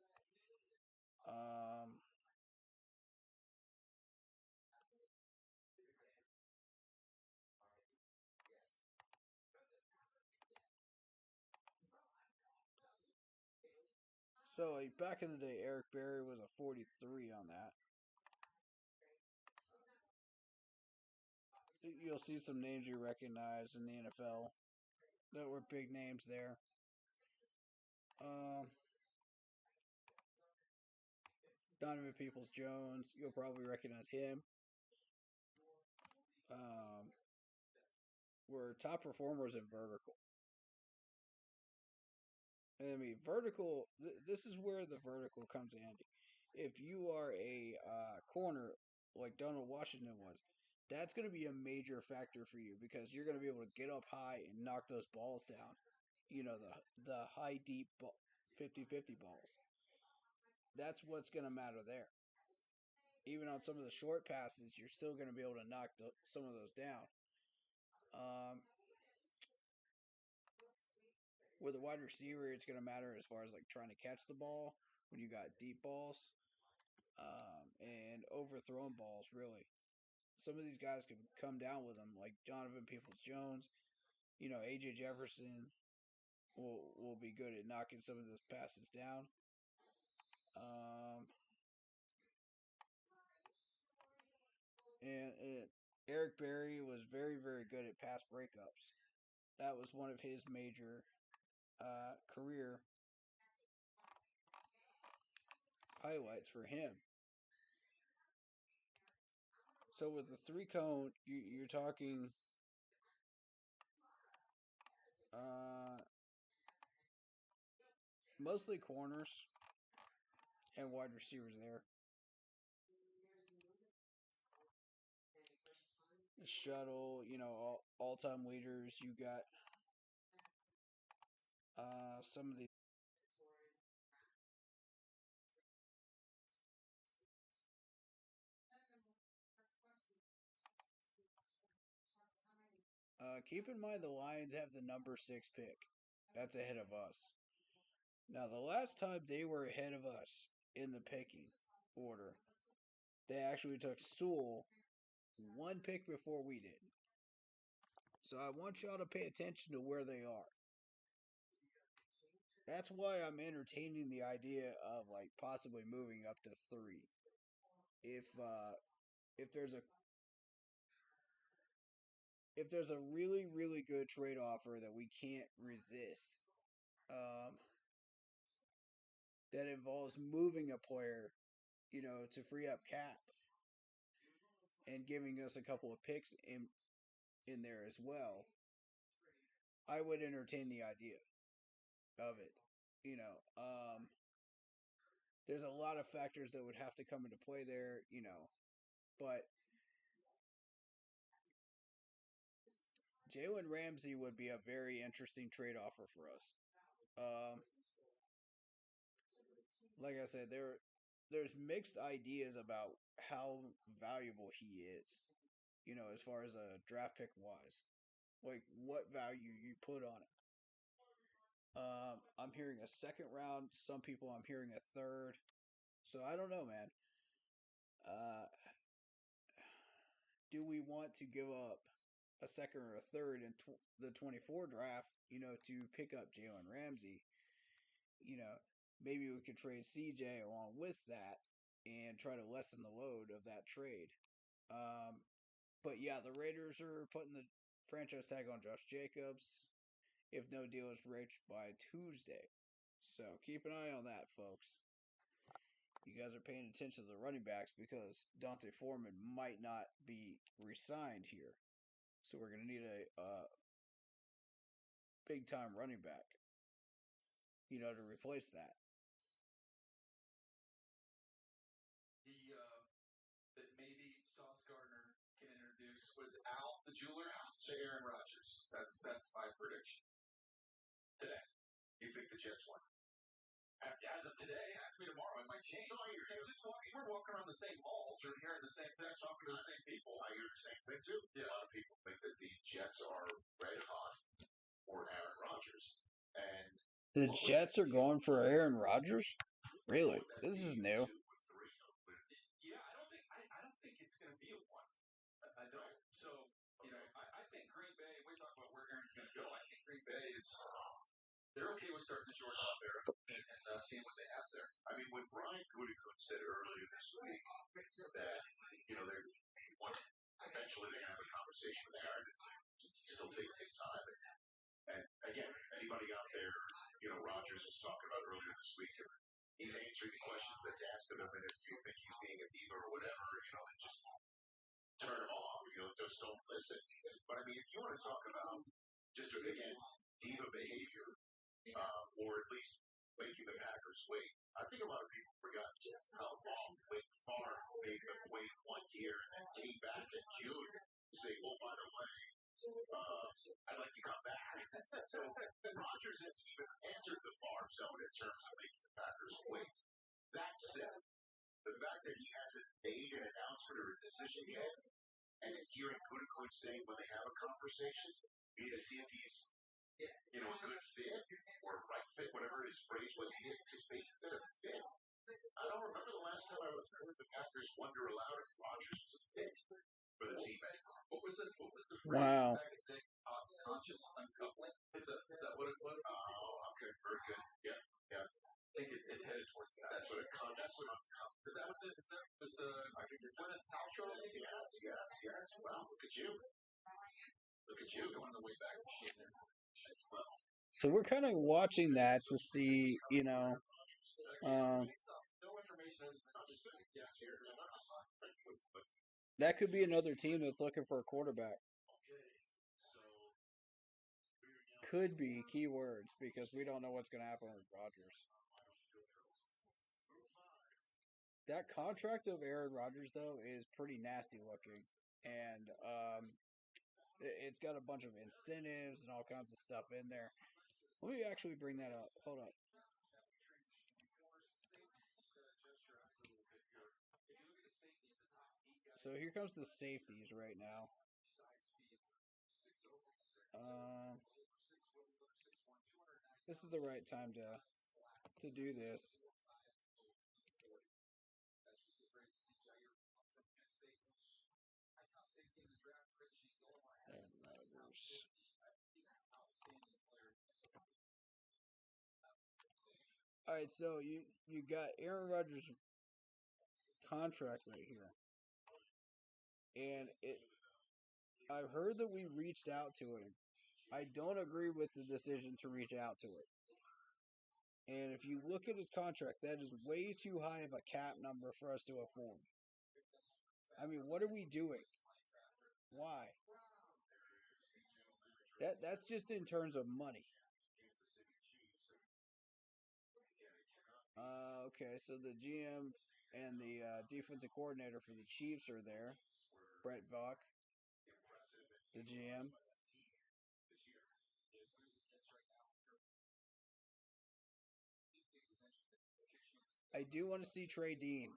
Speaker 2: So like, back in the day, Eric Berry was a 43 on that. You'll see some names you recognize in the NFL that were big names there. Donovan Peoples-Jones, you'll probably recognize him. Were top performers in vertical. I mean, vertical. This is where the vertical comes handy. If you are a corner like Donald Washington was, that's going to be a major factor for you because you're going to be able to get up high and knock those balls down. The high deep 50-50 balls. That's what's going to matter there. Even on some of the short passes, you're still going to be able to knock some of those down. With a wide receiver, it's going to matter as far as like trying to catch the ball when you got deep balls, and overthrown balls. Really, some of these guys can come down with them, like Donovan Peoples-Jones. AJ Jefferson will be good at knocking some of those passes down. And Eric Berry was very, very good at pass breakups. That was one of his major career highlights for him. So with the 3-cone, you're talking mostly corners and wide receivers there. The shuttle, all-time leaders. You got some of the Keep in mind the Lions have the number 6 pick. That's ahead of us. Now, the last time they were ahead of us in the picking order, they actually took Sewell one pick before we did. So I want y'all to pay attention to where they are. That's why I'm entertaining the idea of like possibly moving up to 3. If there's a really really good trade offer that we can't resist, that involves moving a player, to free up cap and giving us a couple of picks in there as well, I would entertain the idea of it. There's a lot of factors that would have to come into play there, but Jalen Ramsey would be a very interesting trade offer for us. Like I said, there's mixed ideas about how valuable he is, as far as a draft pick wise, like what value you put on it. I'm hearing a second round. Some people I'm hearing a third. So I don't know, man. Uh, do we want to give up a second or a third in the 24 draft, to pick up Jalen Ramsey? Maybe we could trade CJ along with that and try to lessen the load of that trade. But yeah, the Raiders are putting the franchise tag on Josh Jacobs if no deal is reached by Tuesday. So keep an eye on that, folks. You guys are paying attention to the running backs because Dante Foreman might not be re-signed here. So we're going to need a big-time running back, to replace that.
Speaker 4: That maybe Sauce Gardner can introduce was Al the jeweler to Aaron Rodgers. That's my prediction today. You think the Jets won? As of today, ask me tomorrow. It might change. No, I hear you. We're walking around the same malls. We're hearing the same thing. Talking to the same people. I hear the same thing too. Yeah. A lot of people think that the Jets are red hot for Aaron Rodgers, and
Speaker 2: the Jets are going for Aaron Rodgers. Really? This is new.
Speaker 4: Yeah, I don't think it's going to be a one. I don't. So I think Green Bay. We're talking about where Aaron's going to go. I think Green Bay is. They're okay with starting the shortstop there and seeing what they have there. I mean, when Brian Gutekunst said earlier this week that they're eventually they're going to have a conversation with Aaron, still taking his time. And again, anybody out there, Rodgers was talking about earlier this week, if he's answering the questions that's asked of him, and if you think he's being a diva or whatever, then just turn him off. Just don't listen. But I mean, if you want to talk about just again diva behavior, or at least making the Packers wait, I think a lot of people forgot just how long Wake Farm made them wait 1 year and then came back in June to say, "Oh, by the way, I'd like to come back." So Rodgers hasn't even entered the farm zone in terms of making the Packers wait. That said, the fact that he hasn't made an announcement or a decision yet, and hearing Gutekunst saying when they have a conversation, be to see if he's a good fit or right fit, whatever his phrase was, he just basically said a fit. I don't remember the last time I heard the Packers wonder aloud if Rodgers was a fit for the team. What was the phrase?
Speaker 2: Wow.
Speaker 4: Back in the day? Conscious uncoupling? Is that what it was? Oh, okay, very good. Yeah. I think it headed towards that. That's what it conscious uncoupling. Is that what was? I think it's Gwyneth Paltrow. Yes. Wow, look at you. Going the way back machine there.
Speaker 2: So we're kind of watching that to see, that could be another team that's looking for a quarterback. Could be keywords because we don't know what's going to happen with Rodgers. That contract of Aaron Rodgers, though, is pretty nasty looking. And it's got a bunch of incentives and all kinds of stuff in there. Let me actually bring that up. Hold up. So here comes the safeties right now. This is the right time to do this. Aaron Rodgers. All right, so you got Aaron Rodgers' contract right here, and I've heard that we reached out to him. I don't agree with the decision to reach out to it. And if you look at his contract, that is way too high of a cap number for us to afford. I mean, what are we doing? Why? That's just in terms of money. Okay, so the GM and the defensive coordinator for the Chiefs are there. Brett Vaughn, the GM. I do want to see Trey Dean.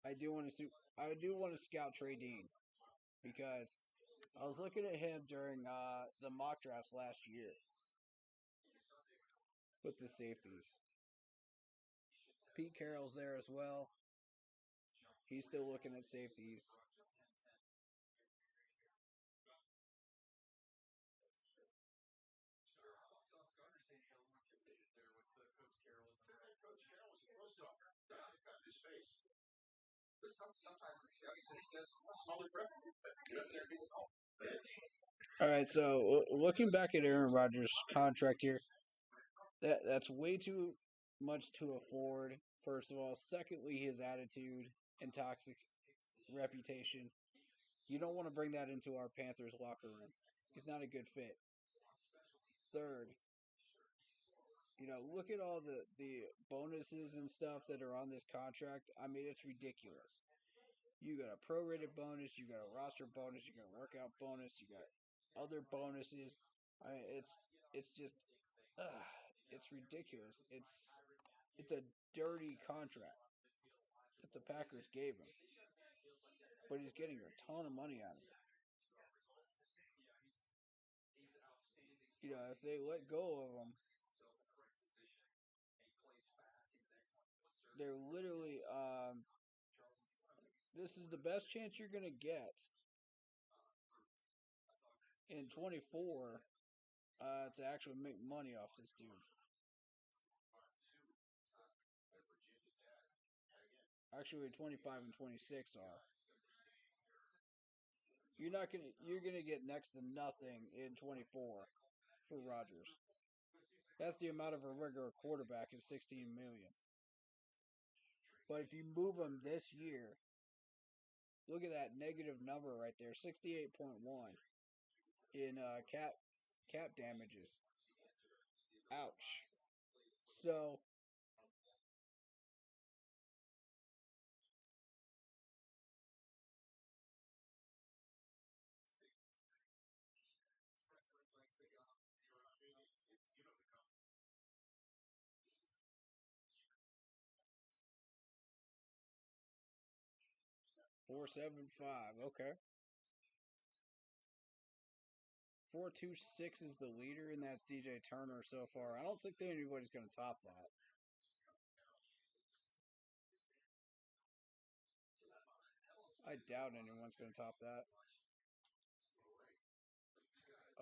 Speaker 2: I do want to scout Trey Dean because I was looking at him during the mock drafts last year with the safeties. Pete Carroll's there as well. He's still looking at safeties. All right, so looking back at Aaron Rodgers' contract here, that's way too much to afford. First of all, secondly, his attitude and toxic reputation. You don't want to bring that into our Panthers locker room. He's not a good fit. Third, look at all the bonuses and stuff that are on this contract. I mean, it's ridiculous. You got a prorated bonus, you got a roster bonus, you got a workout bonus, you got other bonuses. I mean, it's just, it's ridiculous. It's a dirty contract that the Packers gave him, but he's getting a ton of money out of it. If they let go of him, they're literally this is the best chance you're gonna get in 24 to actually make money off this dude. Actually, 25 and 26 are. You're gonna get next to nothing in 24 for Rodgers. That's the amount of a regular quarterback is 16 million. But if you move him this year, look at that negative number right there, 68.1 in cap damages. Ouch. So $475. Okay. 426 is the leader, and that's DJ Turner so far. I don't think that anybody's going to top that. I doubt anyone's going to top that.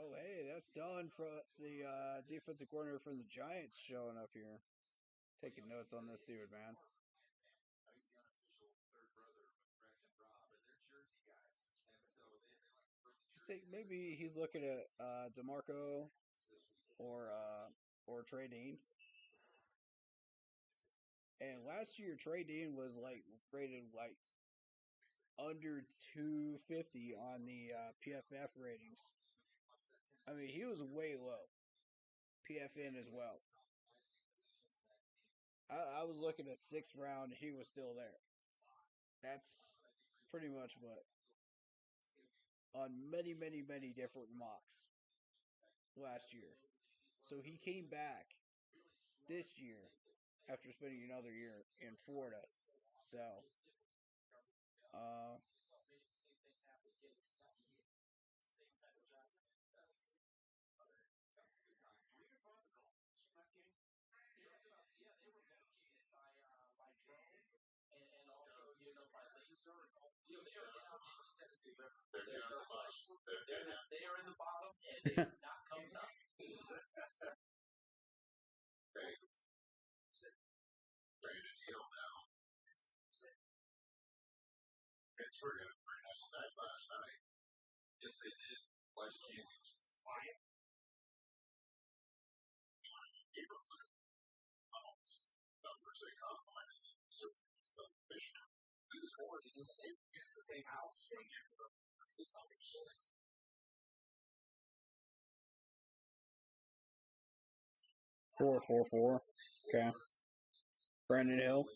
Speaker 2: Oh, hey, that's Don from the defensive coordinator from the Giants showing up here. Taking notes on this dude, man. Maybe he's looking at DeMarco or Trey Dean. And last year, Trey Dean was rated under 250 on the PFF ratings. I mean, he was way low. PFN as well. I was looking at 6th round. He was still there. That's pretty much what on many, many, many different mocks last year. So he came back this year after spending another year in Florida. So,
Speaker 7: They are in the bottom and they're not coming up.
Speaker 4: Brandon Hill now. Pittsburgh had a very nice night last night. Yes, they did. West Kansas was flying. Numbers they combine. So it's the fish. Who's more than it's the same house.
Speaker 2: 4-4-4. Okay. Brandon Hill.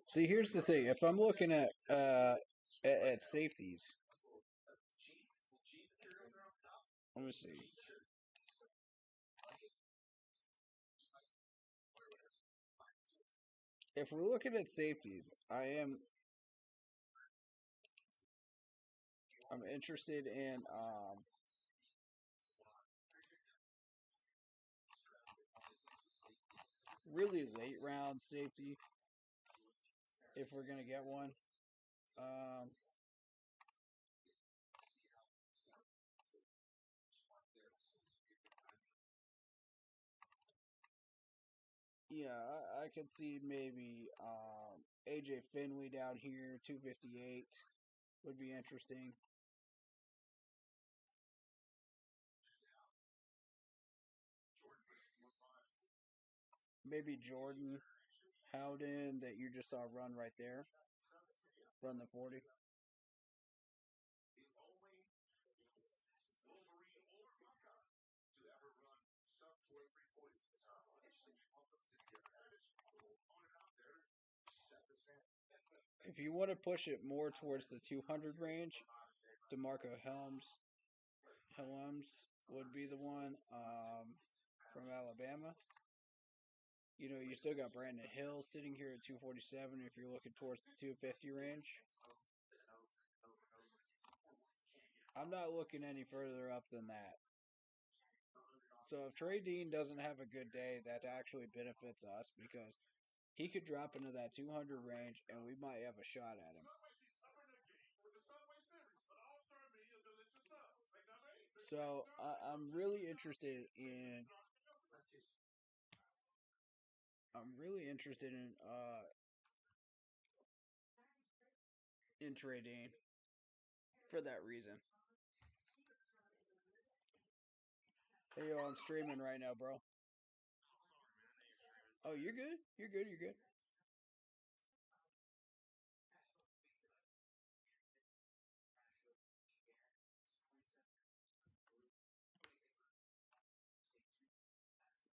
Speaker 2: See, here's the thing. If I'm looking at safeties, let me see. If we're looking at safeties, I'm interested in really late round safety if we're gonna get one. Yeah, I could see maybe AJ Finley down here, 258 would be interesting. Maybe Jordan Howden that you just saw run right there. Run the 40. If you want to push it more towards the 200 range, DeMarco Helms would be the one from Alabama. You know, you still got Brandon Hill sitting here at 247 if you're looking towards the 250 range. I'm not looking any further up than that. So if Trey Dean doesn't have a good day, that actually benefits us because he could drop into that 200 range and we might have a shot at him. So I'm really interested in. In Trey Dean for that reason. Hey, yo, I'm streaming right now, bro. Oh, you're good. You're good. You're good.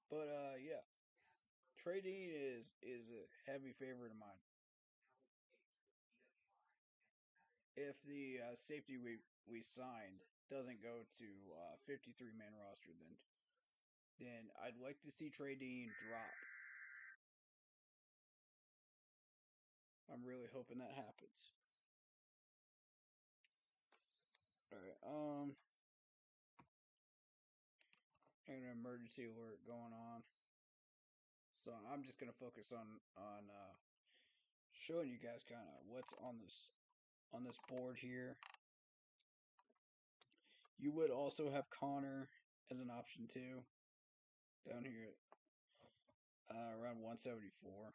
Speaker 2: But yeah, Trey Dean is a heavy favorite of mine. If the safety we signed doesn't go to 53 man roster, then I'd like to see Trey Dean drop. I'm really hoping that happens. All right. An emergency alert going on. So I'm just gonna focus on showing you guys kind of what's on this board here. You would also have Connor as an option too, down here around 174.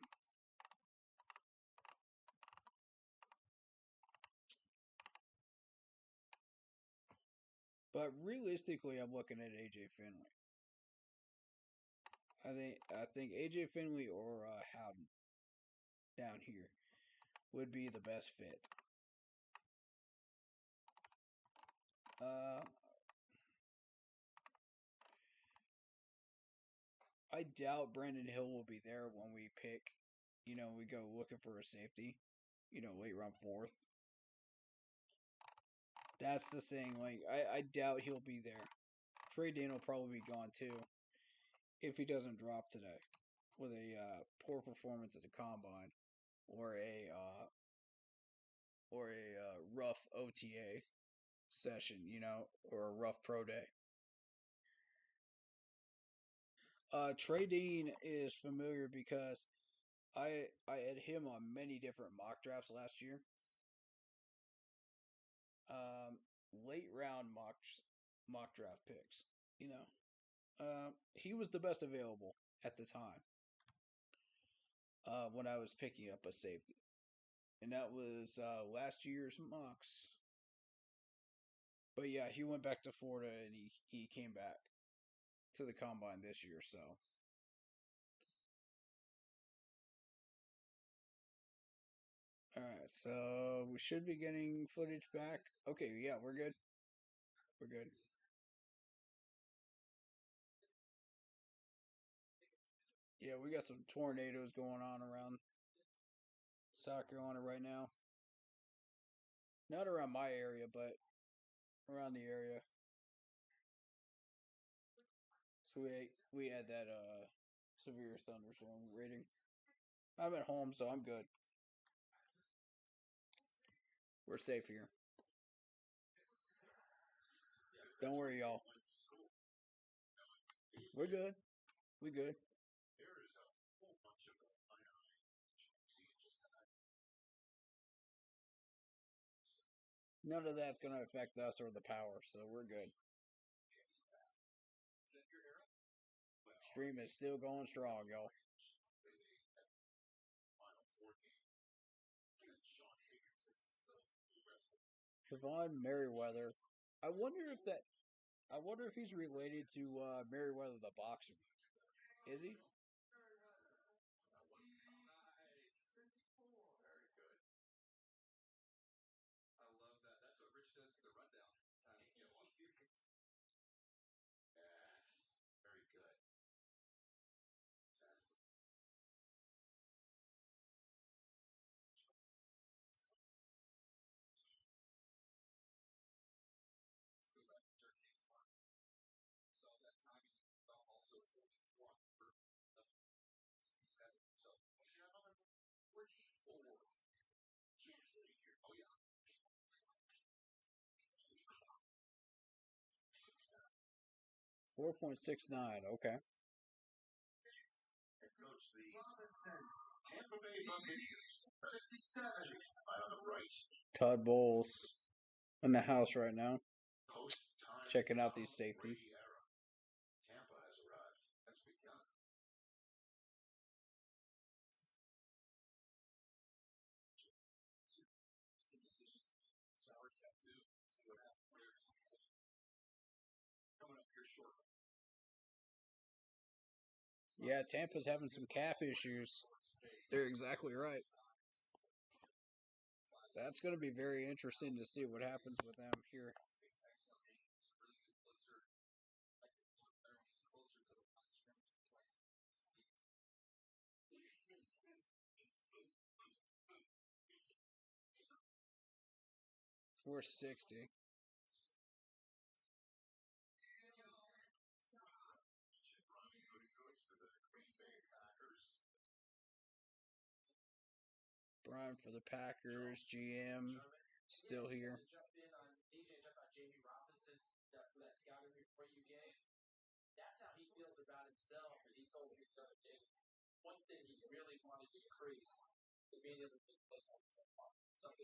Speaker 2: But realistically, I'm looking at AJ Finley. I think AJ Finley or Howden down here would be the best fit. I doubt Brandon Hill will be there when we pick. You know, we go looking for a safety. You know, late round fourth. That's the thing. Like, I doubt he'll be there. Trey Dean will probably be gone too if he doesn't drop today with a poor performance at the combine or a rough OTA session, you know, or a rough pro day. Trey Dean is familiar because I had him on many different mock drafts last year. Um, Late round mock draft picks. You know, he was the best available at the time. When I was picking up a safety, and that was last year's mocks. But yeah, he went back to Florida and he came back to the combine this year. So all right, so we should be getting footage back. Okay, yeah, we're good. We're good. Yeah, we got some tornadoes going on around South Carolina right now. Not around my area, but around the area. So we had that severe thunderstorm rating. I'm at home, so I'm good. We're safe here. Don't worry, y'all. We're good. We good. None of that's gonna affect us or the power, so we're good. Stream is still going strong, y'all. Kevon Merriweather. I wonder if that. I wonder if he's related to Merriweather the boxer. Is he? .69. Okay. Todd Bowles in the house right now, checking out these safeties. Yeah, Tampa's having some cap issues. They're exactly right. That's going to be very interesting to see what happens with them here. .460. Brian for the Packers, GM, still here.
Speaker 7: Jump in on DJ and talk about Jamie Robinson, that scouting report you gave. That's how he feels about himself. And he told me the other day, one thing he really wanted to increase is being able to play something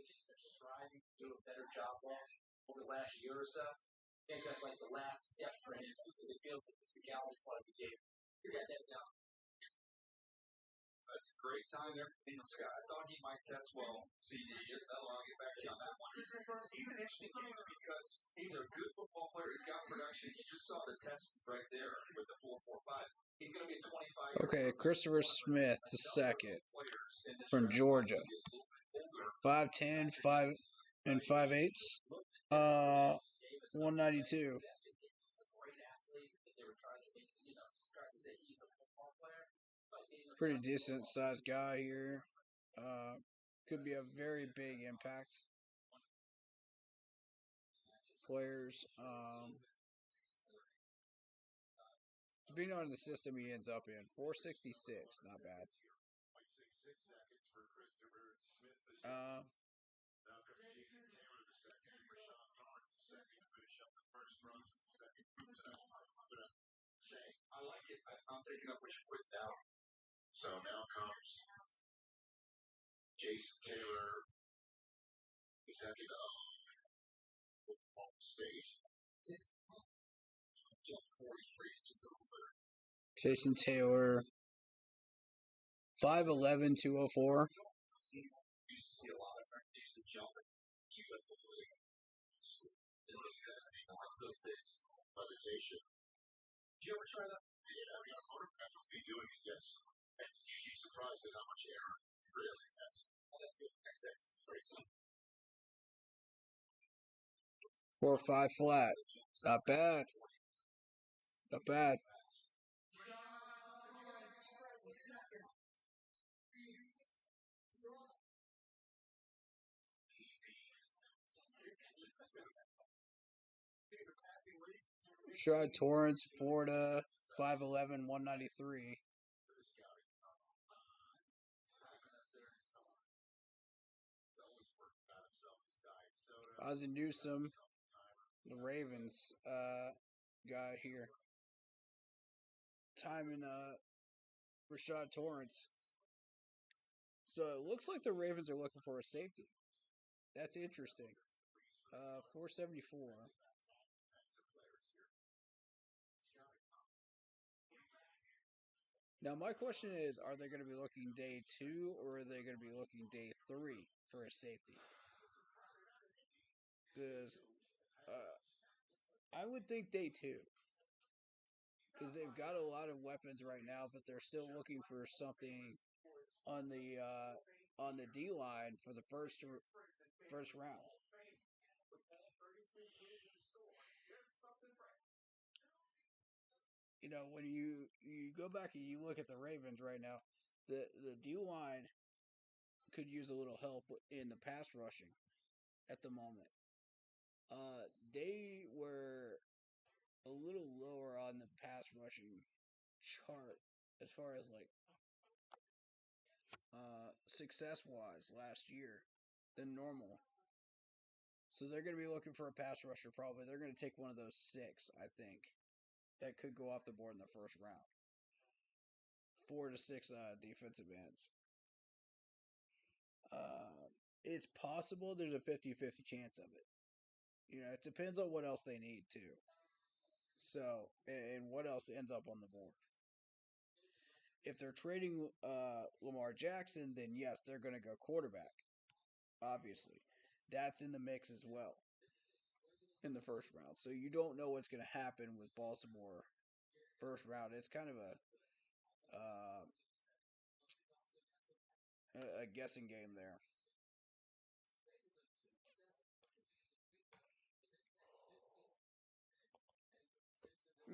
Speaker 7: he's been striving to do a better job on over the last year or so. I think that's like the last step for him because it feels like the physicality part of the game. He's got that down. That's a great time there for Daniel Scott. I thought he might test well. CD, yes, I'll get back to you on that one. He's an interesting case because he's a good football player. He's got production. You just saw the test right there with the 4.45. He's going to be a 25.
Speaker 2: Okay, Christopher Smith, the second from Georgia. 5'10", 5 and 5/8. 192. Pretty decent sized guy here. Could be a very big impact. Players. Depending on the system he ends up in. 466, not bad.
Speaker 7: I like it. I found
Speaker 4: picking up what you put down. So now comes Jason Taylor, second of stage. 43 inches over.
Speaker 2: Jason Taylor, 5'11", 204.
Speaker 4: Used to see a lot of them. They used to jump and he's up the league. What's those days? Levitation. Did you ever try that? Yeah, I mean, a photograph of me doing it, yes. And you'd be surprised at how much air it really has. Next day.
Speaker 2: 4.5 flat. Not bad. Not bad. Rashad Torrance, Florida, 5'11", 193. Ozzie Newsome, the Ravens guy here. Timing Rashad Torrance. So it looks like the Ravens are looking for a safety. That's interesting. 474. Now my question is, are they going to be looking day 2 or are they going to be looking day 3 for a safety? Because I would think day 2. Because they've got a lot of weapons right now, but they're still looking for something on the D line for the first round. You know, when you go back and you look at the Ravens right now, the D line could use a little help in the pass rushing at the moment. They were a little lower on the pass rushing chart as far as like success wise last year than normal. So they're going to be looking for a pass rusher probably. They're going to take one of those 6, I think, that could go off the board in the first round. 4 to 6 defensive ends. It's possible there's a 50-50 chance of it. You know, it depends on what else they need too. So, and what else ends up on the board. If they're trading Lamar Jackson, then yes, they're going to go quarterback. Obviously. That's in the mix as well in the first round. So you don't know what's going to happen with Baltimore first round. It's kind of a guessing game there.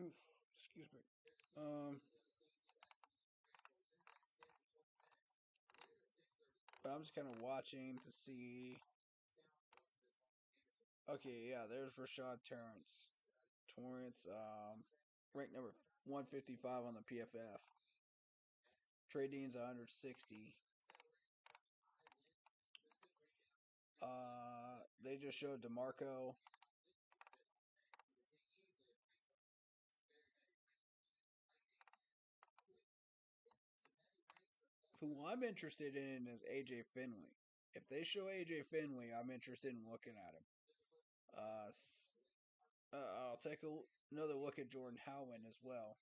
Speaker 2: Oof, excuse me. But I'm just kind of watching to see. Okay, yeah, there's Rashad Torrance. Ranked number 155 on the PFF. Trading's 160. They just showed DeMarco. Who I'm interested in is AJ Finley. If they show AJ Finley, I'm interested in looking at him. I'll take another look at Jordan Howden as well.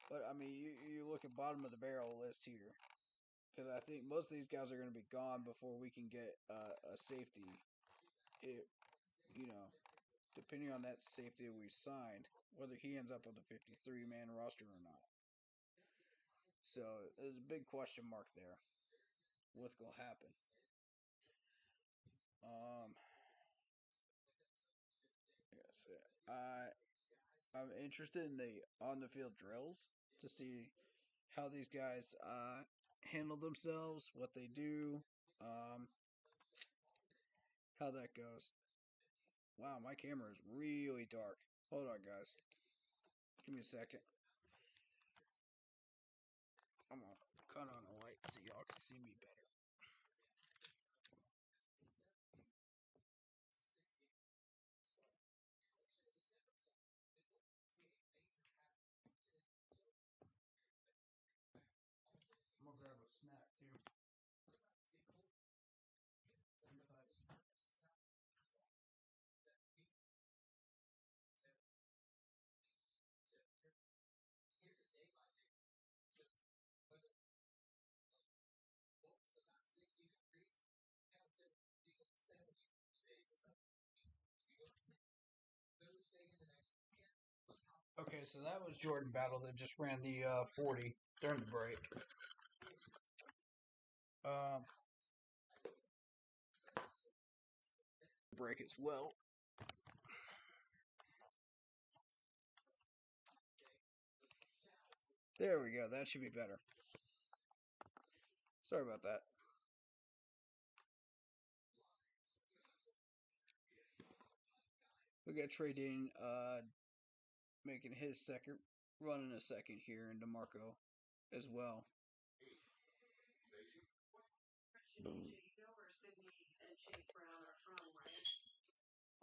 Speaker 2: But I mean, you look at bottom of the barrel list here, because I think most of these guys are going to be gone before we can get a safety. Depending on that safety we signed, whether he ends up on the 53-man roster or not. So there's a big question mark there. What's going to happen? I'm interested in the on-the-field drills to see how these guys handle themselves, what they do, how that goes. Wow, my camera is really dark. Hold on, guys. Give me a second. I'm going to cut on the light so y'all can see me better. Okay, so that was Jordan Battle that just ran the 40 during the break. Break as well. There we go. That should be better. Sorry about that. We got Trey Dean making his second run in a second here, and DeMarco as well.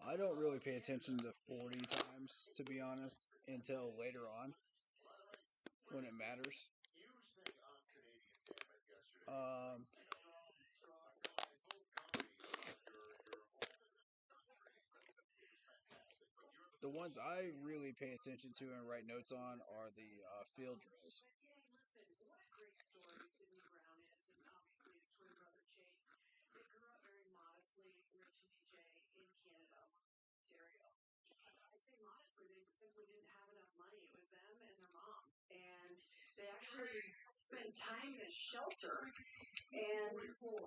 Speaker 2: I don't really pay attention to 40 times, to be honest, until later on when it matters. The ones I really pay attention to and write notes on are the field drills.
Speaker 3: They actually spent time in a shelter, and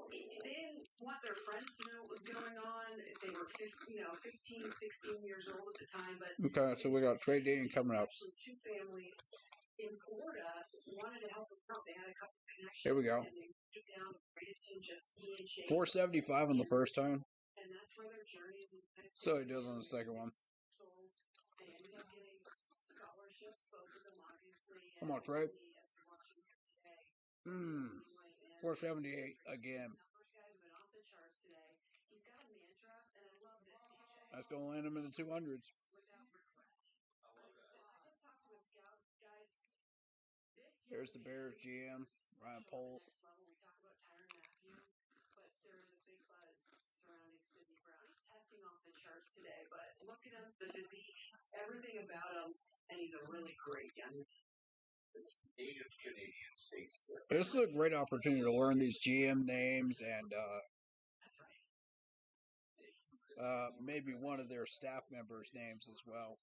Speaker 3: they didn't want their friends to know what was going on. They were 15, 16 years old at the time, but
Speaker 2: okay, so we got Trey Dean coming up.
Speaker 3: Actually, two families in Florida wanted to help them out. They had a couple of connections.
Speaker 2: Here we go.
Speaker 3: And they took down Bradenton, just he and Chase.
Speaker 2: 475 on the first time.
Speaker 3: And that's where their journey.
Speaker 2: So he does on the second one.
Speaker 3: So they ended up getting scholarships, both of them, obviously.
Speaker 2: Come on, Trey. 478 again. That's going to land him in the 200s. Here's the Bears GM, Ryan Poles.
Speaker 3: But there is a big buzz surrounding Sidney Brown. He's testing off the charts today, but look at him, the physique, everything about him, and he's a really great young man.
Speaker 4: Native Canadian states.
Speaker 2: This is a great opportunity to learn these GM names and maybe one of their staff members' names as well.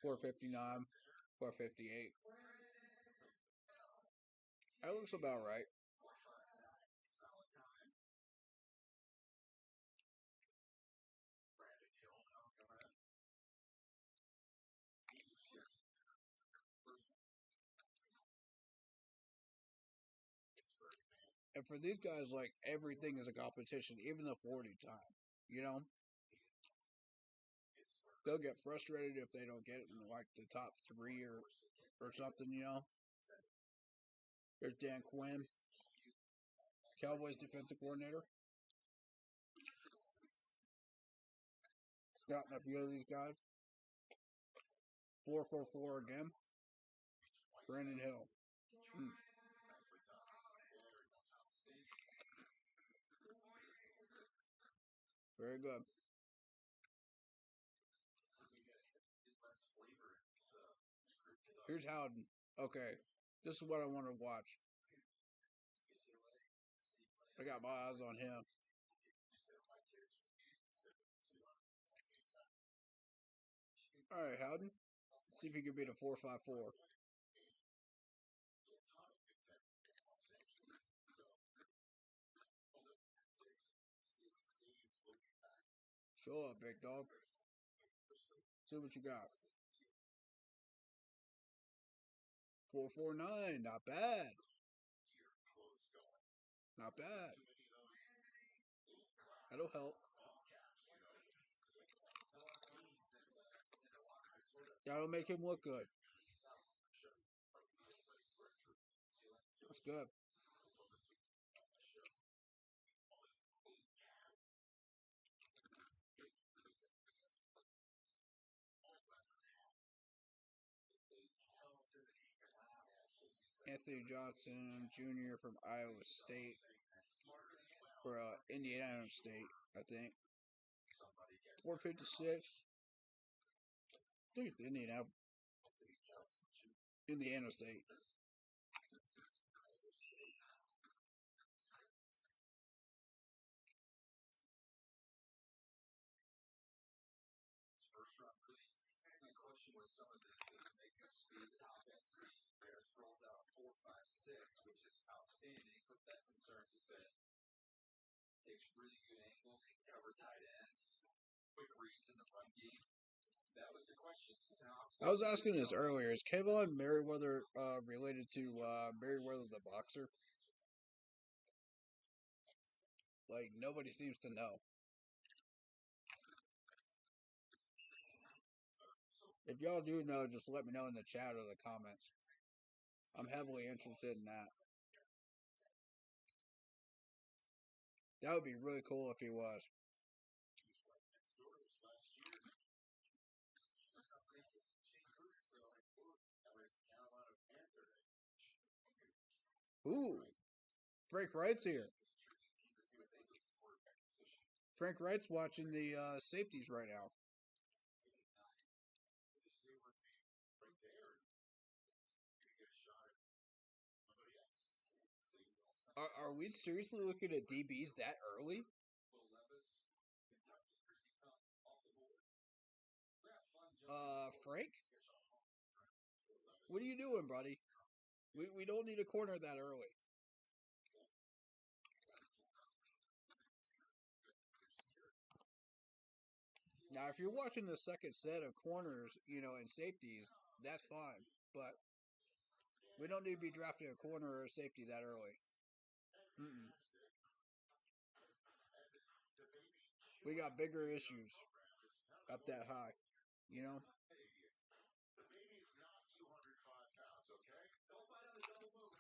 Speaker 2: $4.59, $4.58. That looks about right. And for these guys, like, everything is a competition, even the 40 time, you know? They'll get frustrated if they don't get it in, like, the top 3 or something, you know? There's Dan Quinn, Cowboys defensive coordinator. Scouting a few of these guys. 444 again. Brandon Hill. Very good. Here's Howden. Okay, this is what I want to watch. I got my eyes on him. All right, Howden. Let's see if he can beat a 4.54. Show up, big dog. See what you got. 4.49. Not bad. Not bad. That'll help. That'll make him look good. That's good. Anthony Johnson Jr. from Iowa State. Or Indiana State, I think. 4.56. I think it's Indiana State.
Speaker 8: some of the makeup speed, the offense speed. Harris rolls out 4.56, which is outstanding, but that concerns a bit. Takes really good angles, he can cover tight ends, quick reads in the run game. That was the question.
Speaker 2: I was asking this earlier. Is Kevon Merriweather related to Merriweather the boxer? Like, nobody seems to know. If y'all do know, just let me know in the chat or the comments. I'm heavily interested in that. That would be really cool if he was. Ooh, Frank Wright's here. Frank Wright's watching the safeties right now. Are we seriously looking at DBs that early? Frank? What are you doing, buddy? We don't need a corner that early. Now, if you're watching the second set of corners, and safeties, that's fine. But we don't need to be drafting a corner or a safety that early. Mm-mm. We got bigger issues up that high,
Speaker 4: The baby's not 205 pounds, okay? Don't fight on the double move.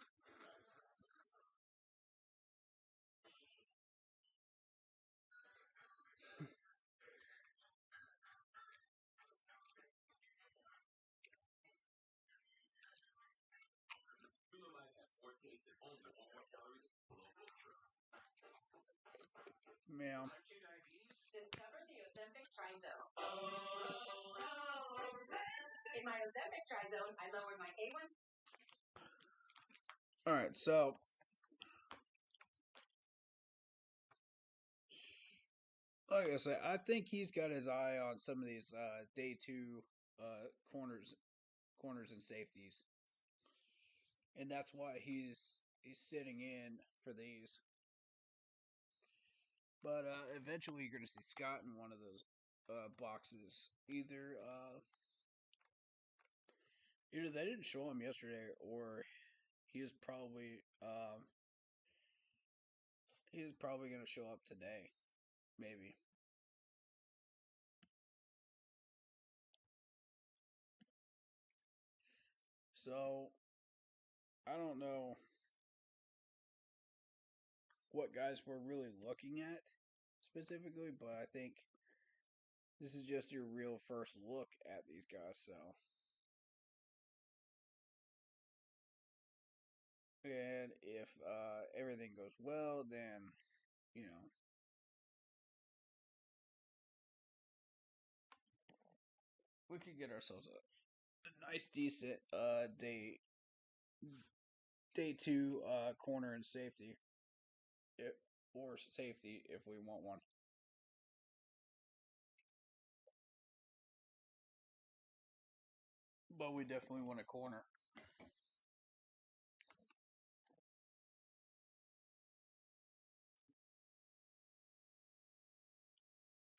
Speaker 2: Ma'am.
Speaker 9: Discover the Ozempic Trizone. In my Ozempic Trizone, I lowered my A1.
Speaker 2: All right, so like I said, I think he's got his eye on some of these day two corners and safeties, and that's why he's sitting in for these. But eventually, you're going to see Scott in one of those boxes. Either they didn't show him yesterday, or he was probably going to show up today, maybe. So I don't know what guys we're really looking at specifically, but I think this is just your real first look at these guys. So, and if everything goes well, then we could get ourselves a nice, decent day two corner and safety, or safety if we want one. But we definitely want a corner.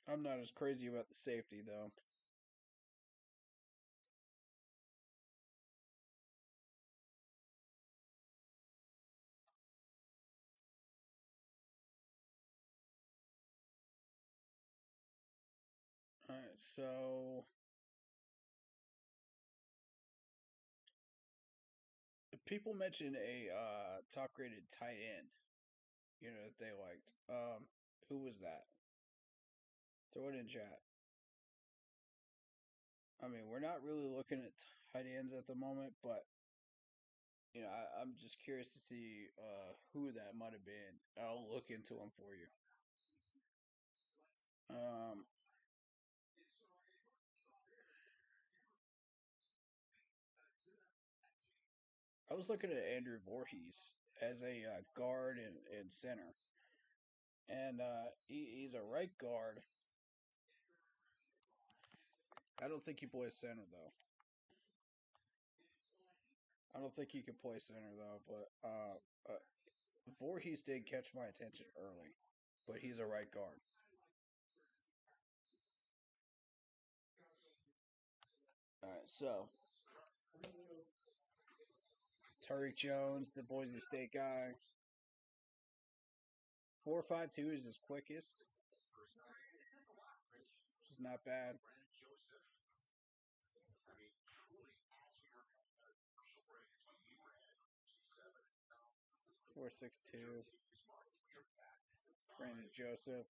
Speaker 2: I'm not as crazy about the safety though. Alright, so people mentioned a top graded tight end, that they liked. Who was that? Throw it in chat. I mean, we're not really looking at tight ends at the moment, but I'm just curious to see who that might have been. I'll look into them for you. I was looking at Andrew Voorhees as a guard and center, and he's a right guard. I don't think he plays center though. I don't think he could play center though, but Voorhees did catch my attention early, but he's a right guard. All right, so Tariq Jones, the Boise State guy. 4.52 is his quickest, which is not bad. 4.62. Brandon Joseph.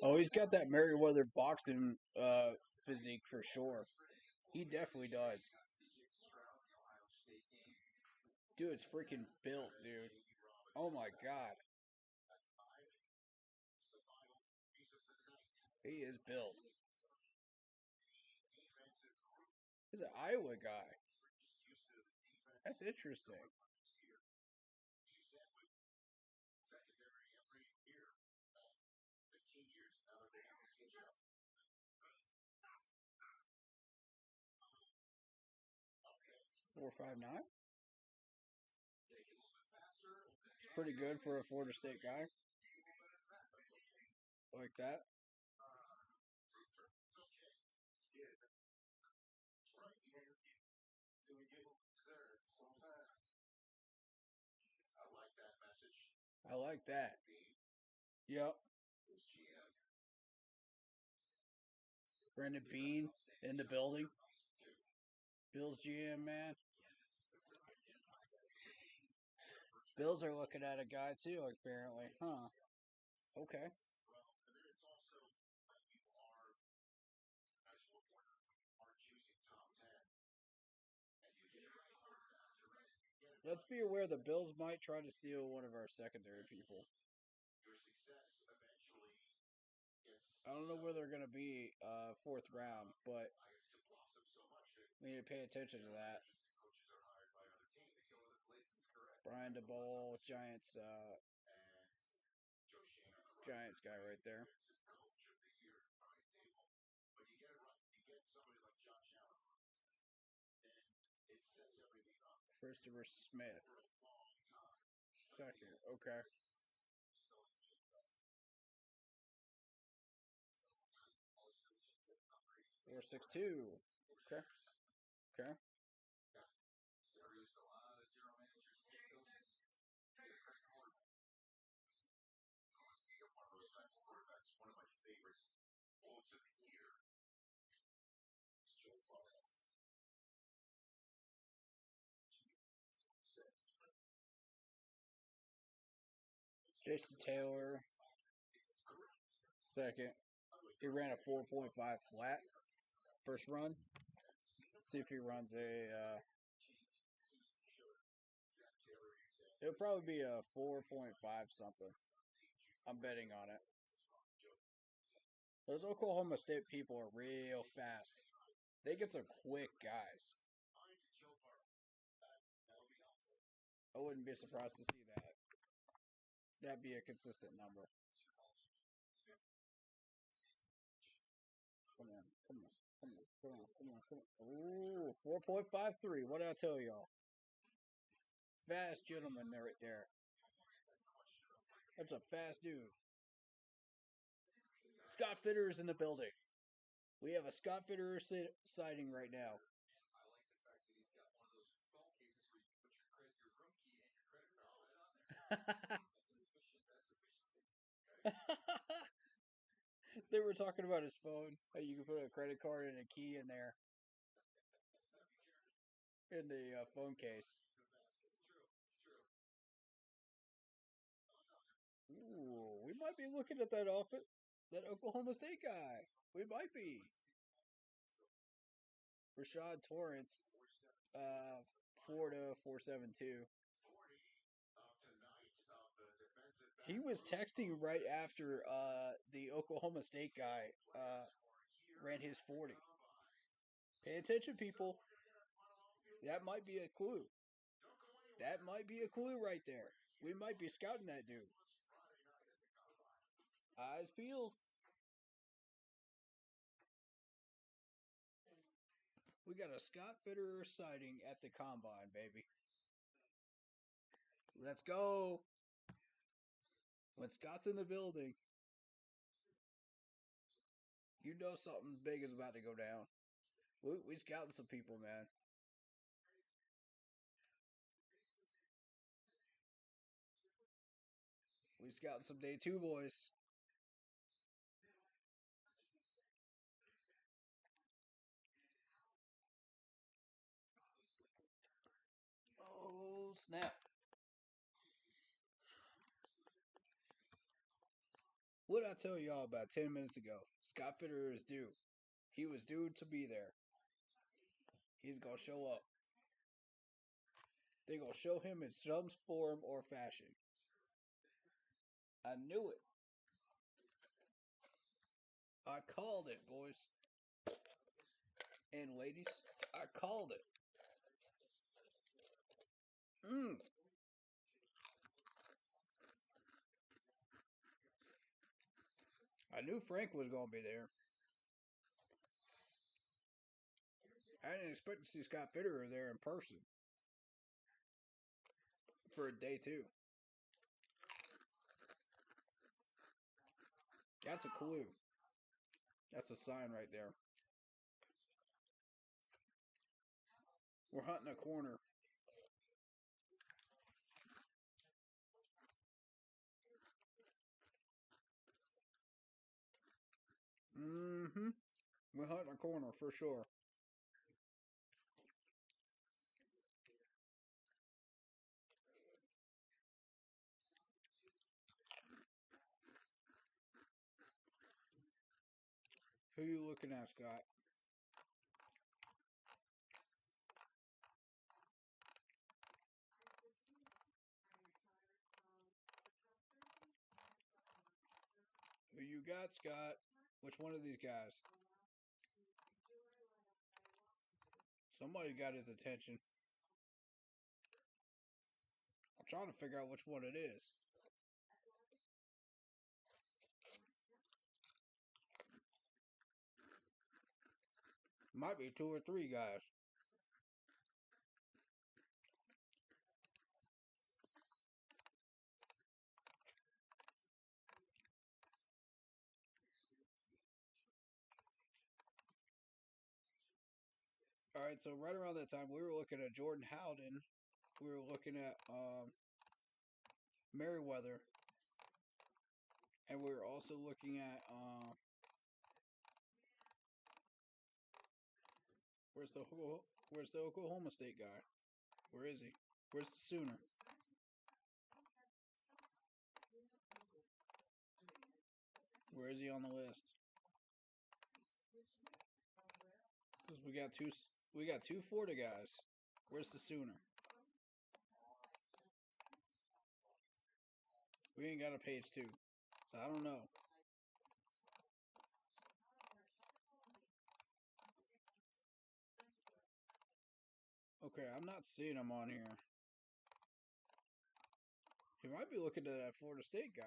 Speaker 2: Oh, he's got that Merriweather boxing physique for sure. He definitely does. Dude, it's freaking built, dude. Oh my god. He is built. He's an Iowa guy. That's interesting. Four, 5'9". It's pretty good for a Florida State guy. Like that. I like that. Yep. Brandon Bean in the building. Bills GM, man. Bills are looking at a guy too, apparently. Huh. Okay. Let's be aware the Bills might try to steal one of our secondary people. I don't know where they're going to be fourth round, but we need to pay attention to that. Brian DeBoll, Giants guy right there. Christopher Smith. Second. Okay. Four 6'2". Okay. Okay. Jason Taylor. Second. He ran a 4.5 flat first run. Let's see if he runs a. It'll probably be a 4.5 something. I'm betting on it. Those Oklahoma State people are real fast. They get some quick guys. I wouldn't be surprised to see that. That'd be a consistent number. Come on, come on, come on, come on, come on, come on. Ooh, 4.53. What did I tell y'all? Fast gentleman there, right there. That's a fast dude. Scott Fitter is in the building. We have a Scott Fitter sighting right now.
Speaker 8: I like the fact that he's got one of those phone cases where you put your room key and your credit card right on there. That's efficiency.
Speaker 2: They were talking about his phone. How you can put a credit card and a key in there. In the phone case. Ooh, we might be looking at that that Oklahoma State guy. We might be. Rashad Torrance, Florida 4.72. He was texting right after the Oklahoma State guy ran his 40. Pay attention, people. That might be a clue. That might be a clue right there. We might be scouting that dude. Eyes peeled. We got a Scott Fitterer sighting at the combine, baby. Let's go. When Scott's in the building, you know something big is about to go down. We scouting some people, man. We scouting some day 2 boys. Oh, snap. What did I tell y'all about 10 minutes ago? Scott Fitterer is due. He was due to be there. He's going to show up. They're going to show him in some form or fashion. I knew it. I called it, boys. And ladies, I called it. I knew Frank was going to be there. I didn't expect to see Scott Fitterer there in person for day 2. That's a clue. That's a sign right there. We're hunting a corner. Mm-hmm. We're hunting a corner for sure. Who you looking at, Scott? Who you got, Scott? Which one of these guys? Somebody got his attention. I'm trying to figure out which one it is. Might be 2 or 3 guys. Alright, so right around that time, we were looking at Jordan Howden. We were looking at Merriweather. And we were also looking at where's the Oklahoma State guy? Where is he? Where's the Sooner? Where is he on the list? Because we got two Florida guys. Where's the Sooner? We ain't got a page 2, so I don't know. Okay, I'm not seeing him on here. He might be looking at that Florida State guy.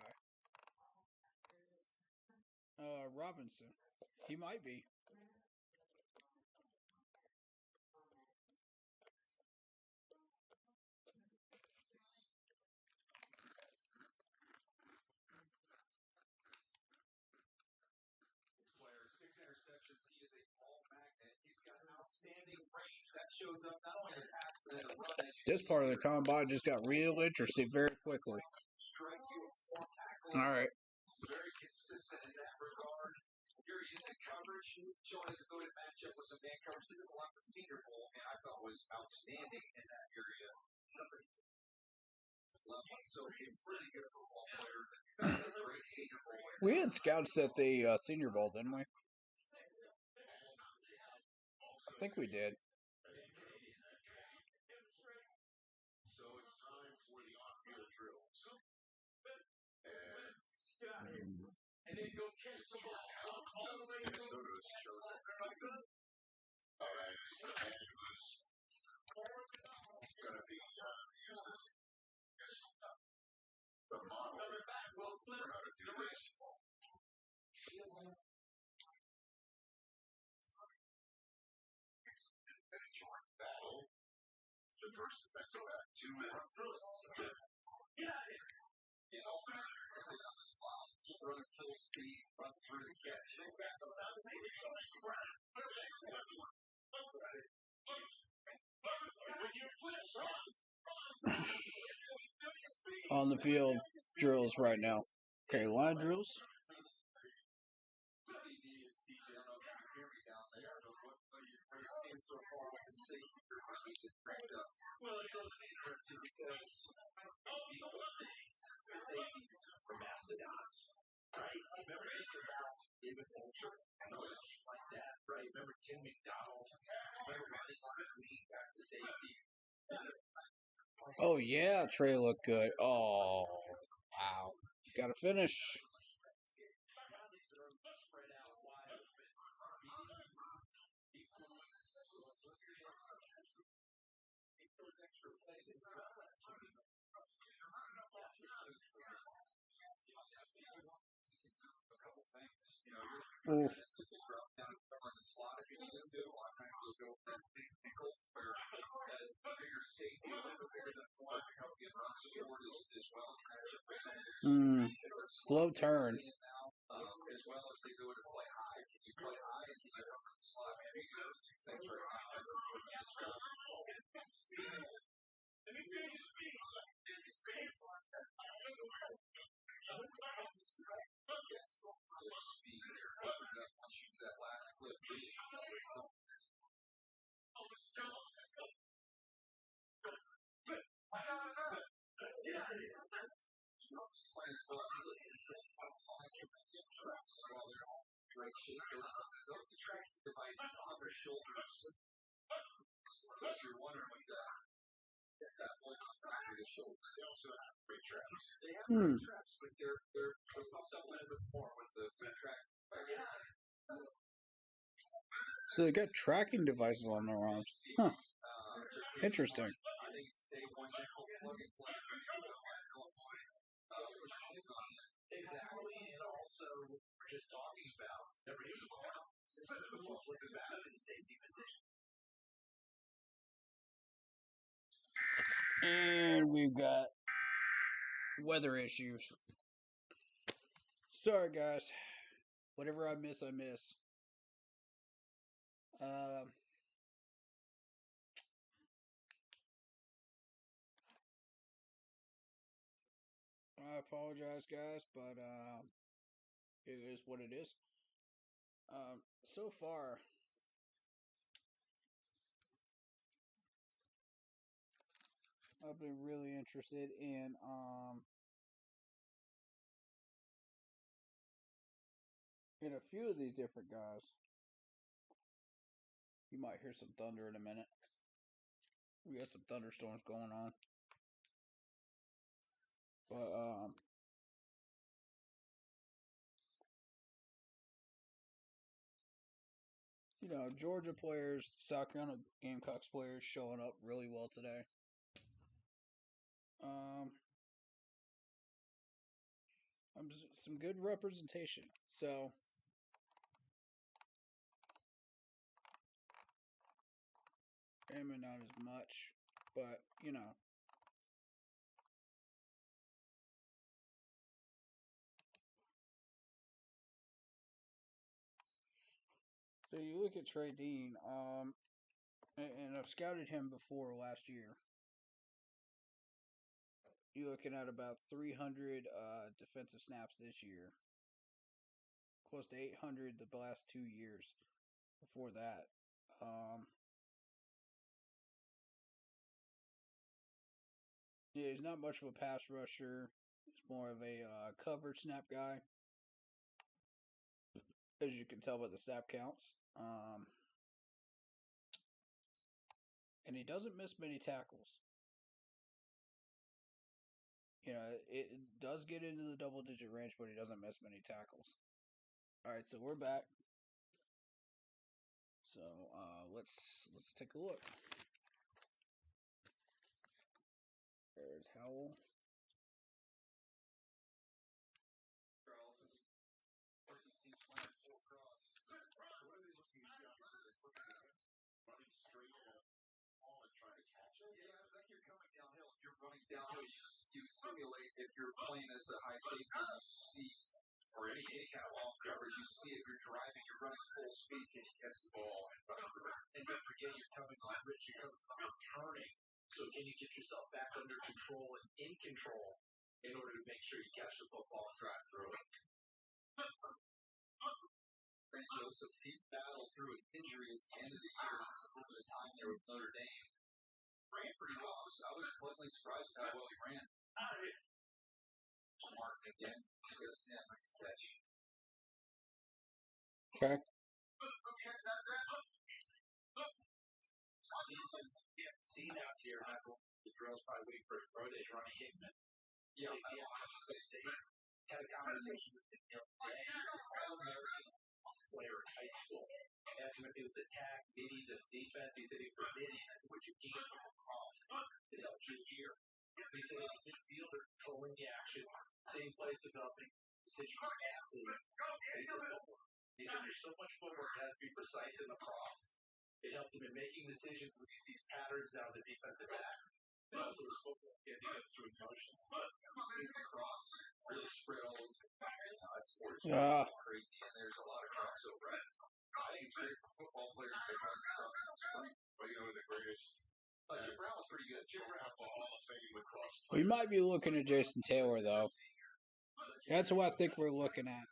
Speaker 2: Robinson. He might be.
Speaker 8: Player, 6 interceptions. He is a ball magnet. He's got outstanding range. That shows up not only in the pass, but in the run.
Speaker 2: This part of the combine just got real interesting very quickly.
Speaker 8: Strike you for tackling.
Speaker 2: All right.
Speaker 8: Very consistent in that regard. Here he is in coverage, showing his ability to match up with some man coverage. He does a lot of the Senior Bowl, and I thought was outstanding in that area. Somebody so he's a really good football player. Great Senior Bowl.
Speaker 2: We had scouts at the Senior Bowl, didn't we? I think we did.
Speaker 4: So it's time for the on-field drills.
Speaker 8: And then go catch the ball.
Speaker 4: Minnesota's chosen the first defensive back, 2 minutes.
Speaker 8: Run full speed, run through the catch.
Speaker 2: On the field drills right now. Okay, line drills.
Speaker 8: So far with the safety because the safeties for mastodons, right? Remember thinking about David Fulcher? Like that, right? Remember Tim McDonald? Remember running on the swing back to safety?
Speaker 2: Oh yeah, Trey looked good. Oh wow, gotta finish. Ooh. Slow turns.
Speaker 8: As well as they go to play high. Can you play high and you get over the slot? Maybe those two things right now. That's that last clip. Great shape. Those tracking devices on their shoulders. So if you're wondering what that was on top of the shoulders, they also have great traps. They have great traps, but they're popped up a little bit more with the tracking devices.
Speaker 2: So they got tracking devices on their arms. Huh. Interesting.
Speaker 8: Exactly, and also just talking about never use them before flipping back to the safety position.
Speaker 2: And we've got weather issues. Sorry guys. Whatever I miss, I miss. I apologize, guys, but it is what it is. So far, I've been really interested in a few of these different guys. You might hear some thunder in a minute. We got some thunderstorms going on. But you know, Georgia players, South Carolina Gamecocks players showing up really well today. Some good representation. So Bama not as much, but you know. So you look at Trey Dean, and I've scouted him before last year. You're looking at about 300 defensive snaps this year. Close to 800 the last 2 years before that. Yeah, he's not much of a pass rusher. He's more of a coverage snap guy, as you can tell by the snap counts. And he doesn't miss many tackles. You know, it does get into the double-digit range, but he doesn't miss many tackles. All right, so we're back. So let's take a look. There's Howell.
Speaker 8: you simulate if you're playing as a high safety, you see, or any kind of off coverage, you see if you're driving, you're running full speed, can you catch the ball and run through it?
Speaker 4: And don't forget, you're coming on rich, you're coming on turning. So can you get yourself back under control and in control in order to make sure you catch the football and drive through it?
Speaker 8: Grant Joseph, he battled through an injury at the end of the year. It was a little bit of time there with Notre Dame. Ran pretty well. I was pleasantly surprised with how well he ran. Martin again. Yes, yeah, nice catch.
Speaker 2: Okay.
Speaker 4: Seen out here, Michael, the drills by week for pro days, Ronnie Hickman. Yeah, Ohio State had a conversation with him the other day. He was an All-American player in high school. I asked him if he was attack, midi, defense. He said he was a midi. I said, what you gain from the cross is helped you here. He said, as a midfielder, controlling the action, seeing plays developing, decision passes. He said, footwork. He said, there's so much footwork that has to be precise in the cross. It helped him in making decisions when he sees patterns now as a defensive back. And also his footwork as he goes through his motions.
Speaker 8: You see the cross really spread all over. That sport is
Speaker 2: Yeah.
Speaker 8: crazy, and there's a lot of crossover. I think it's great for football players to run across the spring.
Speaker 4: But you know the greatest.
Speaker 8: Jim Brown was pretty good.
Speaker 4: Jim Brown, the Hall of Fame lacrosse.
Speaker 2: We might be looking at Jason Taylor though. That's what I think we're looking at.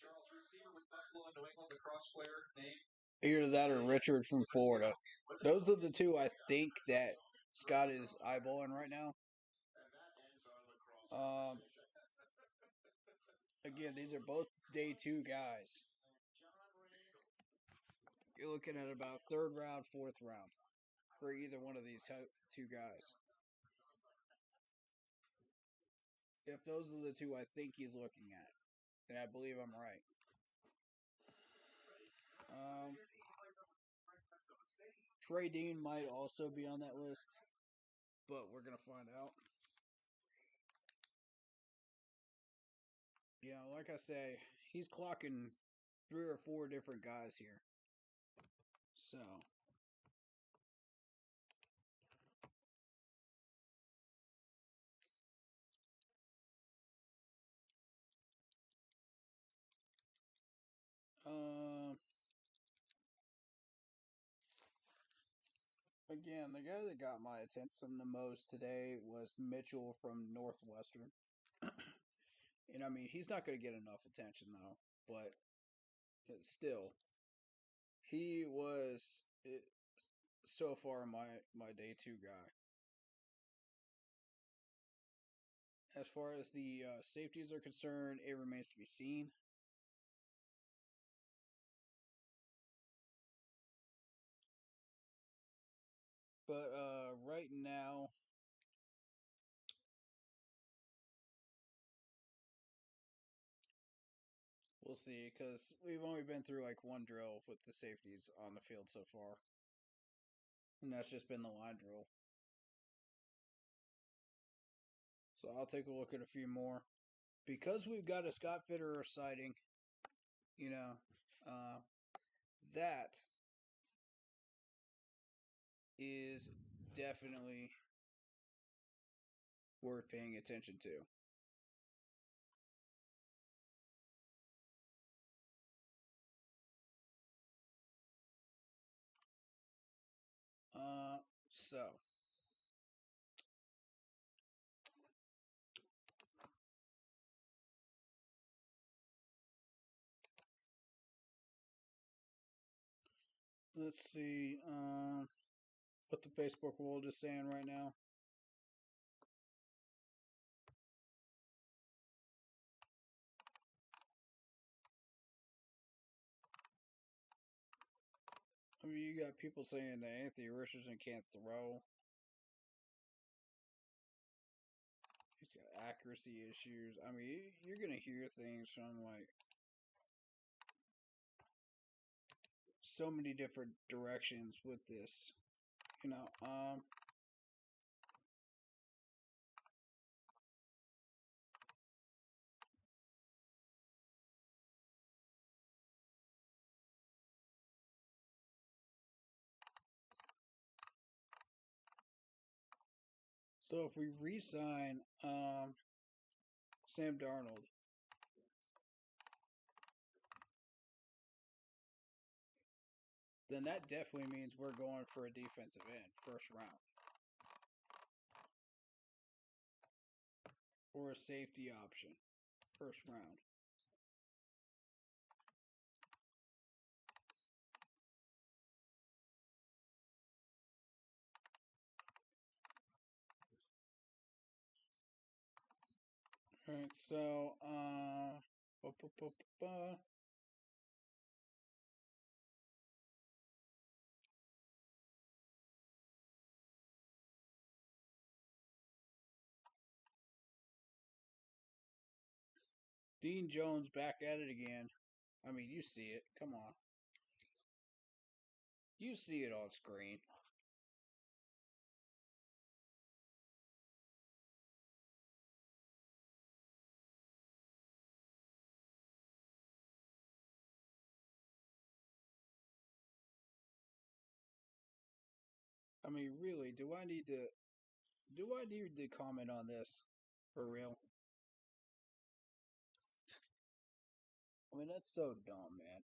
Speaker 8: Charles, receiver with Buffalo and New England, lacrosse player, name?
Speaker 2: Either that or Richard from Florida. Those are the two I think that Scott is eyeballing right now. Again, these are both day 2 guys. You're looking at about 3rd round, 4th round for either one of these two guys. If those are the two I think he's looking at, then I believe I'm right. Trey Dean might also be on that list, but we're going to find out. Yeah, like I say, he's clocking 3 or 4 different guys here. So, again, the guy that got my attention the most today was Mitchell from Northwestern. And I mean, he's not going to get enough attention though, but still, he was so far my day 2 guy. As far as the safeties are concerned, it remains to be seen. But right now, we'll see, because we've only been through like 1 drill with the safeties on the field so far. And that's just been the line drill. So I'll take a look at a few more. Because we've got a Scott Fitterer sighting, you know, that is definitely worth paying attention to. So let's see what the Facebook world is saying right now. I mean, you got people saying that Anthony Richardson can't throw. He's got accuracy issues. I mean, you're going to hear things from, like, so many different directions with this. You know, So if we re-sign Sam Darnold, then that definitely means we're going for a defensive end first round. Or a safety option first round. Alright, so Dean Jones back at it again. I mean, you see it. Come on. You see it on screen. I mean, really, do I need to comment on this for real? I mean, that's so dumb, man.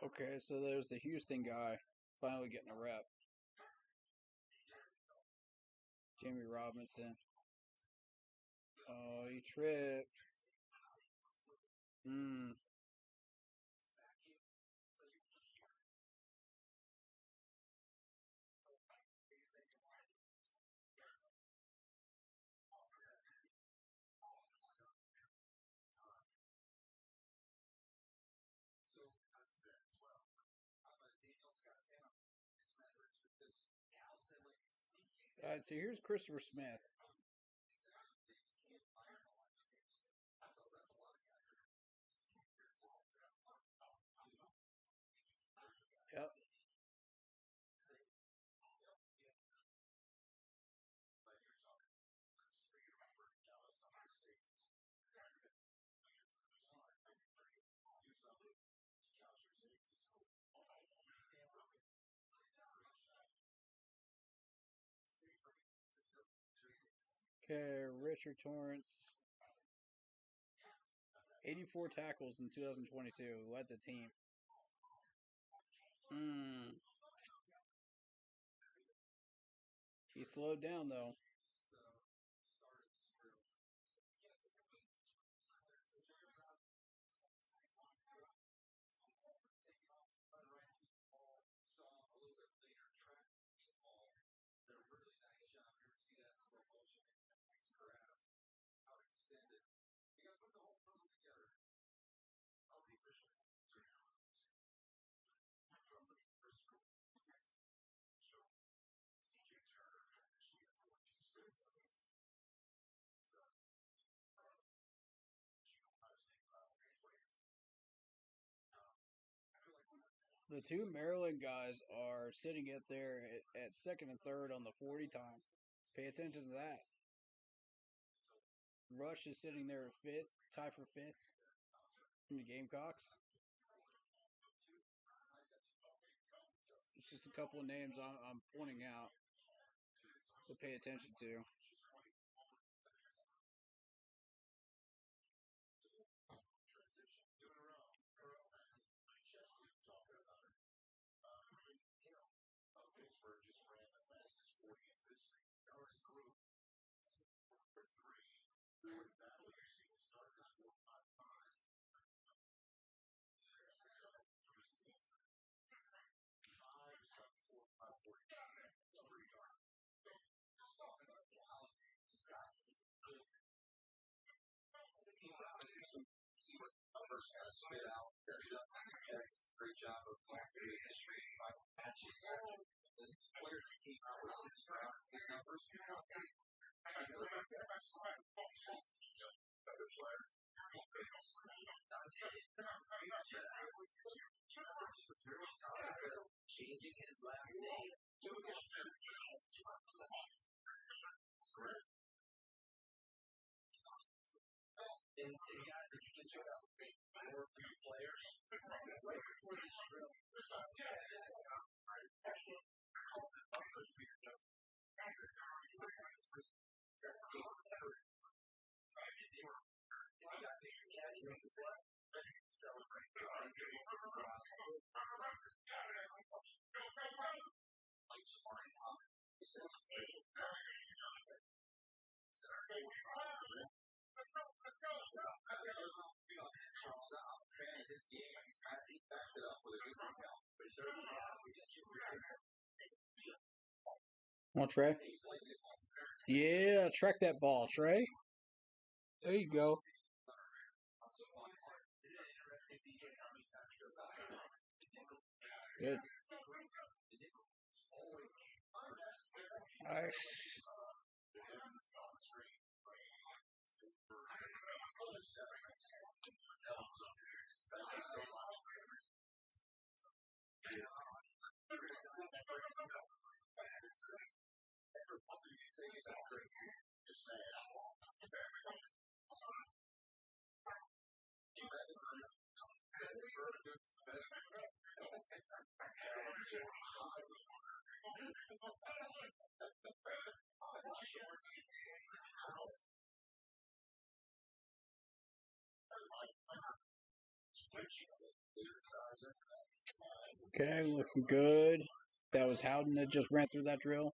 Speaker 2: Okay, so there's the Houston guy finally getting a rep. Jamie Robinson. Oh, he tripped. Alright, so here's Christopher Smith. Yep. Okay, Richard Torrance. 84 tackles in 2022. Led the team. He slowed down, though. The two Maryland guys are sitting at there at second and third on the 40 time. Pay attention to that. Rush is sitting there at fifth, tie for fifth in the Gamecocks. It's just a couple of names I'm pointing out to pay attention to.
Speaker 8: great job of going through the history of 5 matches. The player that came out with sitting around his numbers.
Speaker 6: Changing his last name to and guys, if you can check out more for you players, right before this drill,
Speaker 8: Charles out, fan of his game, and he's backed it up with a good rebound. But he certainly has.
Speaker 2: Come on, Trey. Yeah, track that ball, Trey. There you go. Good. Nice. Okay, looking good. That was Howden that just ran through that drill.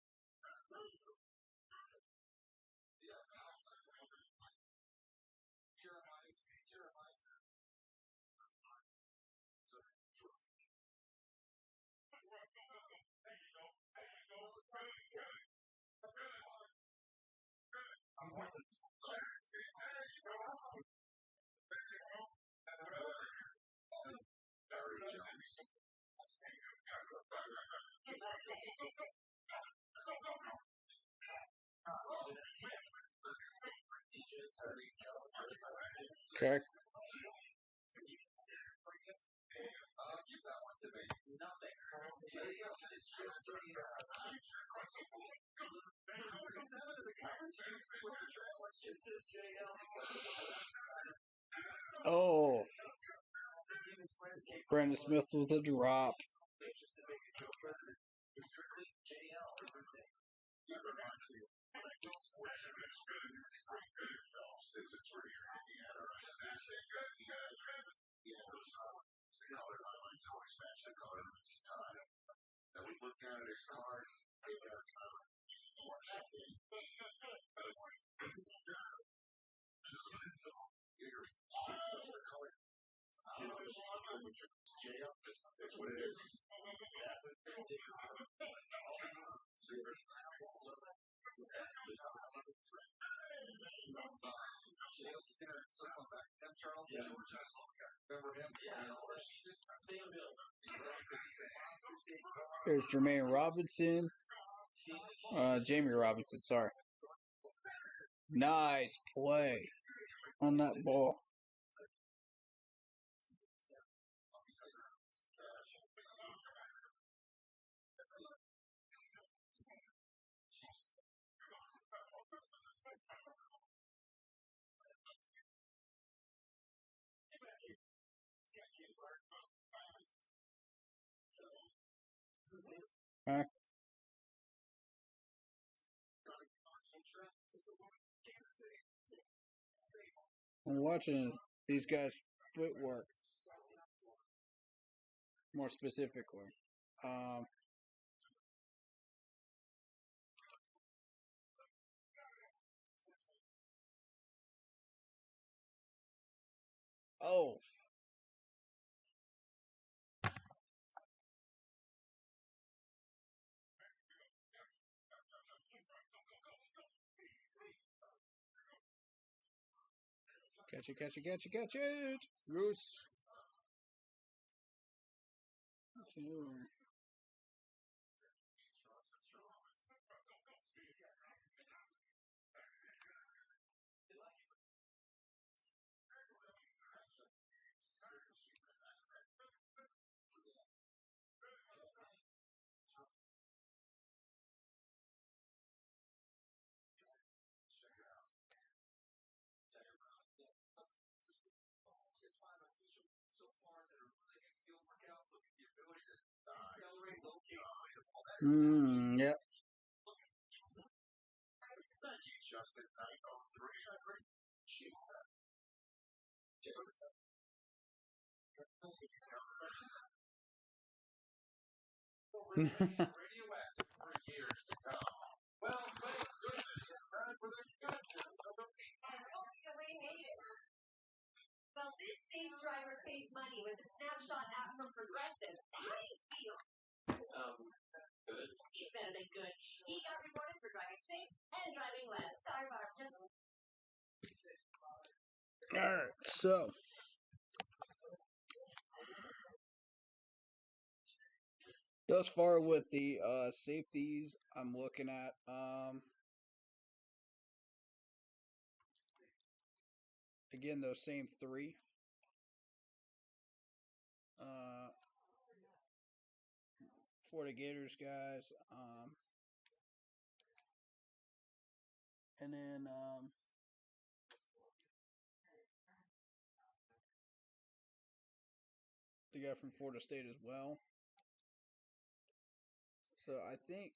Speaker 2: Okay.
Speaker 8: Give that one to me. Nothing.
Speaker 2: Oh. Brandon Smith with a drop.
Speaker 6: And we looked down at his card. That's what it is.
Speaker 8: Charles, remember him?
Speaker 2: There's Jermaine Robinson. Jamie Robinson, sorry. Nice play on that ball. Huh? I'm watching these guys' footwork more specifically. Oh. Catch it. Goose. Ooh. Yep.
Speaker 4: Justin 903, I think. Radioactive for years to come. Well, thank goodness it's time for the good news of the week.
Speaker 9: And we need it. Well, this safe driver saves money with the Snapshot app from Progressive. How do you feel?
Speaker 7: Good.
Speaker 9: He's better than good. He got rewarded for driving safe and driving less. Sorry, Barb. Just
Speaker 2: Alright, so thus far with the safeties I'm looking at, again those same three. For the Gators guys, and then the guy from Florida State as well. So I think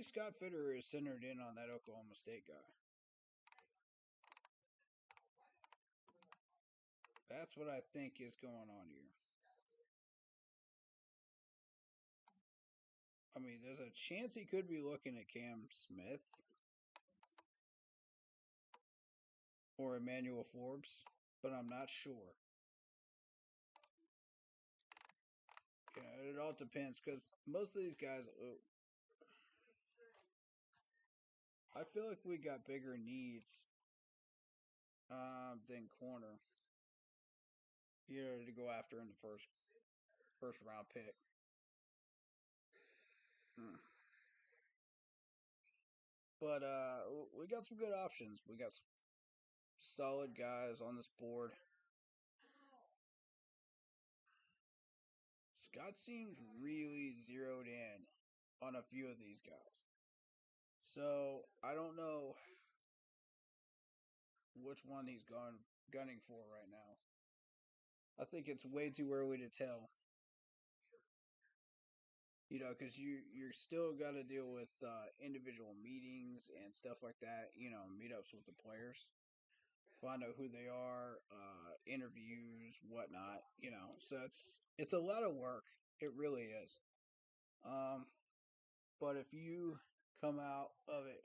Speaker 2: Scott Fitterer is centered in on that Oklahoma State guy. That's what I think is going on here. I mean, there's a chance he could be looking at Cam Smith or Emmanuel Forbes, but I'm not sure. Yeah, it all depends because most of these guys, I feel like we got bigger needs than corner. To go after in the first round pick. But we got some good options. We got some solid guys on this board. Scott seems really zeroed in on a few of these guys. So I don't know which one he's gunning for right now. I think it's way too early to tell. Because you're still got to deal with individual meetings and stuff like that. Meetups with the players, find out who they are, interviews, whatnot. So it's a lot of work. It really is. But if you come out of it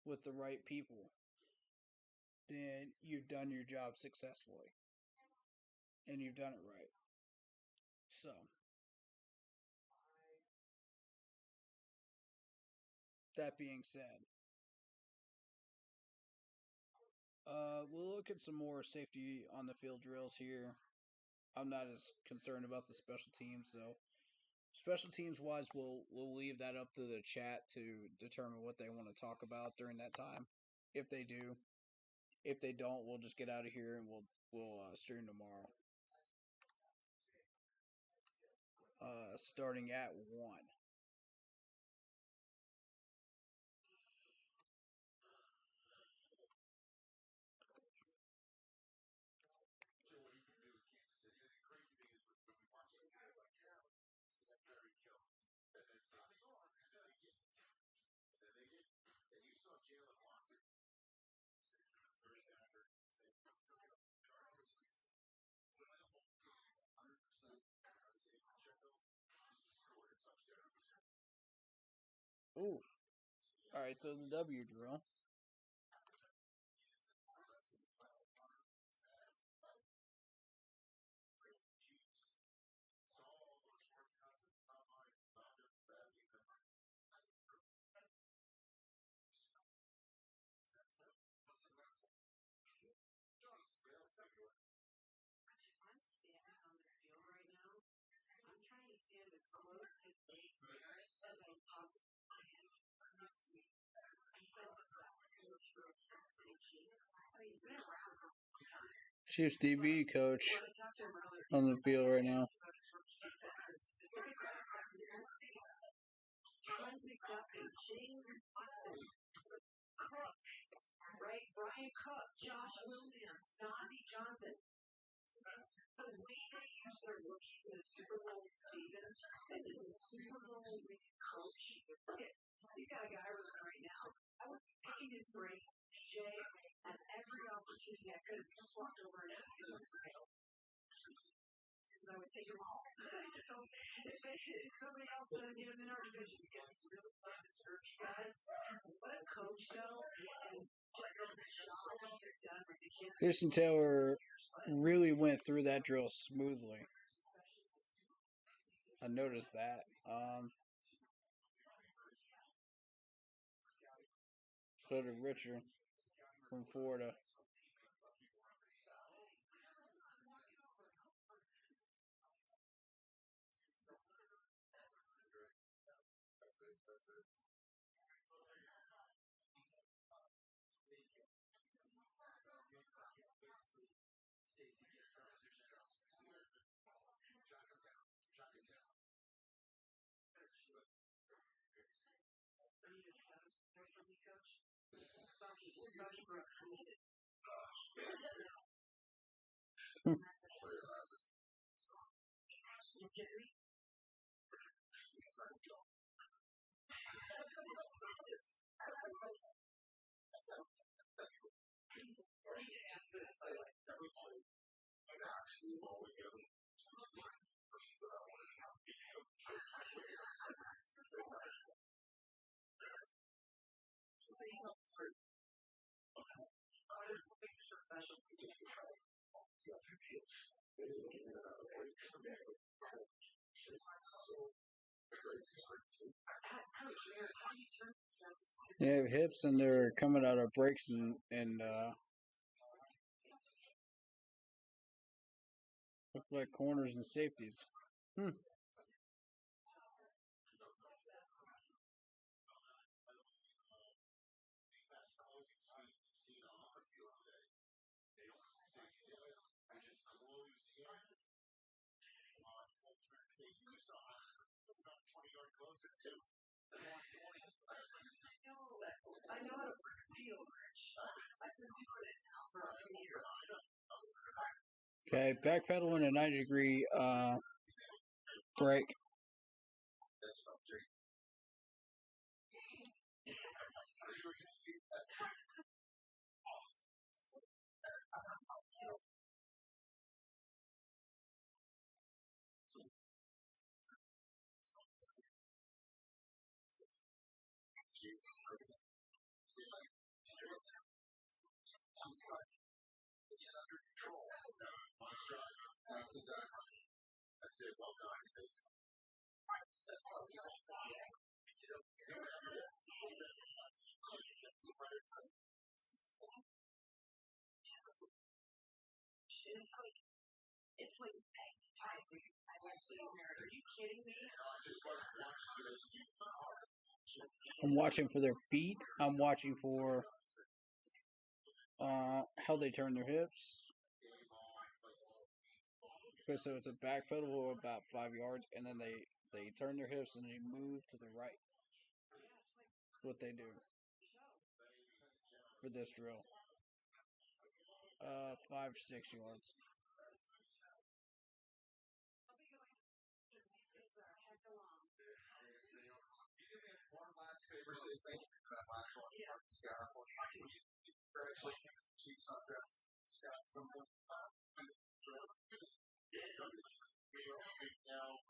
Speaker 2: with the right people, then you've done your job successfully, and you've done it right. So. That being said, we'll look at some more safety on the field drills here. I'm not as concerned about the special teams, so special teams wise, we'll leave that up to the chat to determine what they want to talk about during that time. If they do, if they don't, we'll just get out of here and we'll stream tomorrow. Starting at 1. Ooh. Alright, so the W drill.
Speaker 3: as close to Dave Barrett as I possibly can. Defensive backs coach for the Kansas City Chiefs. I mean, he's been around for a long time.
Speaker 2: Chiefs DB coach
Speaker 3: When I talked to him earlier,
Speaker 2: on the field right now.
Speaker 3: about his rookie defense and specifically the secondary. John McDuffie, Jane Watson, Cook, right? Brian Cook, Josh Williams, Nazi Johnson. The way they use their rookies in a Super Bowl season, this is a Super Bowl winning coach. He's got a guy right now. I would be picking his brain, DJ, at every opportunity I could have just walked over and asked him what's the deal. Because I would take them all. So if somebody else doesn't get him in our division because he's really close to certain guys, what a coach though, and just the job he has done with the kids.
Speaker 2: Christian Taylor really went through that drill smoothly. I noticed that. So did Richard from Florida.
Speaker 3: Bucky Brooks, I need it. You get me? What makes it so special? Coach, how do you turn this?
Speaker 2: They have hips and they're coming out of breaks and look like corners and safeties.
Speaker 3: I know how to feel, Rich. I've been doing it now for a few years.
Speaker 2: Okay, backpedal in a 90-degree break.
Speaker 3: It's like magnetizing. Are you kidding me?
Speaker 2: I'm watching for their feet. I'm watching for how they turn their hips. Okay, so it's a back pedal of about 5 yards, and then they turn their hips and they move to the right. That's what they do for this drill. 5-6 yards.
Speaker 8: One last favor, says thank you for that last one. Scott, congratulations, Chiefs on draft. Scott, something.
Speaker 6: Now,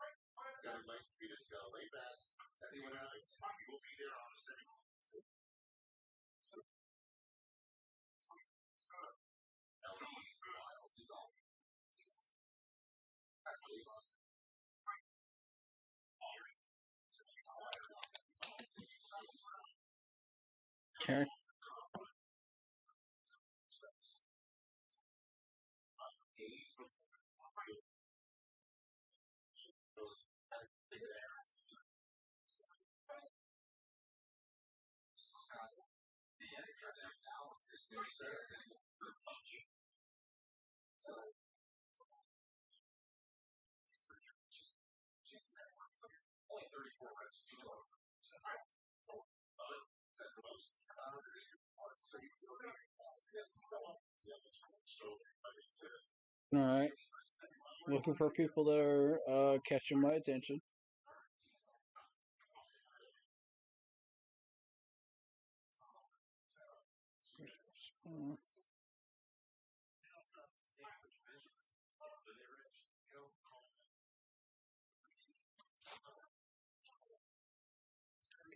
Speaker 6: got a leg, we just gotta lay back, see what happens. We'll be there on the second.
Speaker 2: Okay.
Speaker 8: Only 34 reps.
Speaker 2: All right. Looking for people that are catching my attention.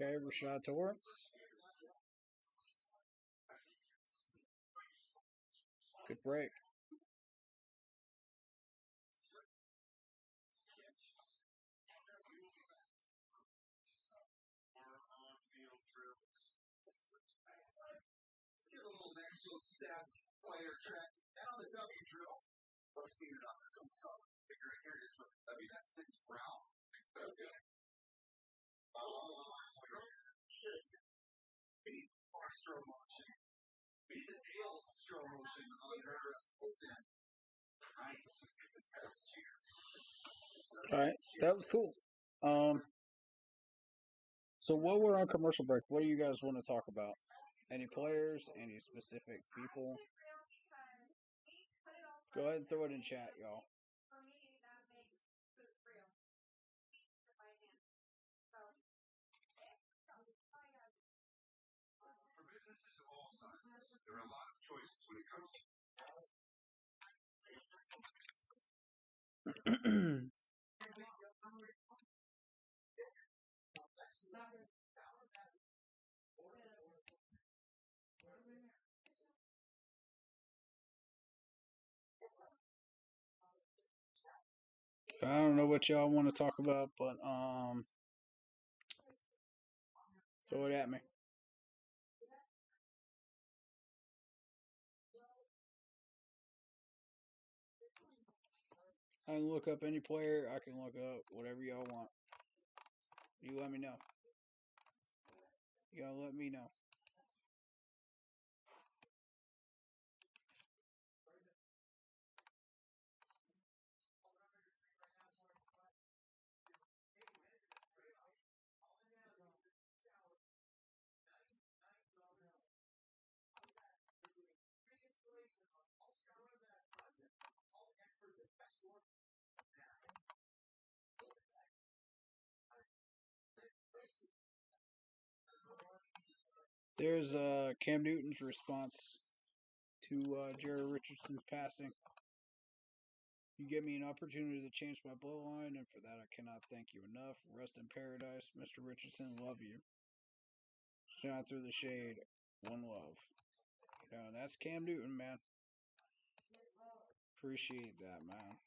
Speaker 2: Okay, Rashad Torrance. Good break.
Speaker 8: Let's get a little actual stats player track. And on the W drill, let's see it on this one. So, figure here it is with the W. That's Sidney Brown. Okay. Stroke motion. Beat the tails stroke motion on her pulls in. Nice.
Speaker 2: All right, that was cool. So while we're on commercial break, what do you guys want to talk about? Any players? Any specific people? Go ahead and throw it in chat, y'all.
Speaker 8: For businesses of all sizes, there are a lot of choices when it comes to
Speaker 2: I don't know what y'all want to talk about, but throw it at me. I can look up any player. I can look up whatever y'all want. You let me know. Y'all let me know. There's Cam Newton's response to Jerry Richardson's passing. You give me an opportunity to change my bloodline, and for that I cannot thank you enough. Rest in paradise, Mr. Richardson. Love you. Shine through the shade. One love. You know, that's Cam Newton, man. Appreciate that, man.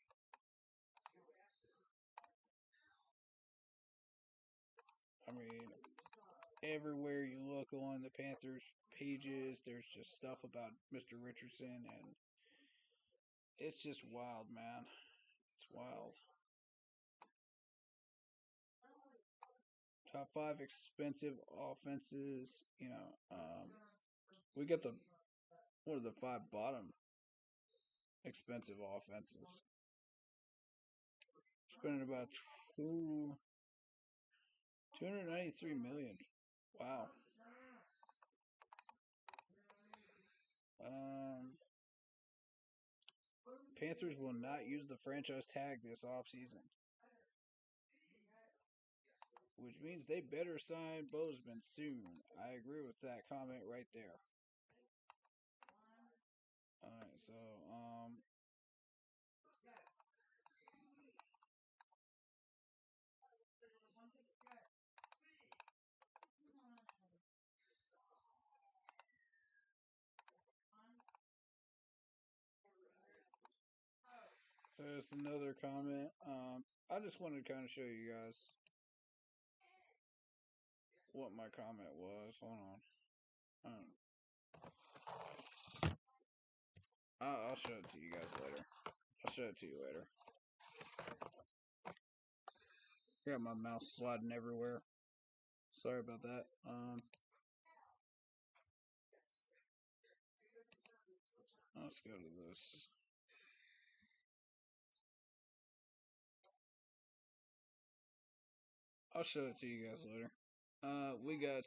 Speaker 2: I mean, everywhere you look on the Panthers pages, there's just stuff about Mr. Richardson, and it's just wild, man. It's wild. Top 5 expensive offenses. You know, we got what are the 5 bottom expensive offenses? Spending about $293 million. Wow. Panthers will not use the franchise tag this offseason, which means they better sign Bozeman soon. I agree with that comment right there. Alright, so, there's another comment. I just wanted to kind of show you guys what my comment was. Hold on. I'll show it to you guys later. I'll show it to you later. Got my mouse sliding everywhere. Sorry about that. let's go to this. I'll show it to you guys later. We got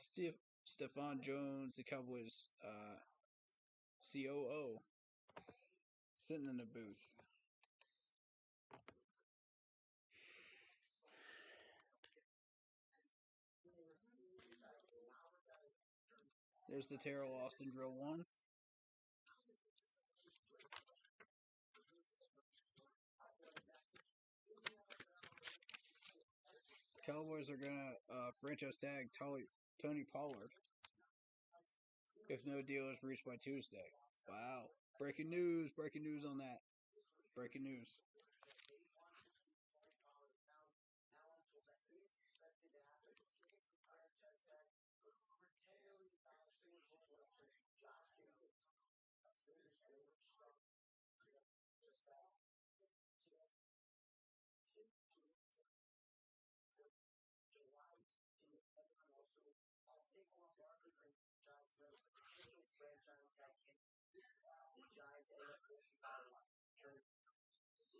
Speaker 2: Stephon Jones, the Cowboys COO, sitting in the booth. There's the Terrell Austin drill 1. Cowboys are gonna franchise tag Tony Pollard if no deal is reached by Tuesday. Wow. Breaking news on that. Breaking news.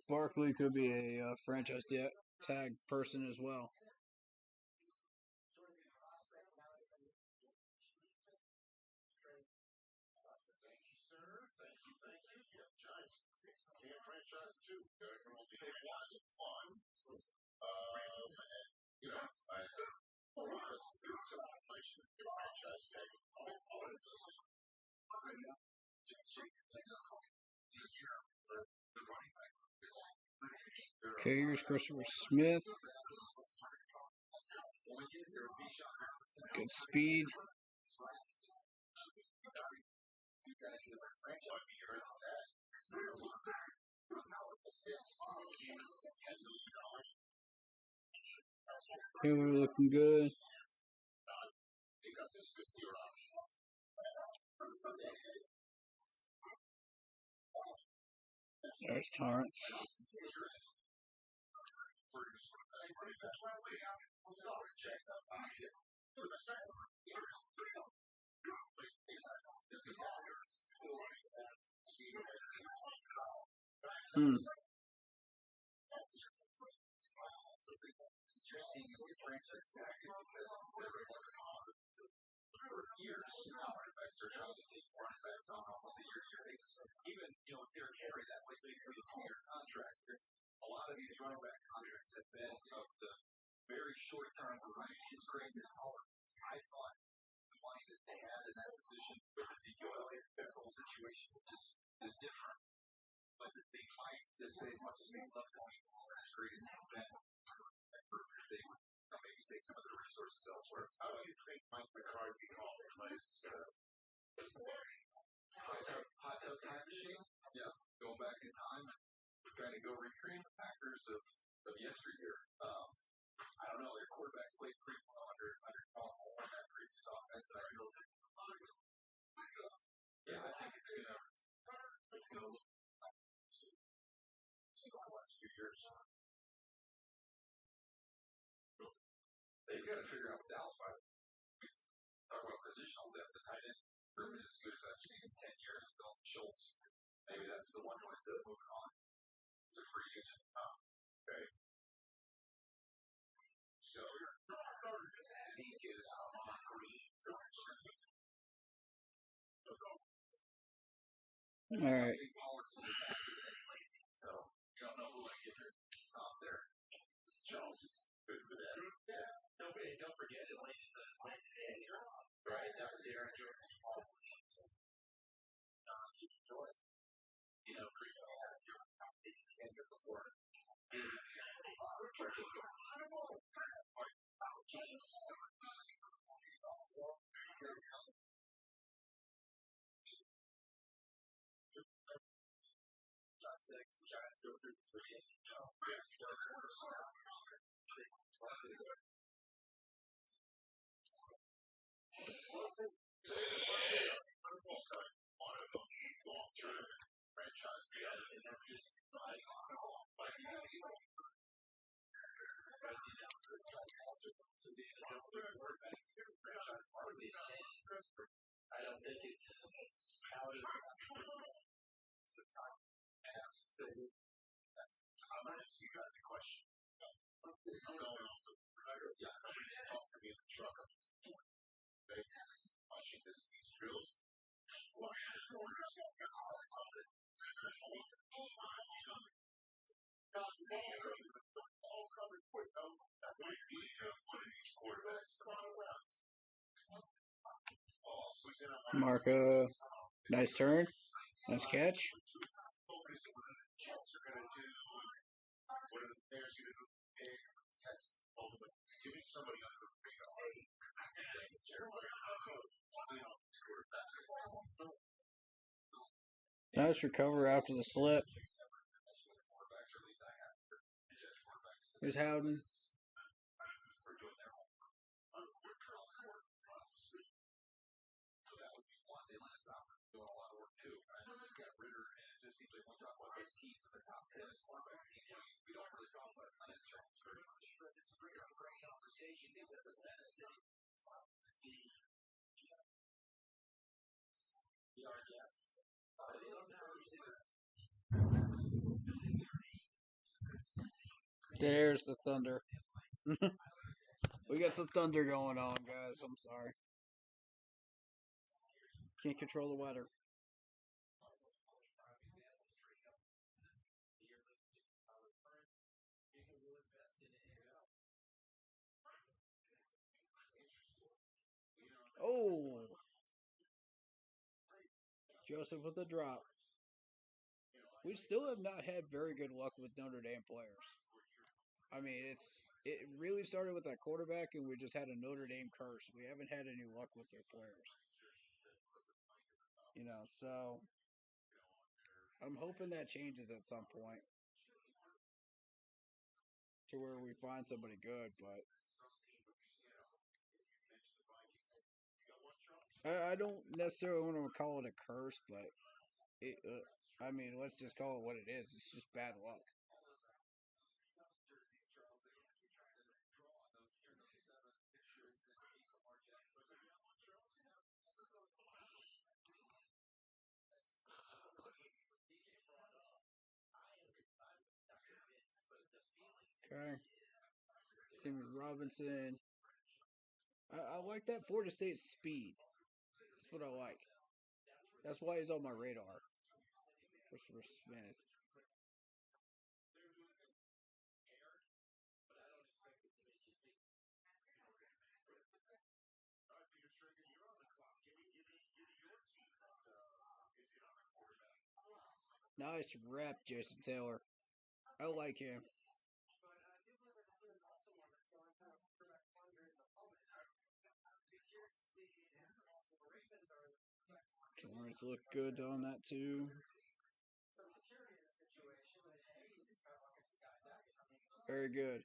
Speaker 2: Barkley could be a franchise tag person as well.
Speaker 4: Can't franchise two. They want some fun. And, you know, I some information that the franchise tag.
Speaker 2: Okay, here's Christopher Smith. Good speed. Taylor looking good. There's Torrance.
Speaker 4: How do you think Mike McCarthy plays?
Speaker 8: Hot tub time machine? Yeah, go back in time, kind of go recreate the Packers of yesteryear. I don't know, their quarterbacks played pretty well under Colin Moore in that previous offense. And I really yeah, I think it's gonna look the last few years. They've got to figure out with Dallas by we talk about positional depth. The tight end group is as good as I've seen in 10 years with Dalton Schultz. Maybe that's the one who ends up moving on. It's a free agent. Okay. So
Speaker 4: Zeke is on green.
Speaker 2: All right.
Speaker 8: So don't know who I get out there.
Speaker 4: Jones is good for that.
Speaker 6: Yeah. Don't forget it late in the tenure, right? That was Aaron George and Paul Williams. Joy. You know, his tenure before. Giants go through this weekend.
Speaker 4: Long-term franchise together. And that's it.
Speaker 6: I don't think it's out of
Speaker 4: guys a question. I'm going off the record. Nobody's talking to me in the truck. Okay? Watching these drills. Watching the corners. All coming quick. That might be one of these quarterbacks tomorrow.
Speaker 2: Marco, nice turn. Nice catch. Nice recover after the slip. Here's Howden. There's the thunder. We got some thunder going on, guys. I'm sorry. Can't control the weather. Oh! Joseph with the drop. We still have not had very good luck with Notre Dame players. I mean, it really started with that quarterback, and we just had a Notre Dame curse. We haven't had any luck with their players. So I'm hoping that changes at some point to where we find somebody good. But I don't necessarily want to call it a curse, but I mean, let's just call it what it is. It's just bad luck. Okay. Timmy Robinson. I like that Florida State speed. That's what I like. That's why he's on my radar. Christopher Smith. Nice rep, Jason Taylor. I like him. Lawrence looked good on that too. Very good.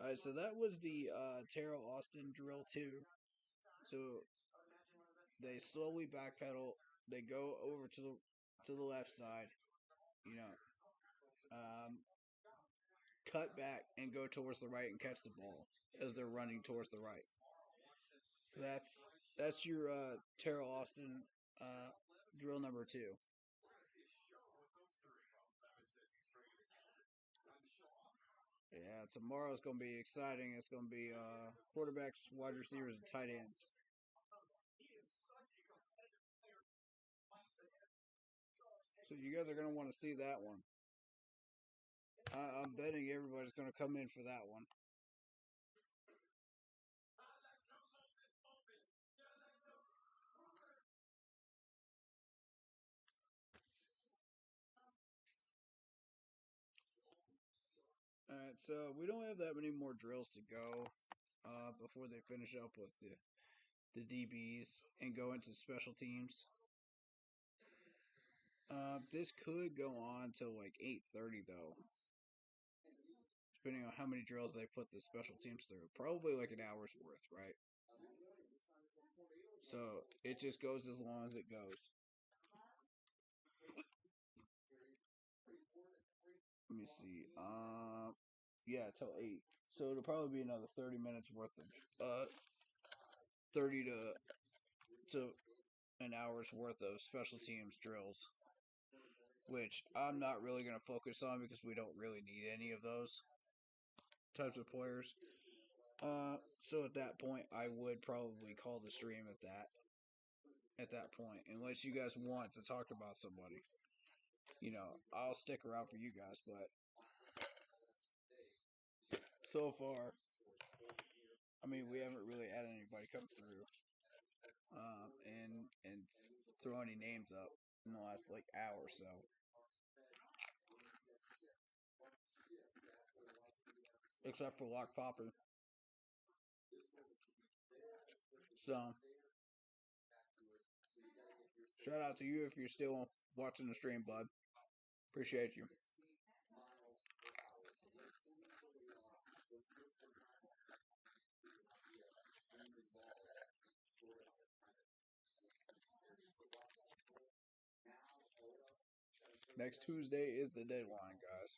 Speaker 2: All right, so that was the Terrell Austin drill 2. So they slowly backpedal. They go over to the left side. Cut back and go towards the right and catch the ball as they're running towards the right. So that's your Terrell Austin drill number 2. Yeah, tomorrow's going to be exciting. It's going to be quarterbacks, wide receivers, and tight ends. So you guys are going to want to see that one. I'm betting everybody's going to come in for that one. Alright, so we don't have that many more drills to go before they finish up with the DBs and go into special teams. This could go on till like 8:30 though, depending on how many drills they put the special teams through. Probably like an hour's worth, right? So it just goes as long as it goes. Let me see. Yeah, till 8. So it'll probably be another 30 minutes worth of 30 to an hour's worth of special teams drills, which I'm not really going to focus on because we don't really need any of those. types of players. So at that point, I would probably call the stream at that point, unless you guys want to talk about somebody. I'll stick around for you guys, but so far, I mean, we haven't really had anybody come through, and throw any names up in the last like hour or so. Except for Lock Popper. So, shout out to you if you're still watching the stream, bud. Appreciate you. Next Tuesday is the deadline, guys.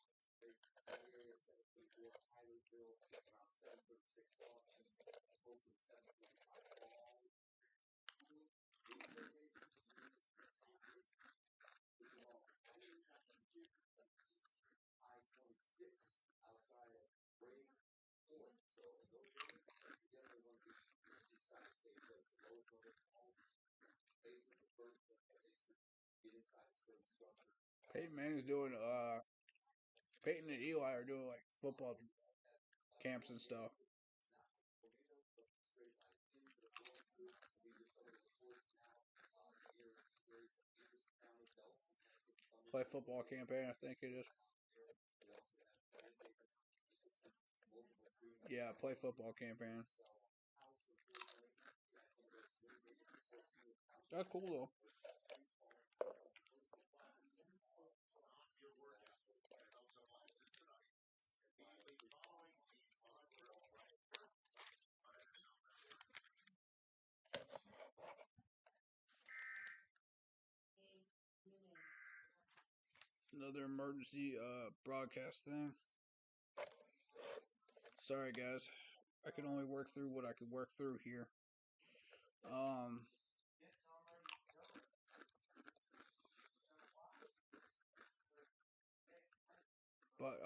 Speaker 2: Peyton Manning's doing Peyton and Eli are doing like football camps and stuff. Play football campaign, I think it is. Yeah, play football campaign. That's cool though. Another emergency broadcast thing. Sorry guys. I can only work through what I can work through here. But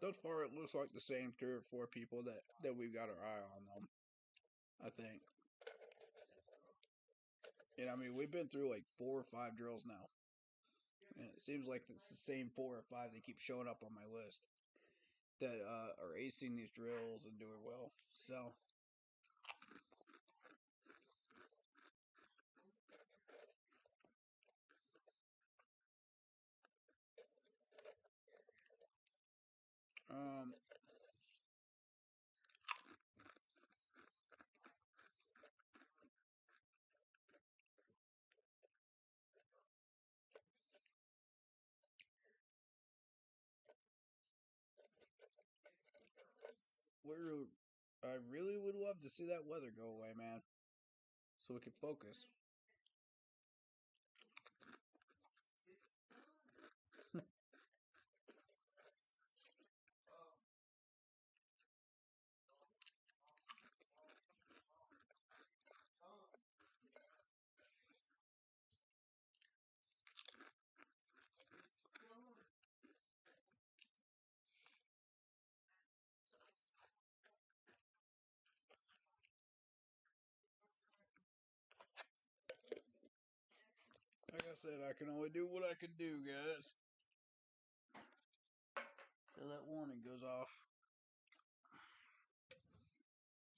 Speaker 2: thus far it looks like the same 3 or 4 people that we've got our eye on them. I think. And I mean, we've been through like 4 or 5 drills now. And it seems like it's the same 4 or 5 that keep showing up on my list that are acing these drills and doing well. So, I really would love to see that weather go away, man, so we can focus. Like I said, I can only do what I can do, guys. Till that warning goes off.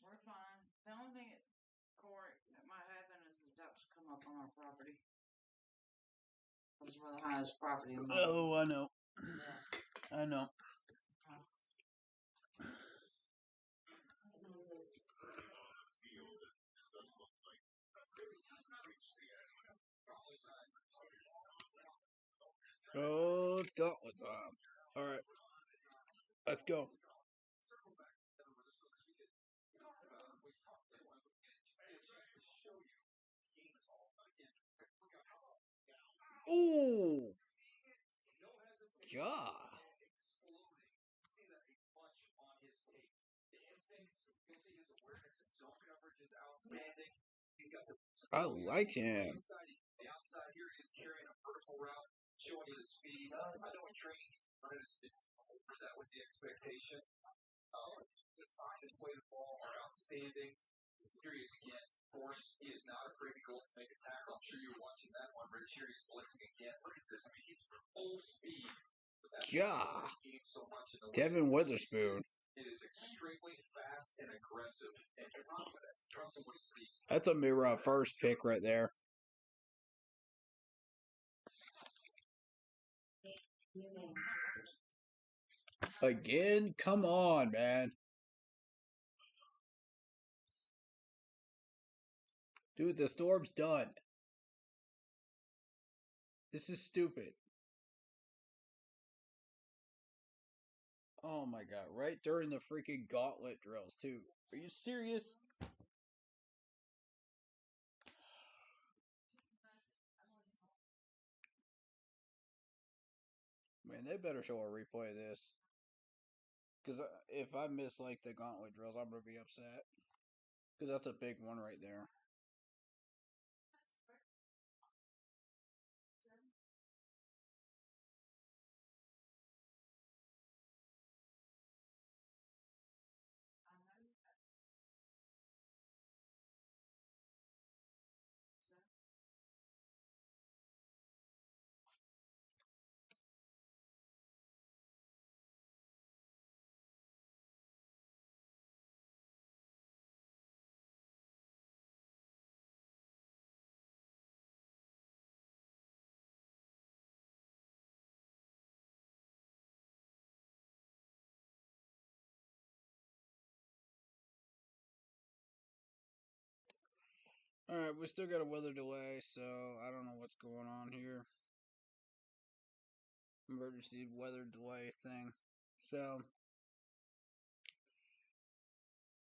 Speaker 10: We're fine. The only thing, Corey, that might happen is the ducks come up on our property. That's where the highest property in the
Speaker 2: Oh, I know.
Speaker 10: Yeah.
Speaker 2: I know. Oh, it's gauntlet time. Alright. Let's go. Ooh! God. I like him.
Speaker 8: That was the expectation. Find and play the ball are outstanding. Here he is again. Of course, he is not afraid to go make a tackle. I'm sure you're watching that one right here. He's blitzing again. Look at this. I mean, he's full speed.
Speaker 2: Yeah. Devin Witherspoon.
Speaker 8: It is extremely fast and aggressive and confident. Trust him when he sees.
Speaker 2: That's a Mira first pick right there. Again? Come on, man. Dude, the storm's done. This is stupid. Oh my god, right during the freaking gauntlet drills, too. Are you serious? Man, they better show a replay of this. Because if I miss, like, the gauntlet drills, I'm going to be upset. Because that's a big one right there. Alright, we still got a weather delay, so I don't know what's going on here. Emergency weather delay thing. So,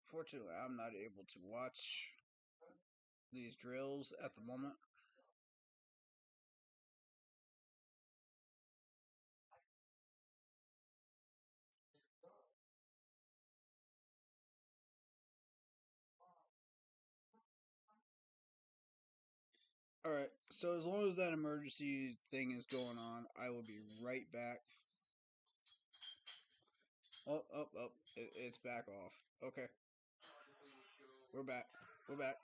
Speaker 2: fortunately, I'm not able to watch these drills at the moment. Alright, so as long as that emergency thing is going on, I will be right back. Oh, it's back off. Okay. We're back. We're back.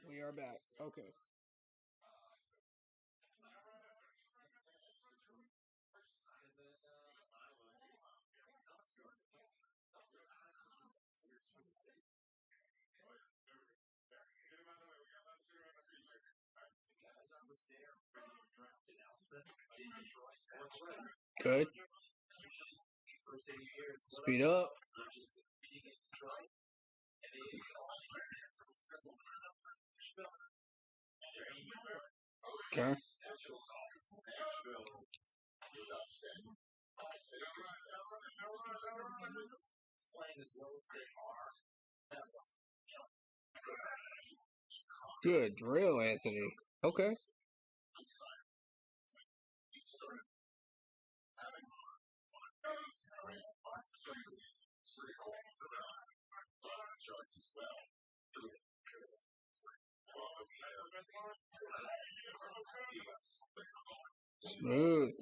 Speaker 2: We are back. Okay. Good. Speed up. Okay. Good drill, Anthony. Okay. Smooth.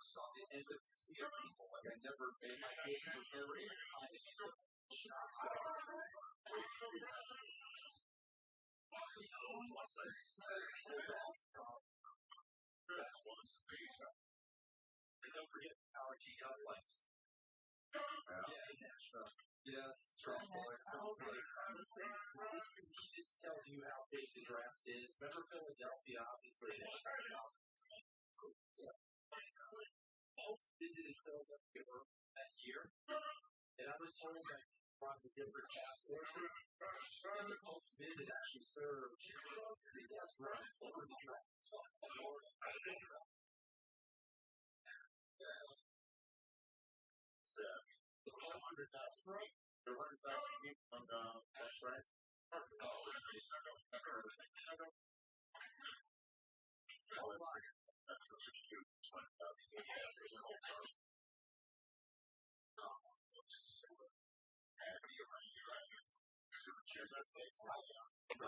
Speaker 8: Saw the end of the sea of people. Like I never made my gaze was never able to find it. Don't forget Power G complex. Yes, strong boy. So it's like, this to me, this tells you how big the draft is. Remember Philadelphia, obviously, they visited Philadelphia that year, and I was told that
Speaker 7: run the different task forces. And the Pope's visit actually served as a test run for the Dragons.
Speaker 4: The Pope was a test run? The 100,000 people on that's right.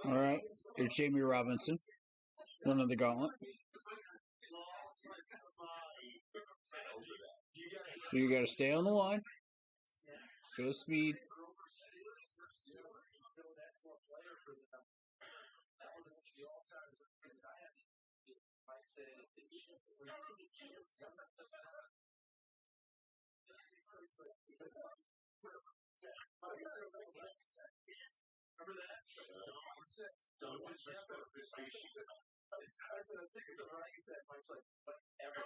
Speaker 2: All right, there's Jamie Robinson, one of the Gauntlet. So you got to stay on the line. Go speed.
Speaker 4: Remember that? Don't disrespect this species. I said, I think it's a orangutan. Mike's like, whatever.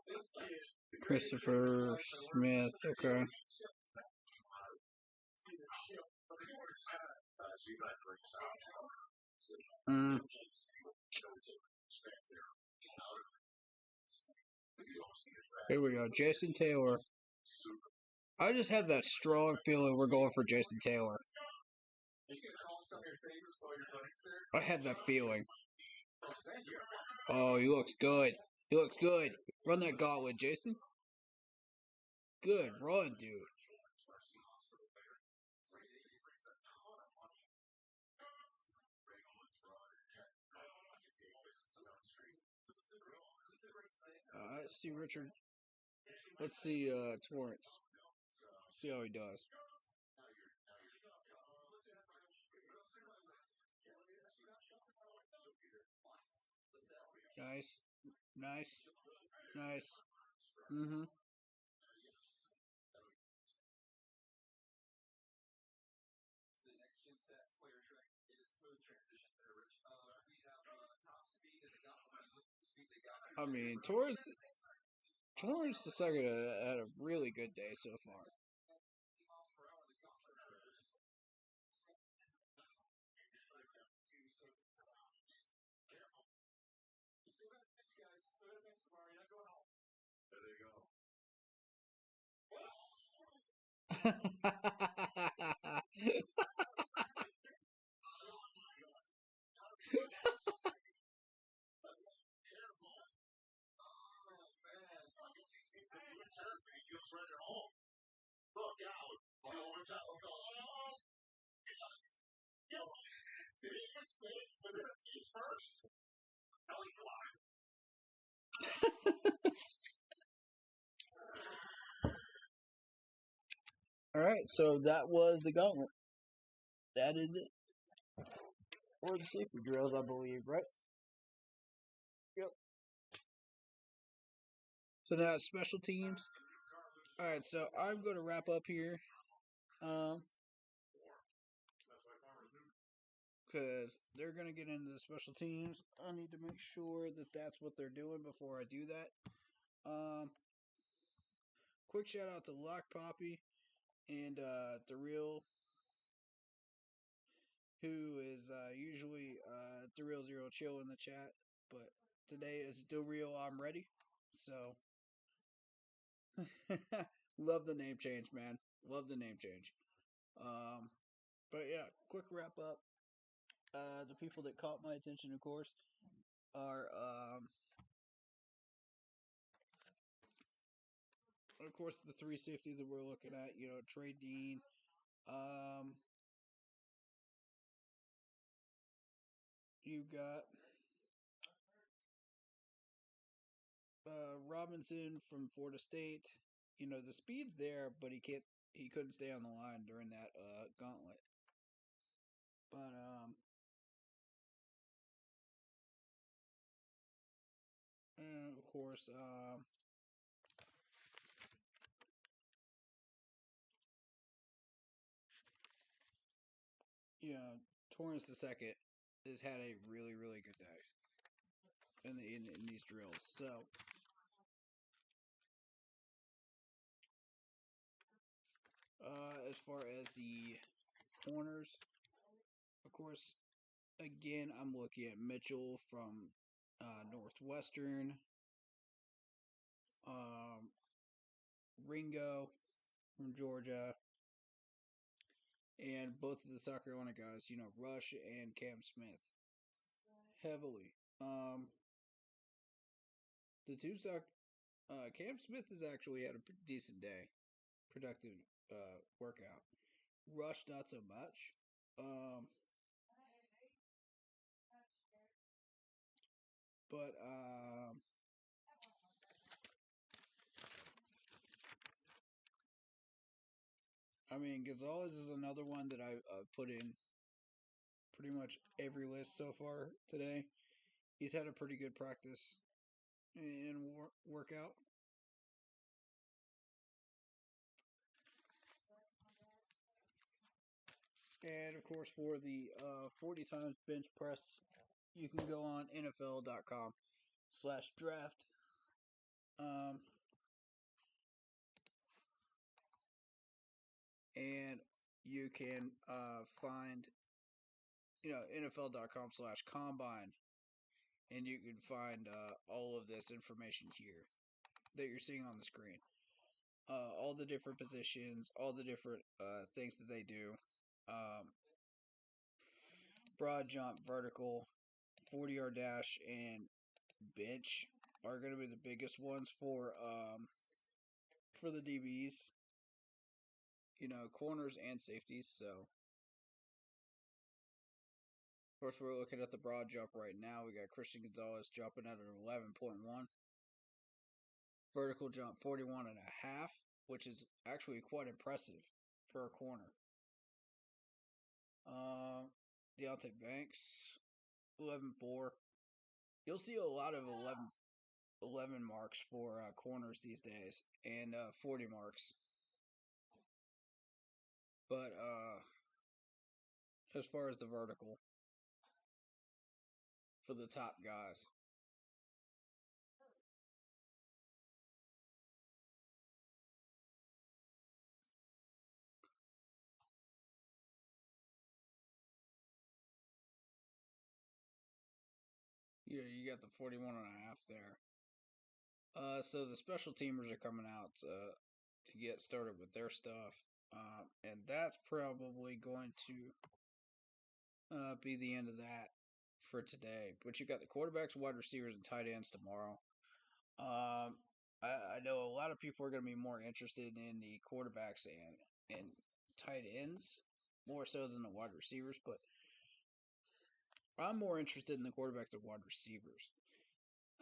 Speaker 4: This kid.
Speaker 2: Christopher Smith. Okay. Here we go. Jason Taylor. I just have that strong feeling we're going for Jason Taylor. I had that feeling. Oh, he looks good. He looks good. Run that gauntlet, Jason. Good run, dude. Let's see Richard. Let's see Torrance. See how he does. Nice. Nice. Nice. Mm-hmm. I mean, Torrance the second had a really good day so far. All right, so that was the gauntlet. That is it. Or the safety drills, I believe, right? Yep. So now it's special teams. All right, so I'm going to wrap up here. Because they're going to get into the special teams. I need to make sure that that's what they're doing before I do that. Quick shout out to Lock Poppy and The Real, who is usually The Real Zero Chill in the chat. But today is The Real I'm Ready. So, love the name change, man. Love the name change. But yeah, quick wrap up. The people that caught my attention, of course, are of course the three safeties that we're looking at. You know, Trey Dean, you got Robinson from Florida State. You know, the speed's there, but he couldn't stay on the line during that gauntlet. But and of course you know, Torrance the second has had a really, really good day in these drills. So as far as the corners, of course, again, I'm looking at Mitchell from Northwestern, Ringo from Georgia, and both of the South Carolina guys, Rush and Cam Smith, heavily. The two Cam Smith has actually had a decent day, productive workout. Rush not so much. But I mean, Gonzalez is another one that I put in pretty much every list so far today. He's had a pretty good practice and workout. And of course, for the 40 times bench press, you can go on NFL.com/draft. And you can find, NFL.com/combine, and you can find all of this information here that you're seeing on the screen. All the different positions, all the different things that they do. Broad jump, vertical, 40-yard dash, and bench are going to be the biggest ones for the DBs. Corners and safeties. So, of course, we're looking at the broad jump right now. We got Christian Gonzalez jumping at an 11.1. Vertical jump 41.5, which is actually quite impressive for a corner. Deontay Banks, 11.4. You'll see a lot of 11 marks for corners these days, and 40 marks. But as far as the vertical for the top guys, you got the 41.5 there. So the special teamers are coming out to get started with their stuff, and that's probably going to be the end of that for today. But you got the quarterbacks, wide receivers, and tight ends tomorrow. I know a lot of people are going to be more interested in the quarterbacks and tight ends more so than the wide receivers, but I'm more interested in the quarterbacks and wide receivers.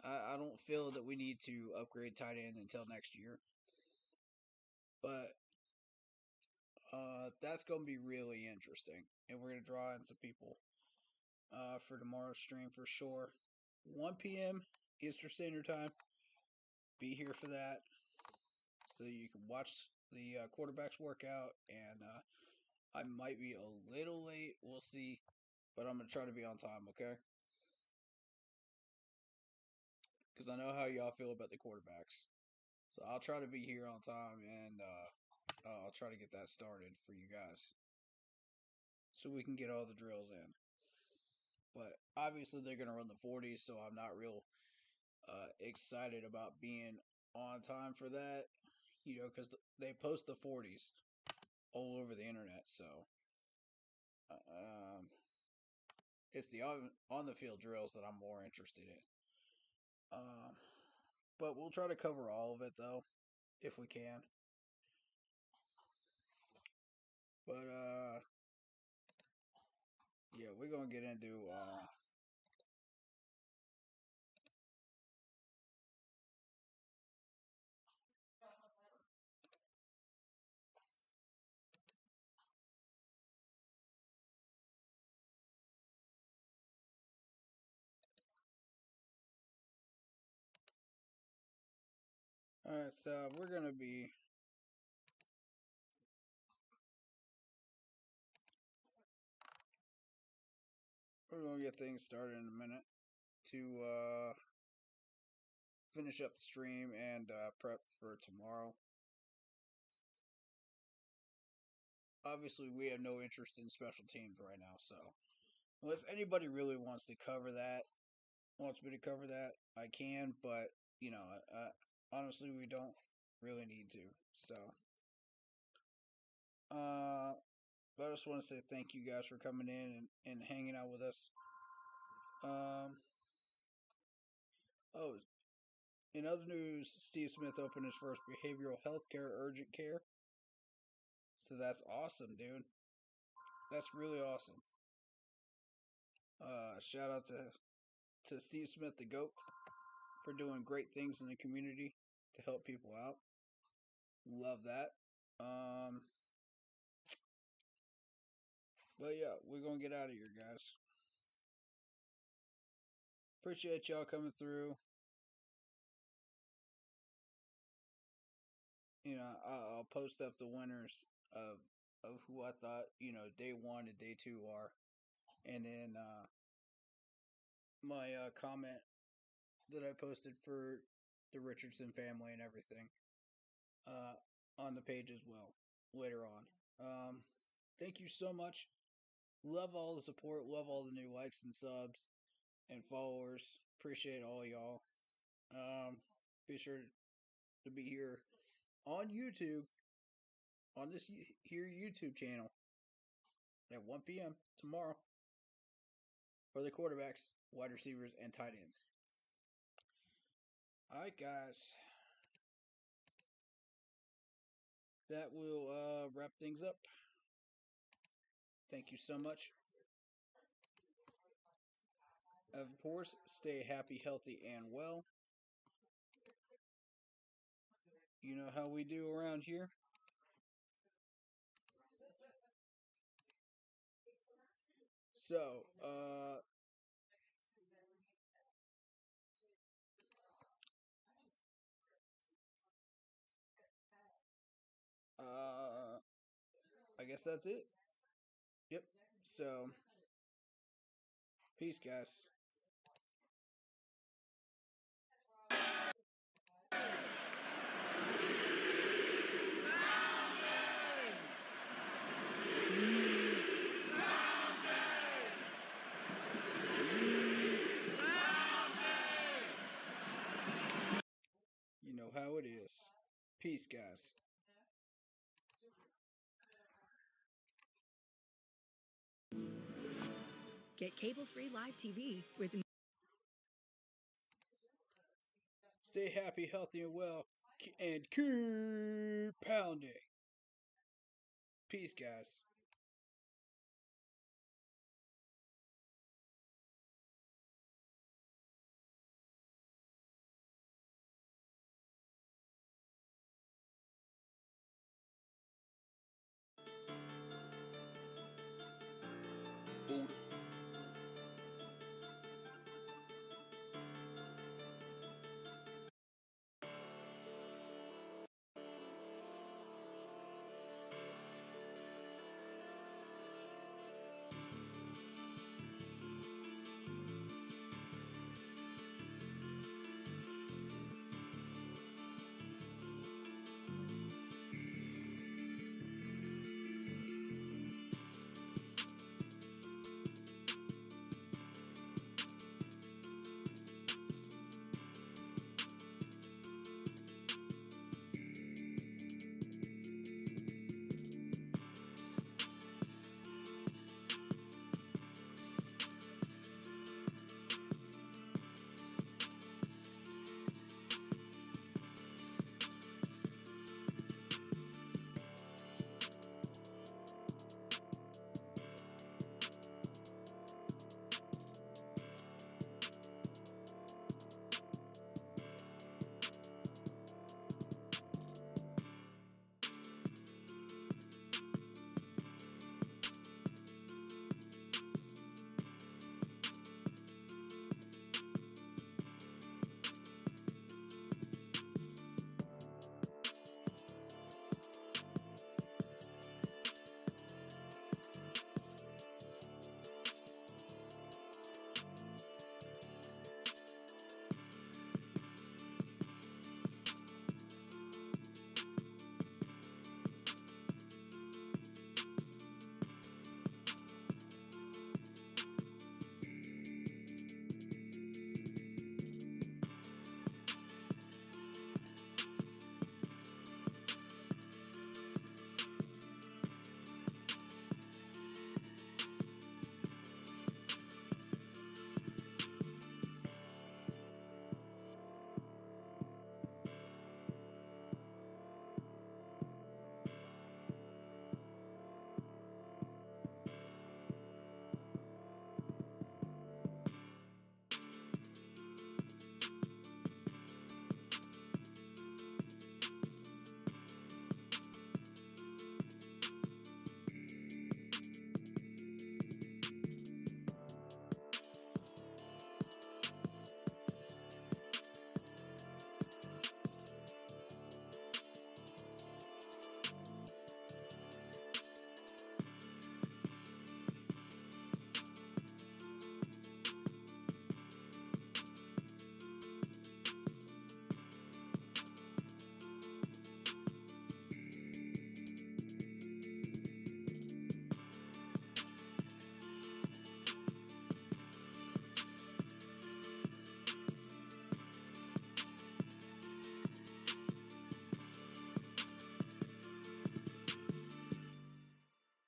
Speaker 2: I don't feel that we need to upgrade tight end until next year, but that's going to be really interesting, and we're going to draw in some people for tomorrow's stream for sure. 1 p.m. Eastern Standard Time. Be here for that, so you can watch the quarterbacks workout, and I might be a little late. We'll see, but I'm going to try to be on time, okay? Because I know how y'all feel about the quarterbacks. So I'll try to be here on time, and I'll try to get that started for you guys so we can get all the drills in. But obviously they're going to run the 40s, so I'm not real excited about being on time for that, because they post the 40s all over the internet, so it's the on the field drills that I'm more interested in. But we'll try to cover all of it, though, if we can. But yeah, we're gonna get into Alright, so we're gonna get things started in a minute to finish up the stream and prep for tomorrow. obviously we have no interest in special teams right now. So unless anybody really wants to cover that, wants me to cover that, I can. But you know, honestly, we don't really need to. So, but I just want to say thank you guys for coming in and hanging out with us. Oh, in other news, Steve Smith opened his first behavioral health care urgent care. So that's awesome, dude. That's really awesome. Shout out to Steve Smith, the GOAT, for doing great things in the community to help people out. Love that. But yeah, we're gonna get out of here, guys. Appreciate y'all coming through. You know, I'll post up the winners of who I thought, you know, day 1 and day 2 are, and then my comment that I posted for the Richardson family and everything on the page as well later on. Thank you so much. Love all the support. Love all the new likes and subs and followers. Appreciate all y'all. Be sure to be here on YouTube, on this here YouTube channel at 1 p.m. tomorrow for the quarterbacks, wide receivers, and tight ends. Alright, guys. That will wrap things up. Thank you so much. Of course, stay happy, healthy, and well. You know how we do around here. So, I guess that's it. Yep. So, peace, guys. You know how it is. Peace, guys.
Speaker 11: Get cable-free live TV with...
Speaker 2: Stay happy, healthy, and well, and keep pounding. Peace, guys.